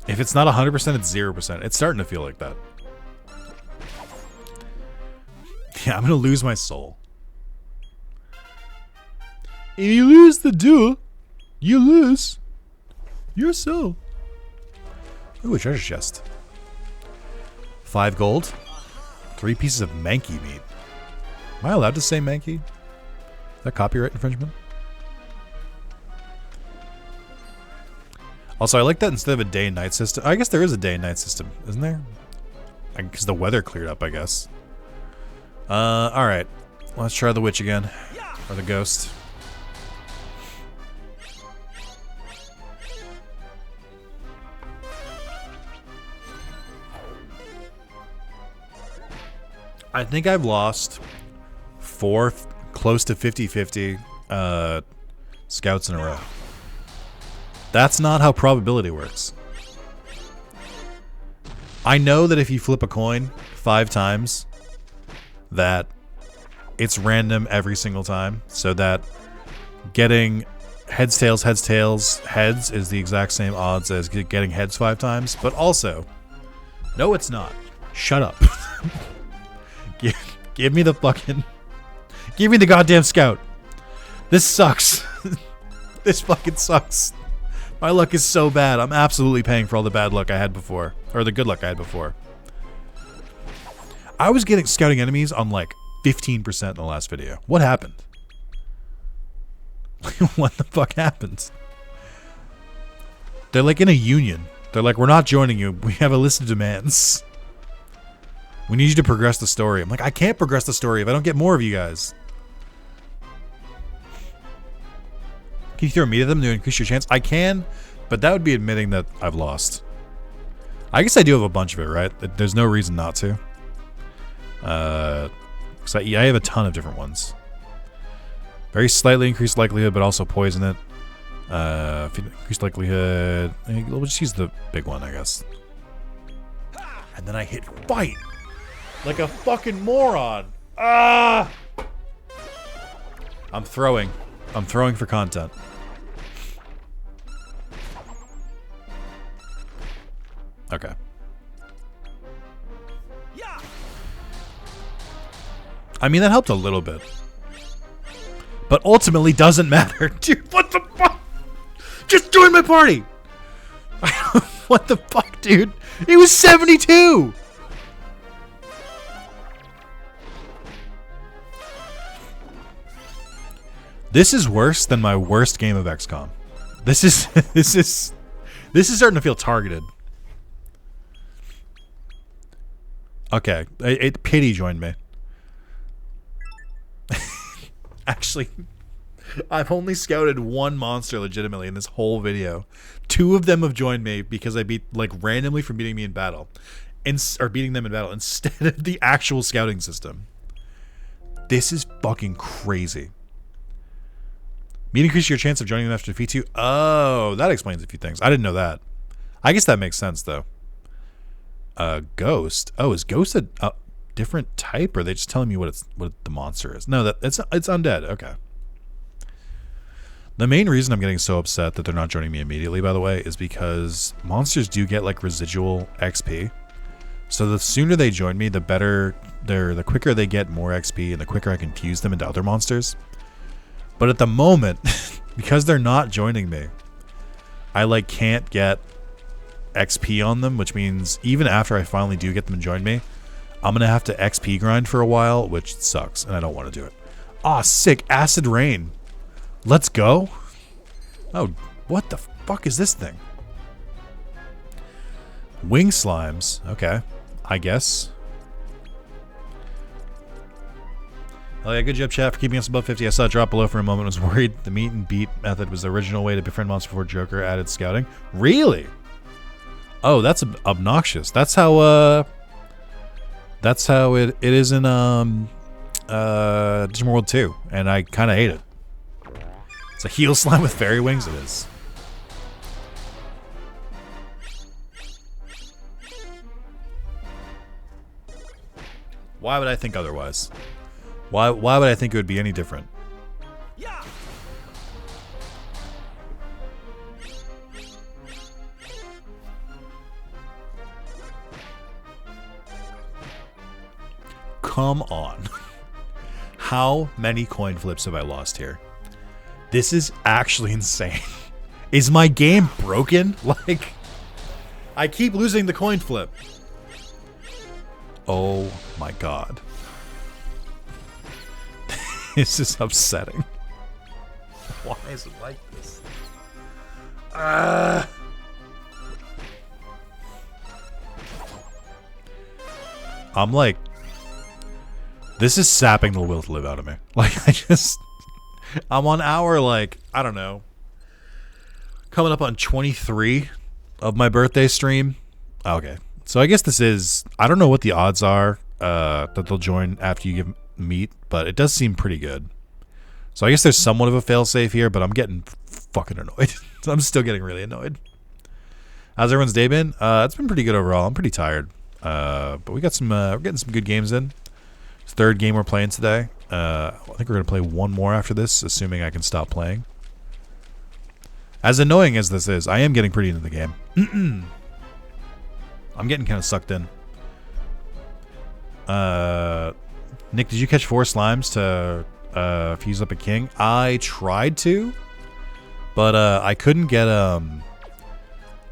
If it's not 100%, it's 0%. It's starting to feel like that. Yeah, I'm gonna lose my soul. If you lose the duel, you lose your soul. Ooh, a treasure chest. 5 gold. 3 pieces of manky meat. Am I allowed to say manky? Is that copyright infringement? Also, I like that instead of a day and night system. I guess there is a day and night system, isn't there? Because the weather cleared up, I guess. Alright. Let's try the witch again. Or the ghost. I think I've lost 4 close to 50-50 scouts in a row. That's not how probability works. I know that if you flip a coin 5 times, that it's random every single time, so that getting heads, tails, heads, tails, heads is the exact same odds as getting heads 5 times, but also, no it's not. Shut up. Give me the fucking... Give me the goddamn scout. This sucks. This fucking sucks. My luck is so bad. I'm absolutely paying for all the bad luck I had before. Or the good luck I had before. I was getting scouting enemies on like 15% in the last video. What happened? What the fuck happened? They're like in a union. They're like, we're not joining you. We have a list of demands. We need you to progress the story. I'm like, I can't progress the story if I don't get more of you guys. Can you throw meat at them to increase your chance? I can, but that would be admitting that I've lost. I guess I do have a bunch of it, right? There's no reason not to. Because I have a ton of different ones. Very slightly increased likelihood, but also poison it. Increased likelihood. We'll just use the big one, I guess. And then I hit fight. Like a fucking moron. Ah! I'm throwing. I'm throwing for content. Okay. I mean, that helped a little bit. But ultimately doesn't matter. Dude, what the fuck? Just join my party! What the fuck, dude? It was 72! This is worse than my worst game of XCOM. This is starting to feel targeted. Okay, Pity joined me. Actually, I've only scouted 1 monster legitimately in this whole video. 2 of them have joined me because I beat, like, randomly from beating me in battle. Or beating them in battle instead of the actual scouting system. This is fucking crazy. Meat increases your chance of joining them after defeat you. Oh, that explains a few things. I didn't know that. I guess that makes sense, though. Ghost. Oh, is Ghost a different type, or are they just telling me what the monster is? No, it's undead. Okay. The main reason I'm getting so upset that they're not joining me immediately, by the way, is because monsters do get like residual XP. So the sooner they join me, the better. The quicker they get more XP, and the quicker I can fuse them into other monsters. But at the moment, because they're not joining me, I like can't get XP on them, which means even after I finally do get them to join me, I'm gonna have to XP grind for a while, which sucks, and I don't want to do it. Aw, sick. Acid Rain. Let's go. Oh, what the fuck is this thing? Wing Slimes. Okay, I guess. Oh yeah, good job, chat, for keeping us above 50. I saw it drop below for a moment. Was worried the meet and beat method was the original way to befriend monsters before Joker added scouting. Really? Oh, that's obnoxious. That's how it is in Digimon World 2, and I kind of hate it. It's a heal slime with fairy wings. It is. Why would I think otherwise? Why would I think it would be any different? Yeah. Come on. How many coin flips have I lost here? This is actually insane. Is my game broken? Like, I keep losing the coin flip. Oh my god. This is upsetting. Why is it like this? I'm like, this is sapping the will to live out of me. Like, I'm on hour, like, I don't know, coming up on 23 of my birthday stream. Okay. So I guess this is, I don't know what the odds are that they'll join after you give meat, but it does seem pretty good. So I guess there's somewhat of a failsafe here, but I'm getting fucking annoyed. I'm still getting really annoyed. How's everyone's day been? It's been pretty good overall. I'm pretty tired. But we got some, we're getting some good games in. Third game we're playing today. I think we're going to play one more after this, assuming I can stop playing. As annoying as this is, I am getting pretty into the game. I'm getting kind of sucked in. Nick, did you catch 4 slimes to fuse up a king? I tried to, but I couldn't get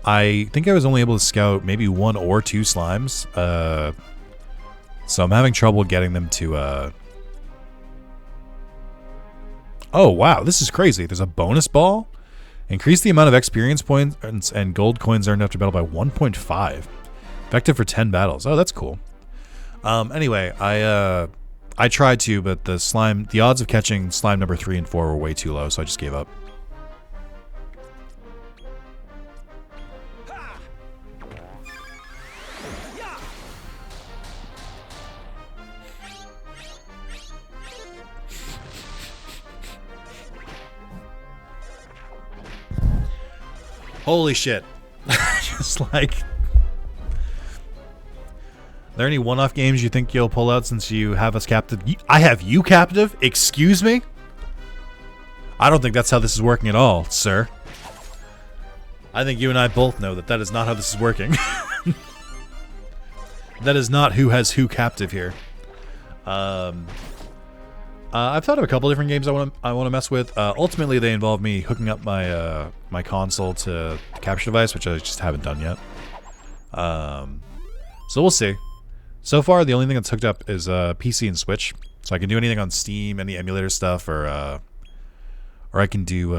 I think I was only able to scout maybe 1 or 2 slimes. So I'm having trouble getting them to Oh wow, this is crazy. There's a bonus ball. Increase the amount of experience points and gold coins earned after battle by 1.5. Effective for 10 battles. Oh, that's cool. Anyway, I tried to, but the odds of catching slime number 3 and 4 were way too low, so I just gave up. Holy shit. Just like... Are there any one-off games you think you'll pull out since you have us captive? I have you captive? Excuse me? I don't think that's how this is working at all, sir. I think you and I both know that that is not how this is working. That is not who has who captive here. I've thought of a couple different games I want to mess with. Ultimately, they involve me hooking up my my console to the capture device, which I just haven't done yet. So we'll see. So far, the only thing that's hooked up is PC and Switch, so I can do anything on Steam, any emulator stuff, or I can do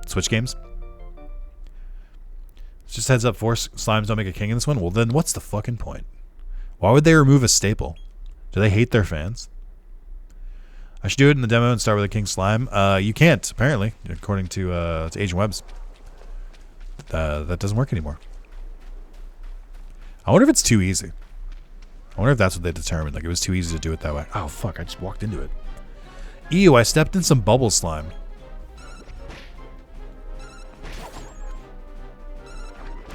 Switch games. Just heads up, 4 slimes don't make a king in this one. Well, then what's the fucking point? Why would they remove a staple? Do they hate their fans? I should do it in the demo and start with a king slime. You can't, apparently, according to Agent Webs. That doesn't work anymore. I wonder if it's too easy. I wonder if that's what they determined. Like, it was too easy to do it that way. Oh, fuck, I just walked into it. Ew, I stepped in some bubble slime.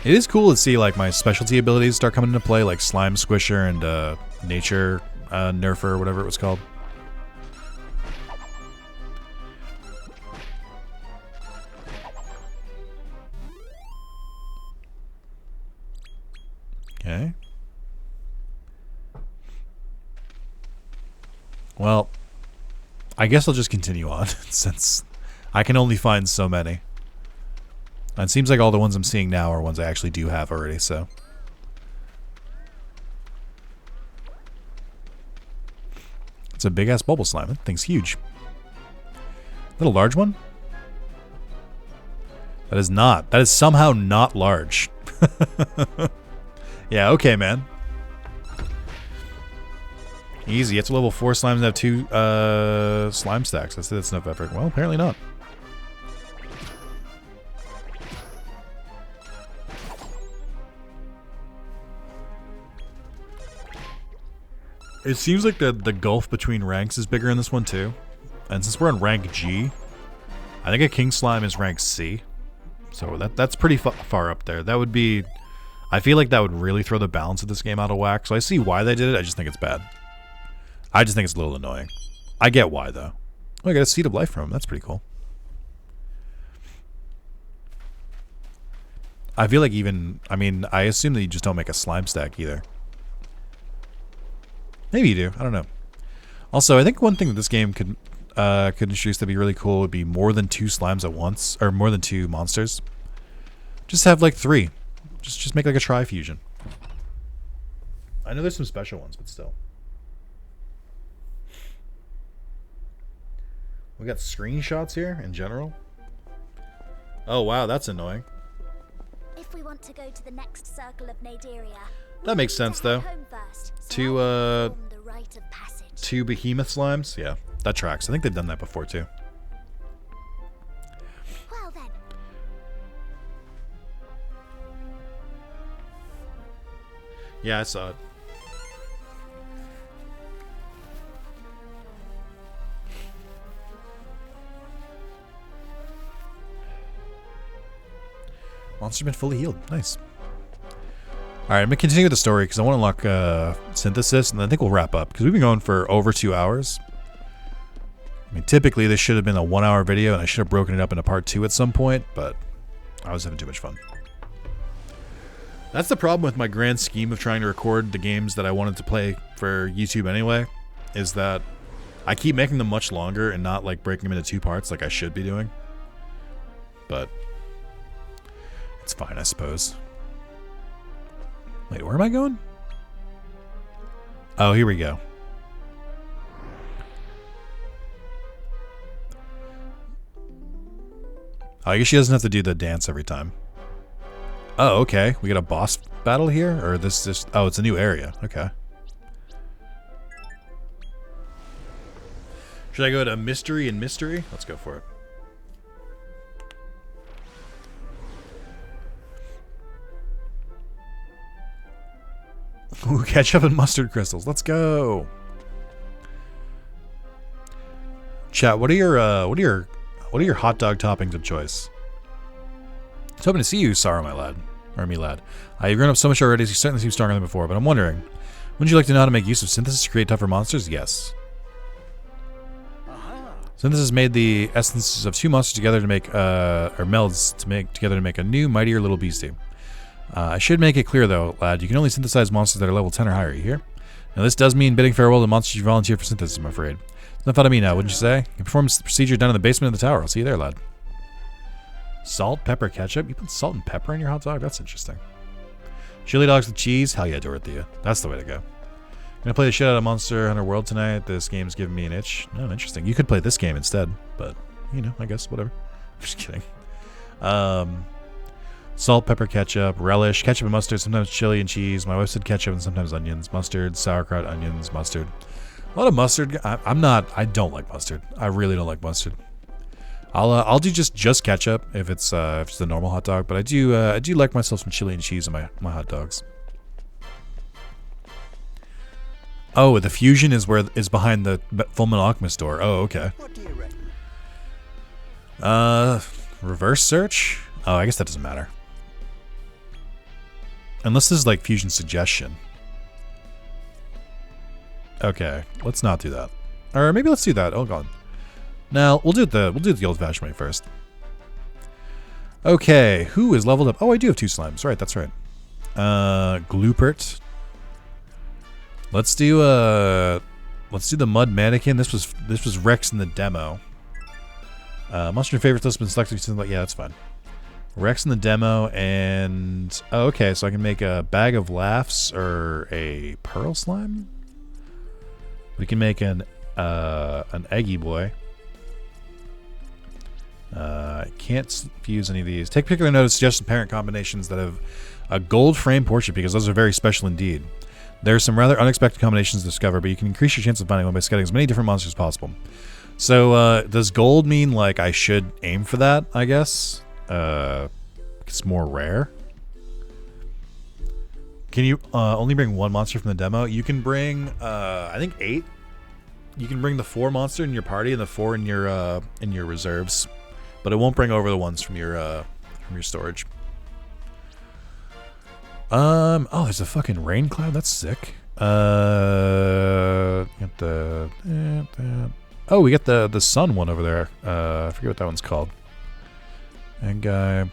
It is cool to see, like, my specialty abilities start coming into play, like Slime Squisher and Nature Nerfer, or whatever it was called. Okay. Well, I guess I'll just continue on, since I can only find so many. And it seems like all the ones I'm seeing now are ones I actually do have already, so. It's a big-ass bubble slime. That thing's huge. Little large one? That is not. That is somehow not large. Yeah, okay, man. Easy. You have to level 4 slimes and have 2 slime stacks. That's enough effort. Well, apparently not. It seems like the gulf between ranks is bigger in this one too. And since we're on rank G, I think a king slime is rank C. So that's pretty far up there. That would be... I feel like that would really throw the balance of this game out of whack. So I see why they did it. I just think it's bad. I just think it's a little annoying. I get why, though. Oh, I got a Seed of Life from him. That's pretty cool. I feel like even... I mean, I assume that you just don't make a slime stack either. Maybe you do. I don't know. Also, I think one thing that this game could introduce that'd be really cool would be more than 2 slimes at once. Or more than 2 monsters. Just have, like, 3. Just make, like, a tri-fusion. I know there's some special ones, but still. We got screenshots here in general. Oh, wow, that's annoying. If we want to go to the next circle of Naderia, That makes sense, though. Two 2 behemoth slimes? Yeah, that tracks. I think they've done that before, too. Well then. Yeah, I saw it. Monster's been fully healed. Nice. Alright, I'm going to continue with the story because I want to unlock synthesis, and then I think we'll wrap up because we've been going for over 2 hours. I mean, typically this should have been a 1-hour video, and I should have broken it up into part 2 at some point, but I was having too much fun. That's the problem with my grand scheme of trying to record the games that I wanted to play for YouTube anyway, is that I keep making them much longer and not like breaking them into 2 parts like I should be doing. But it's fine, I suppose. Wait, where am I going? Oh, here we go. Oh, I guess she doesn't have to do the dance every time. Oh, okay. We got a boss battle here? Or this just... Oh, it's a new area. Okay. Should I go to mystery and mystery? Let's go for it. Ooh, ketchup and mustard crystals. Let's go. Chat, what are your hot dog toppings of choice? I was hoping to see you, Sorrow, my lad. Or me, lad. You've grown up so much already, so you certainly seem stronger than before, but I'm wondering, wouldn't you like to know how to make use of synthesis to create tougher monsters? Yes. Synthesis made the essences of 2 monsters together to make, or melds to make together to make a new, mightier little beastie. I should make it clear, though, lad, you can only synthesize monsters that are level 10 or higher, you hear? Now, this does mean bidding farewell to monsters you volunteer for synthesis, I'm afraid. It's not fun to me now, wouldn't you say? You perform the procedure down in the basement of the tower. I'll see you there, lad. Salt, pepper, ketchup? You put salt and pepper in your hot dog? That's interesting. Chili dogs with cheese? Hell yeah, Dorothea. That's the way to go. Gonna play the shit out of Monster Hunter World tonight. This game's giving me an itch. Oh, interesting. You could play this game instead, but, you know, I guess, whatever. I'm just kidding. Salt, pepper, ketchup, relish, ketchup and mustard, sometimes chili and cheese. My wife said ketchup and sometimes onions. Mustard, sauerkraut, onions, mustard. A lot of mustard. I don't like mustard. I really don't like mustard. I'll do just ketchup if it's the normal hot dog, but I do like myself some chili and cheese in my hot dogs. Oh, the fusion is behind the Fullmetal Alchemist door. Oh, okay. What do you reckon? Reverse search? Oh, I guess that doesn't matter. Unless this is like fusion suggestion. Okay, let's not do that. Or maybe let's do that. Oh god. Now we'll do it the old-fashioned way first. Okay, who is leveled up? Oh, I do have 2 slimes. Right, that's right. Gloopert. Let's do the mud mannequin. This was Rex in the demo. Monster favorites list been selected. Yeah, that's fine. Rex in the demo, and oh, okay, so I can make a bag of laughs or a pearl slime. We can make an eggy boy. I can't fuse any of these. Take particular note of suggested parent combinations that have a gold frame portrait because those are very special indeed. There are some rather unexpected combinations to discover, but you can increase your chance of finding one by scouting as many different monsters as possible. So, does gold mean, like, I should aim for that, I guess? It's more rare? Can you only bring one monster from the demo? You can bring, I think 8. You can bring the 4 monster in your party and the 4 in your reserves, but it won't bring over the ones from your storage. Oh, there's a fucking rain cloud. That's sick. Oh, we got the sun one over there. I forget what that one's called. And guy.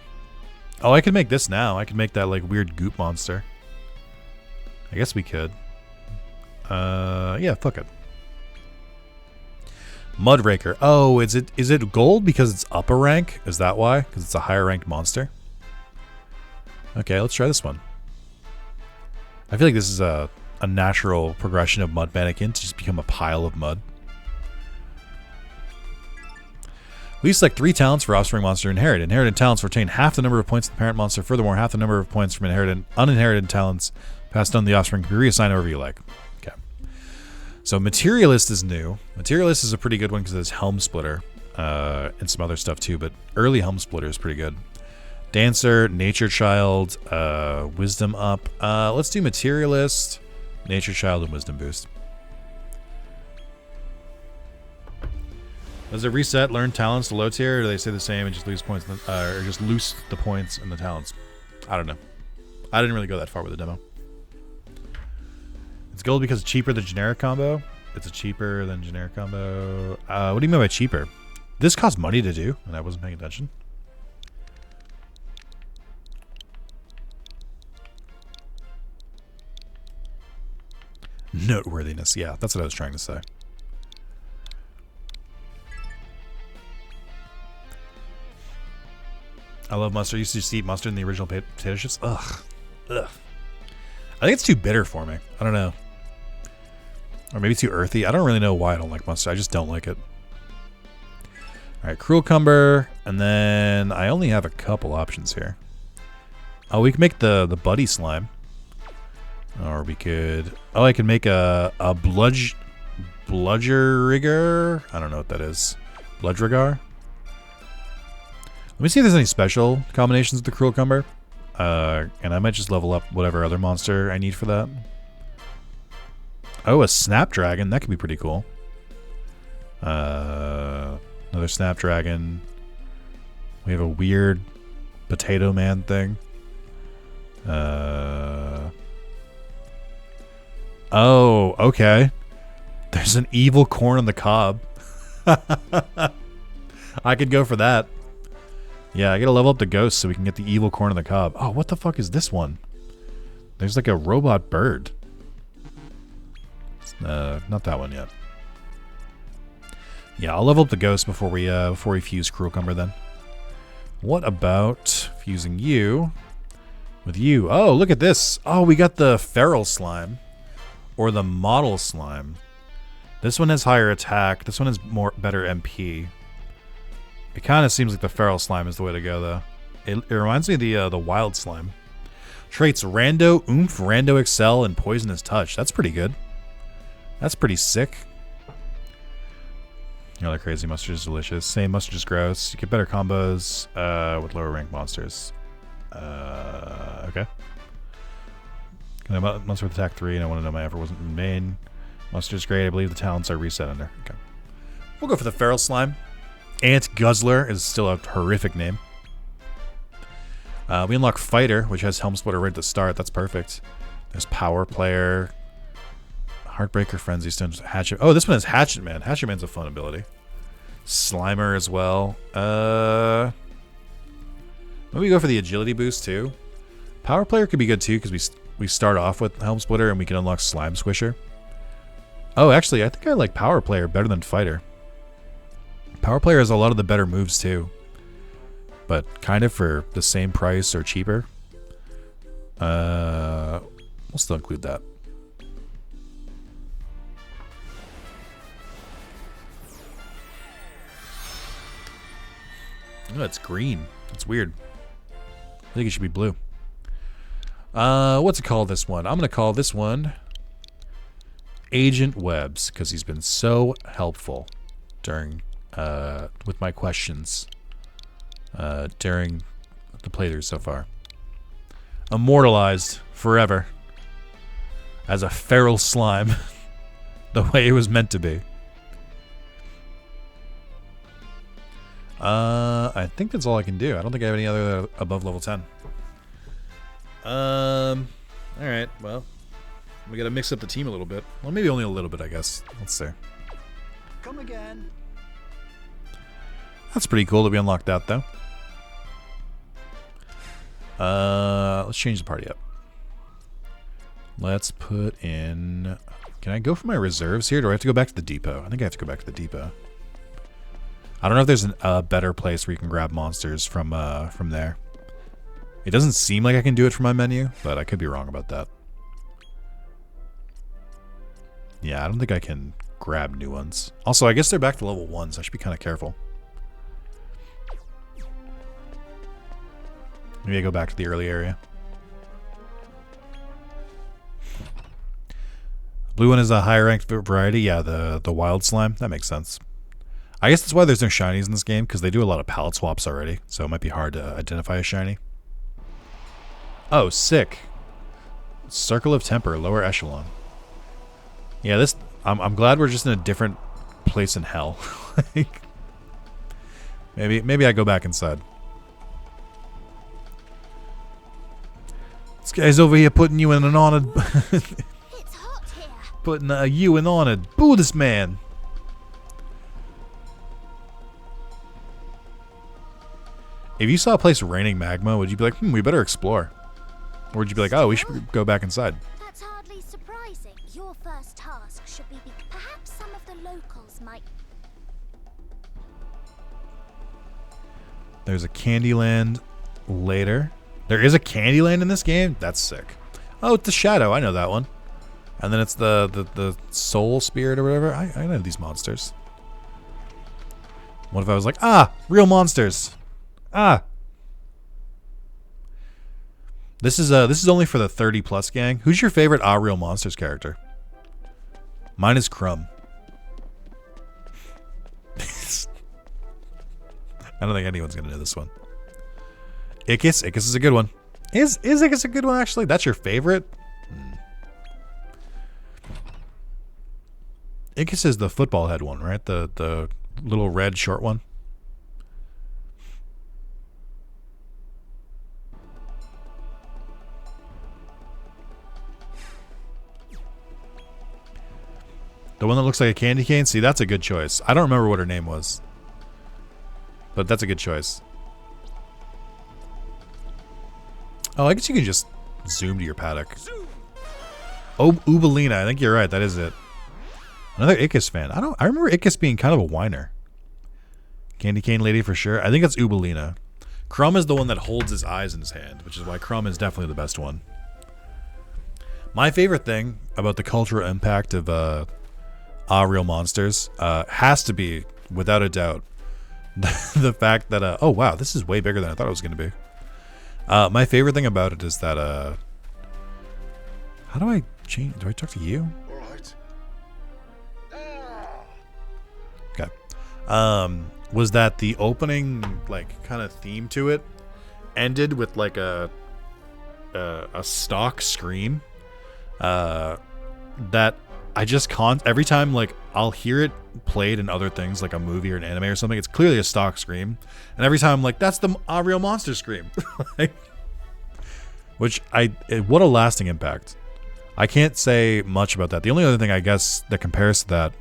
Oh, I can make this now. I can make that like weird goop monster. I guess we could. Yeah, fuck it. Mudraker. Oh, is it gold because it's up a rank? Is that why? Because it's a higher ranked monster? Okay, let's try this one. I feel like this is a natural progression of Mud Mannequin to just become a pile of mud. We select 3 talents for offspring monster inherit. Inherited talents retain half the number of points of the parent monster. Furthermore, half the number of points from uninherited talents passed on to the offspring can be reassigned however you like. Okay. So Materialist is new. Materialist is a pretty good one because it's Helm Splitter and some other stuff too, but early Helm Splitter is pretty good. Dancer, Nature Child, Wisdom Up. Let's do Materialist, Nature Child, and Wisdom Boost. Does it reset learn talents to low tier, or do they stay the same and just lose points, or just lose the points and the talents? I don't know. I didn't really go that far with the demo. It's gold because it's cheaper than generic combo. It's a cheaper than generic combo. What do you mean by cheaper? This costs money to do, and I wasn't paying attention. Noteworthiness. Yeah, that's what I was trying to say. I love mustard. I used to just eat mustard in the original potato chips. Ugh. Ugh. I think it's too bitter for me. I don't know. Or maybe too earthy. I don't really know why I don't like mustard. I just don't like it. Alright, Cruel Cumber. And then I only have a couple options here. Oh, we can make the Buddy Slime. Or we could... Oh, I can make a Bludgerigger. I don't know what that is. Bludgerigger. Let me see if there's any special combinations with the Cruel Cumber. And I might just level up whatever other monster I need for that. Oh, a Snapdragon. That could be pretty cool. Another Snapdragon. We have a weird Potato Man thing. Oh, okay. There's an evil corn on the cob. I could go for that. Yeah, I gotta level up the ghost so we can get the evil corn on the cob. Oh, what the fuck is this one? There's like a robot bird. Not that one yet. Yeah, I'll level up the ghost before we fuse Cruel Cumber then. What about fusing you with you? Oh, look at this. Oh, we got the feral slime. Or the model slime. This one has higher attack. This one has better MP. It kind of seems like the feral slime is the way to go, though. It reminds me of the wild slime. Traits Rando, Oomph, Rando Excel, and Poisonous Touch. That's pretty good. That's pretty sick. Another crazy mustard is delicious. Same mustard is gross. You get better combos with lower rank monsters. Okay. Can I monster with attack 3, and I want to know my effort wasn't in vain. Mustard is great. I believe the talents are reset under. Okay. We'll go for the feral slime. Ant Guzzler is still a horrific name. We unlock Fighter, which has Helm Splitter right at the start. That's perfect. There's Power Player. Heartbreaker, Frenzy Stones, Hatchet. Oh, this one has Hatchet Man. Hatchet Man's a fun ability. Slimer as well. Maybe go for the Agility boost too. Power Player could be good too because we start off with Helm Splitter and we can unlock Slime Squisher. Oh, actually, I think I like Power Player better than Fighter. Power Player has a lot of the better moves too, but kind of for the same price or cheaper. We'll still include that. Oh, it's green. It's weird. I think it should be blue. What's it called, this one? I'm going to call this one Agent Webbs, because he's been so helpful during with my questions during the playthrough so far. Immortalized forever. as a feral slime the way it was meant to be. I think that's all I can do. I don't think I have any other above level 10. Alright, well, we gotta mix up the team a little bit. Well, maybe only a little bit, I guess. Let's see. Come again. That's pretty cool that we unlocked that, though. Let's change the party up. Let's put in... Can I go for my reserves here? Do I have to go back to the depot? I think I have to go back to the depot. I don't know if there's a better place where you can grab monsters from there. It doesn't seem like I can do it from my menu, but I could be wrong about that. Yeah, I don't think I can grab new ones. Also, I guess they're back to level 1, so I should be kind of careful. Maybe I go back to the early area. Blue one is a higher ranked variety. Yeah, the wild slime. That makes sense. I guess that's why there's no shinies in this game, because they do a lot of palette swaps already, so it might be hard to identify a shiny. Oh, sick. Circle of Temper, lower echelon. Yeah, this... I'm glad we're just in a different place in hell. Like, maybe I go back inside. This guy's over here putting you in an honored... It's hot here. Putting you in honored. Boo this man. If you saw a place raining magma, would you be like, we better explore? Or would you be like, oh, we should go back inside? That's hardly surprising. Your first task should be perhaps some of the locals might... There's a Candyland later. There is a Candyland in this game? That's sick. Oh, it's the Shadow. I know that one. And then it's the Soul Spirit or whatever. I know these monsters. What if I was like, real monsters. This is only for the 30+ gang. Who's your favorite Real Monsters character? Mine is Crumb. I don't think anyone's gonna know this one. Ickis. Ickis is a good one. Is Ickis a good one, actually? That's your favorite? Ickis is the football head one, right? The little red short one. The one that looks like a candy cane? See, that's a good choice. I don't remember what her name was. But that's a good choice. Oh, I guess you can just zoom to your paddock. Oh, Ubalina. I think you're right. That is it. Another Ickis fan. I remember Ickis being kind of a whiner. Candy cane lady for sure. I think that's Ubalina. Crumb is the one that holds his eyes in his hand, which is why Crumb is definitely the best one. My favorite thing about the cultural impact of Real Monsters has to be, without a doubt, the fact that oh wow, this is way bigger than I thought it was going to be. My favorite thing about it is that how do I change? Do I talk to you? All right. Okay. Was that the opening like kind of theme to it ended with like a stock scream that I just every time like I'll hear it played in other things like a movie or an anime or something, it's clearly a stock scream, and every time I'm like, that's the Real Monster scream. Like, which what a lasting impact. I can't say much about that. The only other thing I guess that compares to that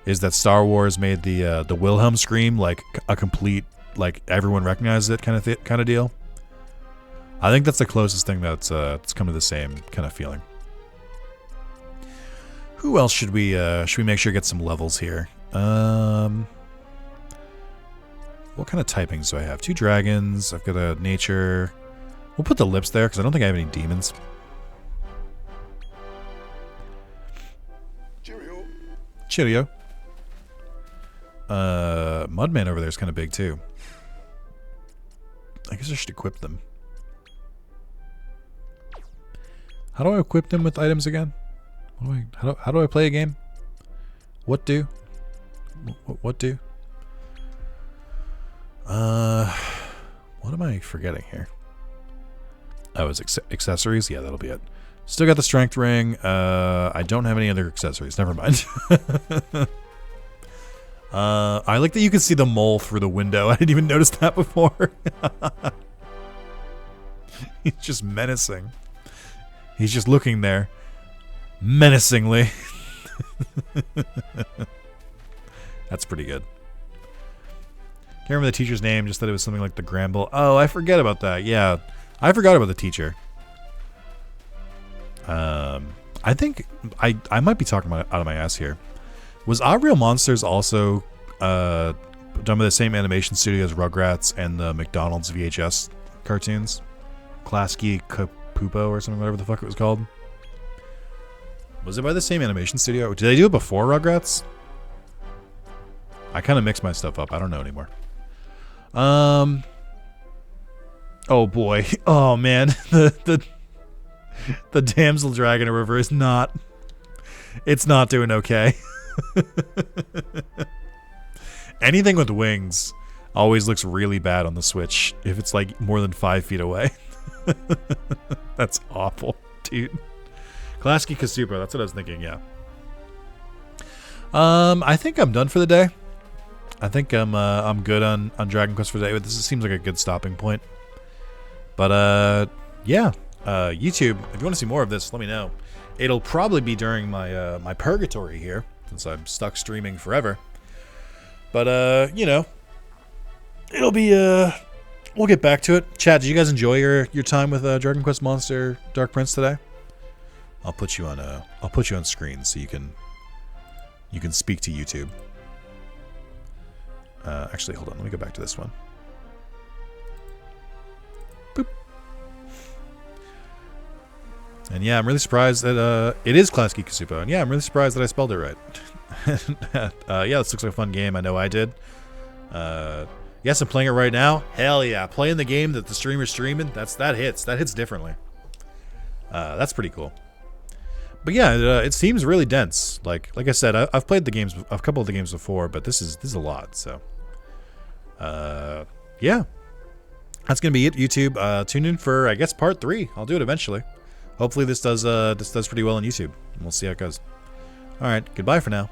is that Star Wars made the Wilhelm scream like a complete, like everyone recognizes it kind of deal. I think that's the closest thing that's come to the same kind of feeling. Who else should we make sure get some levels here? What kind of typings do I have? 2 dragons. I've got a nature. We'll put the lips there because I don't think I have any demons. Cheerio. Cheerio. Mudman over there is kind of big too. I guess I should equip them. How do I equip them with items again? How do I play a game? What do? What do? What am I forgetting here? Oh, it's accessories? Yeah, that'll be it. Still got the strength ring. I don't have any other accessories. Never mind. I like that you can see the mole through the window. I didn't even notice that before. He's just menacing. He's just looking there. Menacingly. That's pretty good. Can't remember the teacher's name, just that it was something like the Gramble. Oh, I forget about that. Yeah, I forgot about the teacher. I think I might be talking out of my ass here. Was Odd Real Monsters also done by the same animation studio as Rugrats and the McDonald's VHS cartoons? Klasky Kapupo or something, whatever the fuck it was called. Was it by the same animation studio? Did they do it before Rugrats? I kind of mix my stuff up. I don't know anymore. Oh boy. Oh man. The Damsel Dragon River is not. It's not doing okay. Anything with wings always looks really bad on the Switch if it's like more than 5 feet away. That's awful, dude. Klasky Kasupa, that's what I was thinking, yeah. I think I'm done for the day. I think I'm good on Dragon Quest for the day. This seems like a good stopping point. But yeah, YouTube, if you want to see more of this, let me know. It'll probably be during my my purgatory here, since I'm stuck streaming forever. But you know, it'll be we'll get back to it. Chat, did you guys enjoy your time with Dragon Quest Monster Dark Prince today? I'll put you on screen so you can speak to YouTube. Actually, hold on. Let me go back to this one. Boop. And yeah, I'm really surprised that it is Klasky Kasupo. And yeah, I'm really surprised that I spelled it right. Yeah, this looks like a fun game. I know I did. Yes, I'm playing it right now. Hell yeah, playing the game that the streamer's streaming. That hits differently. That's pretty cool. But yeah, it seems really dense. Like I said, I've played a couple of the games before, but this is a lot. So, yeah, that's gonna be it. YouTube, tune in for, I guess, part 3. I'll do it eventually. Hopefully, this does pretty well on YouTube. We'll see how it goes. All right, goodbye for now.